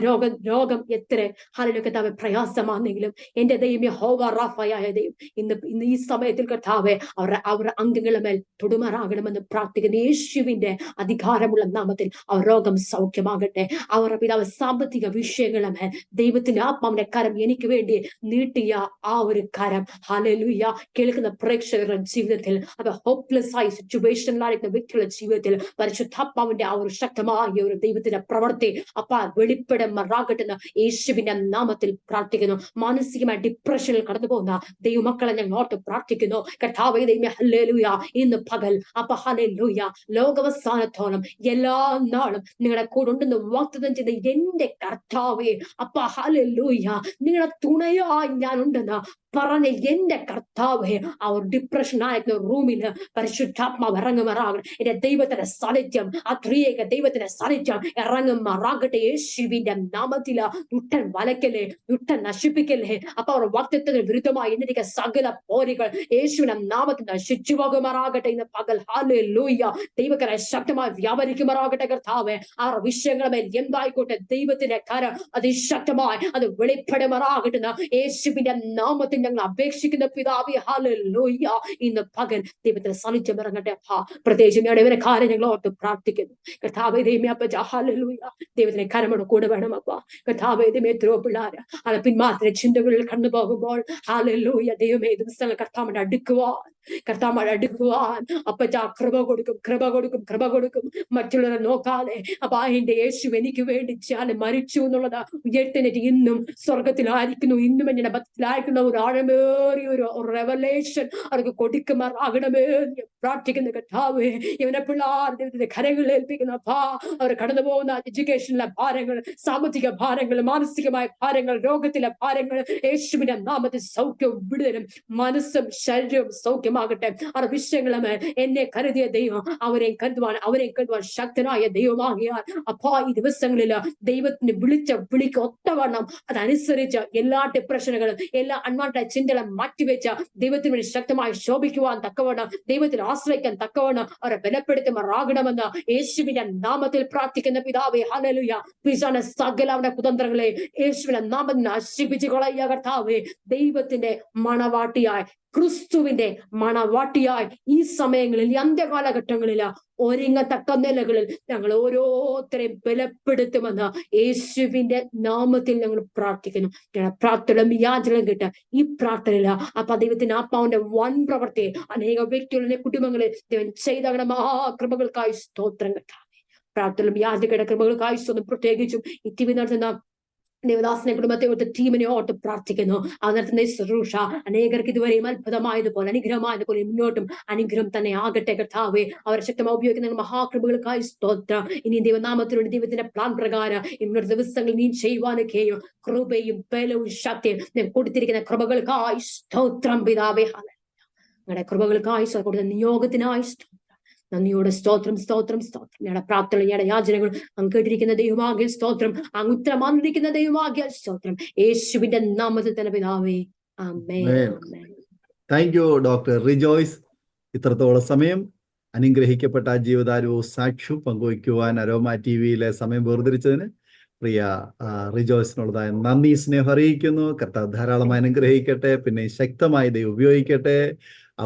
രോഗം എത്ര ഹല്ലേലൂയ കർത്താവേ പ്രയാസമാണെങ്കിലും എന്റെ ദൈവം യഹോവ റാഫയായ ദൈവം ഇന്ന് ഈ സമയത്തിൽ കർത്താവേ അവരുടെ അംഗങ്ങളുടെ മേൽ തൊടുമാറാകണമെന്ന് പ്രാർത്ഥിക്കുന്നു. യേശുവിന്റെ അധികാരമുള്ള നാമത്തിൽ അവർ രോഗം സൗഖ്യമാകട്ടെ. അവരുടെ പിതാവ് സാമ്പത്തിക വിഷയങ്ങളുടെ മേൽ ദൈവത്തിന്റെ ആത്മാവിന്റെ കരം എനിക്ക് വേണ്ടി നീട്ടിയ ആ ഒരു കരം ഹല്ലേലൂയ കേൾക്കുന്ന പ്രേക്ഷകരുടെ ജീവിതത്തിൽ, അത് ഹോപ്പ്ലെസ് ആയി സിറ്റുവേഷനിലായിരിക്കുന്ന വ്യക്തികളുടെ ജീവിതത്തിൽ പരിശുദ്ധാത്മാവിന്റെ ആ ഒരു ശക്തമായ ഒരു ദൈവത്തിന്റെ പ്രവൃത്തി വെളിപ്പെടുമാറാകട്ടെന്ന് യേശുവിന്റെ നാമത്തിൽ പ്രാർത്ഥിക്കുന്നു. മാനസികമായ ഡിപ്രഷനിൽ കടന്നു പോകുന്ന ദൈവമക്കളെ ഞങ്ങൾ ഓർത്ത് പ്രാർത്ഥിക്കുന്നു കർത്താവേ. ദൈവമേ ഹല്ലേലൂയ, ഇന്ന് പകൽ ഹല്ലേലൂയ ലോകാവസാനത്തോളം എല്ലാ നാളും നിങ്ങളുടെ കൂടെ ഉണ്ടെന്ന് വാഗ്ദത്തം ചെയ്ത എന്റെ കർത്താവേ ഹല്ലേലൂയ, നിങ്ങളുടെ തുണയായി ഞാൻ ഉണ്ടെന്ന് പറഞ്ഞ എന്റെ കർത്താവേ, ആ ഒരു ഡിപ്രഷൻ ആയിരുന്ന റൂമില് പരിശുദ്ധാത്മാവ് ഇറങ്ങുമാറാകട്ടെ. എന്റെ ദൈവത്തിന്റെ സാന്നിധ്യം, ആ ത്രിയേക ദൈവത്തിന്റെ സാന്നിധ്യം ഇറങ്ങുമാറാകട്ടെ യേശുവിന്റെ നാമത്തില്. ദുഷ്ടൻ വലക്കല്ലേ, ദുഷ്ടൻ നശിപ്പിക്കല്ലേ. അപ്പൊ അവർ വാഗ്ദത്തത്തിന് വിരുദ്ധമായി എന്നിരിക്കുന്ന സകല പോരികൾ യേശുവിന്റെ നാമത്തിൽ നശിച്ചു പോകുമാറാകട്ടെ. ഇന്ന് പകൽ ഹല്ലേലൂയ ദൈവകരെ ശക്തമായി വ്യാപരിക്കുമാറാകട്ടെ കർത്താവേ. ആ വിഷയങ്ങളുടെ മേൽ എന്തായിക്കോട്ടെ ദൈവത്തിന്റെ കരം അതിശക്തമായി അത് വെളിപ്പെടുമാറാകട്ടെ യേശുവിന്റെ നാമത്തിൽ ഞങ്ങൾ അപേക്ഷിക്കുന്ന പിതാവേ ഹല്ലേലൂയ. ഇന്ന് പകൽ ദൈവത്തിന്റെ സാന്നിധ്യം ഇറങ്ങട്ടെ. പ്രത്യേകിച്ച് ഞങ്ങളുടെ കാര്യം ഞങ്ങൾ ഓർത്ത് പ്രാർത്ഥിക്കുന്നു കർത്താവേ. ദൈവമേ അപ്പ ഹല്ലേലൂയ, ദൈവത്തിന്റെ കരമോട് കൂടെ വേണം അപ്പ കർത്താവേ. ദൈവമേ എത്രയോ പിള്ളേർ അത് പിന്മാത്ര ചിന്തകളിൽ കടന്നു പോകുമ്പോൾ ഹല്ലേലൂയ ദൈവമേ ദിവസങ്ങൾ കർത്താവിന്റെ അടുക്കുവാൻ അപ്പച്ച കൃപ കൊടുക്കും. മറ്റുള്ളവരെ നോക്കാതെ അപ്പൊ അതിന്റെ യേശു എനിക്ക് വേണ്ടി മരിച്ചു എന്നുള്ളത് ഉയർത്തിനിട്ട് ഇന്നും സ്വർഗത്തിലായിരിക്കുന്നു, ഇന്നും എന്റെ ഭക്തിയിലായിരിക്കുന്ന ഒരു ആഴമേറിയ ഒരു റെവലേഷൻ അവർക്ക് കൊടുക്കുമാറാകണമേ പ്രാർത്ഥിക്കുന്ന കർത്താവേ. ഇവനെ പിള്ളേരുടെ കരങ്ങളിൽ ഏൽപ്പിക്കുന്ന അവർ കടന്നു പോകുന്ന എഡ്യൂക്കേഷനിലെ ഭാരങ്ങൾ, സാമ്പത്തിക ഭാരങ്ങൾ, മാനസികമായ ഭാരങ്ങൾ, രോഗത്തിലെ ഭാരങ്ങൾ യേശുവിന്റെ നാമത്തിൽ സൗഖ്യവും വിടുതലും മനസ്സും ശരീരവും സൗഖ്യമാകട്ടെ. ആ വിഷയങ്ങളും എന്നെ കരുതിയ ദൈവം അവരെ കരുതുവാൻ ശക്തനായ ദൈവമാകിയാൽ അപ്പാ ഈ ദിവസങ്ങളിൽ ദൈവത്തിന് വിളിക്ക് ഒത്തവണ്ണം അതനുസരിച്ച് എല്ലാ ഡിപ്രഷനുകളും എല്ലാ അൺവാണ്ടഡ് ചിന്തകളും മാറ്റിവെച്ച ദൈവത്തിന് വേണ്ടി ശക്തമായി ശോഭിക്കുവാൻ തക്കവണ്ണം, ദൈവത്തിൽ ആശ്രയിക്കാൻ തക്കവണ്ണം അവരെ ബലപ്പെടുത്തുമാറാകണമെന്ന് യേശുവിന്റെ നാമത്തിൽ പ്രാർത്ഥിക്കുന്ന പിതാവേ ഹല്ലേലൂയ. പിശാചിന്റെ സകല അവന്റെ കുതന്ത്രങ്ങളെ യേശുവിന്റെ നാമത്തിൽ നശിപ്പിച്ചു കളയുക കർത്താവേ. ദൈവത്തിന്റെ മണവാട്ടിയായി, ക്രിസ്തുവിന്റെ മണവാട്ടിയായി ഈ സമയങ്ങളിൽ, ഈ അന്ത്യകാലഘട്ടങ്ങളിൽ ഒരുങ്ങത്തക്ക നിലകളിൽ ഞങ്ങൾ ഓരോരുത്തരെയും ബലപ്പെടുത്തുമെന്ന് യേശുവിന്റെ നാമത്തിൽ ഞങ്ങൾ പ്രാർത്ഥിക്കുന്നു. ഞങ്ങളുടെ പ്രാർത്ഥനയും യാചനയും കേട്ട് ഈ പ്രാർത്ഥനയില അപ്പൊ ദൈവത്തിന്റെ ആത്മാവിന്റെ വൻ പ്രവർത്തി അനേക വ്യക്തികളുടെ കുടുംബങ്ങളിൽ ദൈവം ചെയ്ത മഹാകൃപകൾക്കായി സ്തോത്രം കേട്ട പ്രാർത്ഥനയും യാചനയുടെ കൃപകൾക്കായി സ്വന്തം പ്രത്യേകിച്ചും ഈ ടി വി നടത്തുന്ന ദേവദാസനെ കുടുംബത്തെ ഓർത്ത് ടീമിനെ ഓർത്ത് പ്രാർത്ഥിക്കുന്നു. ആ നടത്തുന്ന ശുശ്രൂഷ അനേകർക്ക് ഇതുവരെയും അത്ഭുതമായതുപോലെ അനുഗ്രഹമായതുപോലെ മുന്നോട്ടും അനുഗ്രഹം തന്നെ ആകട്ടെ കർത്താവേ. അവരെ ശക്തമായി ഉപയോഗിക്കുന്ന മഹാകൃപകൾക്കായി സ്തോത്രം. ഇനി ദൈവനാമത്തിലൂടെ ദൈവത്തിന്റെ പ്ലാൻ പ്രകാരം ഇന്നൊരു ദിവസങ്ങൾ നീ ചെയ്യുവാനൊക്കെയും കൃപയും ബലവും ശക്തിയും നീ കൊടുത്തിരിക്കുന്ന കൃപകൾക്കായി സ്തോത്രം പിതാവേ. ഞങ്ങളുടെ കൃപകൾക്കായി കൊടുത്ത നിയോഗത്തിനായി സ്തോത്രം. നന്ദിയോടെ സ്തോത്രം സ്തോത്രം സ്തോത്രം. ഞങ്ങളുടെ പ്രാർത്ഥന ഞങ്ങളുടെ യാചനകൾ അങ്ങ് കേട്ടിരിക്കുന്ന ദൈവമാകിയ സ്തോത്രം. അങ്ങ് ഉത്തരമായിരിക്കുന്ന ദൈവമാകിയ സ്തോത്രം. യേശുവിന്റെ നാമത്തിൽ തന്നെ പിതാവേ, ആമേൻ. Thank you doctor Rejoice. ഇത്രത്തോളം സമയം അനുഗ്രഹിക്കപ്പെട്ട ജീവിതാനുഭവവും സാക്ഷ്യവും പങ്കുവയ്ക്കുവാൻ അരോമ TV-യിലെ സമയം വേർതിരിച്ചതിന് പ്രിയ റിജോയ്സിനുള്ളതായ നന്ദി സ്നേഹം അറിയിക്കുന്നു. കർത്താവ് ധാരാളമായി അനുഗ്രഹിക്കട്ടെ. പിന്നെ ശക്തമായി ദൈവം ഉപയോഗിക്കട്ടെ.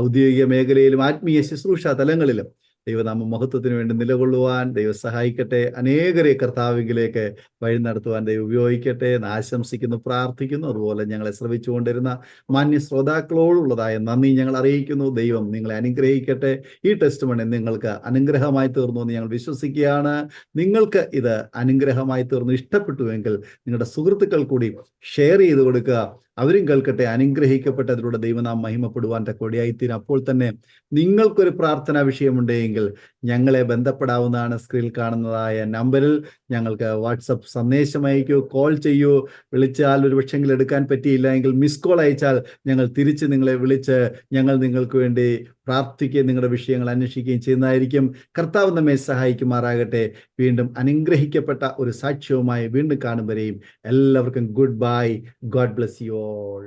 ഔദ്യോഗിക മേഖലയിലും ആത്മീയ ശുശ്രൂഷ തലങ്ങളിലും ദൈവനാമ മഹത്വത്തിന് വേണ്ടി നിലകൊള്ളുവാൻ ദൈവം സഹായിക്കട്ടെ. അനേകരെ കർത്താവിലേക്ക് വഴി നടത്തുവാൻ ദൈവം ഉപയോഗിക്കട്ടെ എന്ന് ആശംസിക്കുന്നു, പ്രാർത്ഥിക്കുന്നു. അതുപോലെ ഞങ്ങളെ ശ്രമിച്ചുകൊണ്ടിരുന്ന മാന്യ ശ്രോതാക്കളോടുള്ളതായ നന്ദി ഞങ്ങൾ അറിയിക്കുന്നു. ദൈവം നിങ്ങളെ അനുഗ്രഹിക്കട്ടെ. ഈ ടെസ്റ്റ് മണി നിങ്ങൾക്ക് അനുഗ്രഹമായി തീർന്നു എന്ന് ഞങ്ങൾ വിശ്വസിക്കുകയാണ്. നിങ്ങൾക്ക് ഇത് അനുഗ്രഹമായി തീർന്നു ഇഷ്ടപ്പെട്ടുവെങ്കിൽ നിങ്ങളുടെ സുഹൃത്തുക്കൾ കൂടി ഷെയർ ചെയ്ത് കൊടുക്കുക. അവരും കേൾക്കട്ടെ, അനുഗ്രഹിക്കപ്പെട്ടതിലൂടെ ദൈവനാം മഹിമപ്പെടുവാൻ തക്കോടിയായിത്തീരും. അപ്പോൾ തന്നെ നിങ്ങൾക്കൊരു പ്രാർത്ഥനാ വിഷയമുണ്ടെങ്കിൽ ഞങ്ങളെ ബന്ധപ്പെടാവുന്നതാണ്. സ്ക്രീനിൽ കാണുന്നതായ നമ്പറിൽ ഞങ്ങൾക്ക് വാട്സപ്പ് സന്ദേശം അയക്കൂ, കോൾ ചെയ്യൂ. വിളിച്ചാൽ ഒരു പക്ഷെങ്കിൽ എടുക്കാൻ പറ്റിയില്ല എങ്കിൽ മിസ് കോൾ അയച്ചാൽ ഞങ്ങൾ തിരിച്ച് നിങ്ങളെ വിളിച്ച് ഞങ്ങൾ നിങ്ങൾക്ക് വേണ്ടി പ്രാർത്ഥിക്കുകയും നിങ്ങളുടെ വിഷയങ്ങൾ അന്വേഷിക്കുകയും ചെയ്യുന്നതായിരിക്കും. കർത്താവ് നമ്മെ സഹായിക്കുമാറാകട്ടെ. വീണ്ടും അനുഗ്രഹിക്കപ്പെട്ട ഒരു സാക്ഷ്യവുമായി വീണ്ടും കാണും വരെയും എല്ലാവർക്കും good bye. God bless you all.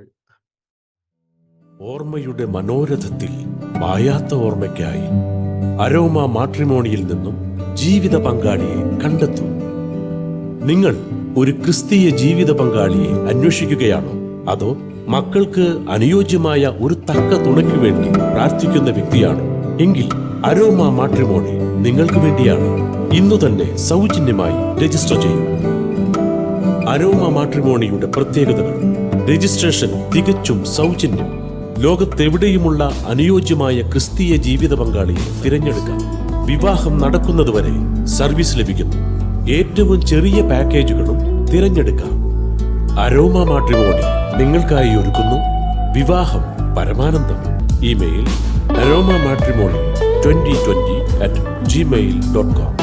ഓർമ്മയുടെ മനോരഥത്തിൽ മായാത്ത ഓർമ്മയ്ക്കായി അരോമ മാട്രിമോണിയിൽ നിന്നും ജീവിത പങ്കാളിയെ കണ്ടെത്തൂ. നിങ്ങൾ ഒരു ക്രിസ്തീയ ജീവിത പങ്കാളിയെ അന്വേഷിക്കുകയാണോ? അതോ മക്കൾക്ക് അനുയോജ്യമായ ഒരു തക്ക തുണയ്ക്ക് വേണ്ടി പ്രാർത്ഥിക്കുന്ന വ്യക്തിയാണോ? എങ്കിൽ അരോമ മാട്രിമോണി നിങ്ങൾക്ക് വേണ്ടിയാണ്. ഇന്നു തന്നെ സൗജന്യമായി രജിസ്റ്റർ ചെയ്യൂ. അരോമ മാട്രിമോണിയുടെ പ്രത്യേകതകൾ: രജിസ്ട്രേഷൻ തികച്ചും സൗജന്യം. ലോകത്തെവിടെയുമുള്ള അനുയോജ്യമായ ക്രിസ്തീയ ജീവിത പങ്കാളിയെ തിരഞ്ഞെടുക്കാം. വിവാഹം നടക്കുന്നതുവരെ സർവീസ് ലഭിക്കുന്നു. ഏറ്റവും ചെറിയ പാക്കേജുകളും തിരഞ്ഞെടുക്കാം. അരോമ മാട്രിമോണി നിങ്ങൾക്കായി ഒരുക്കുന്നു വിവാഹം പരമാനന്ദം. Email aroma matrimony2020@gmail.com.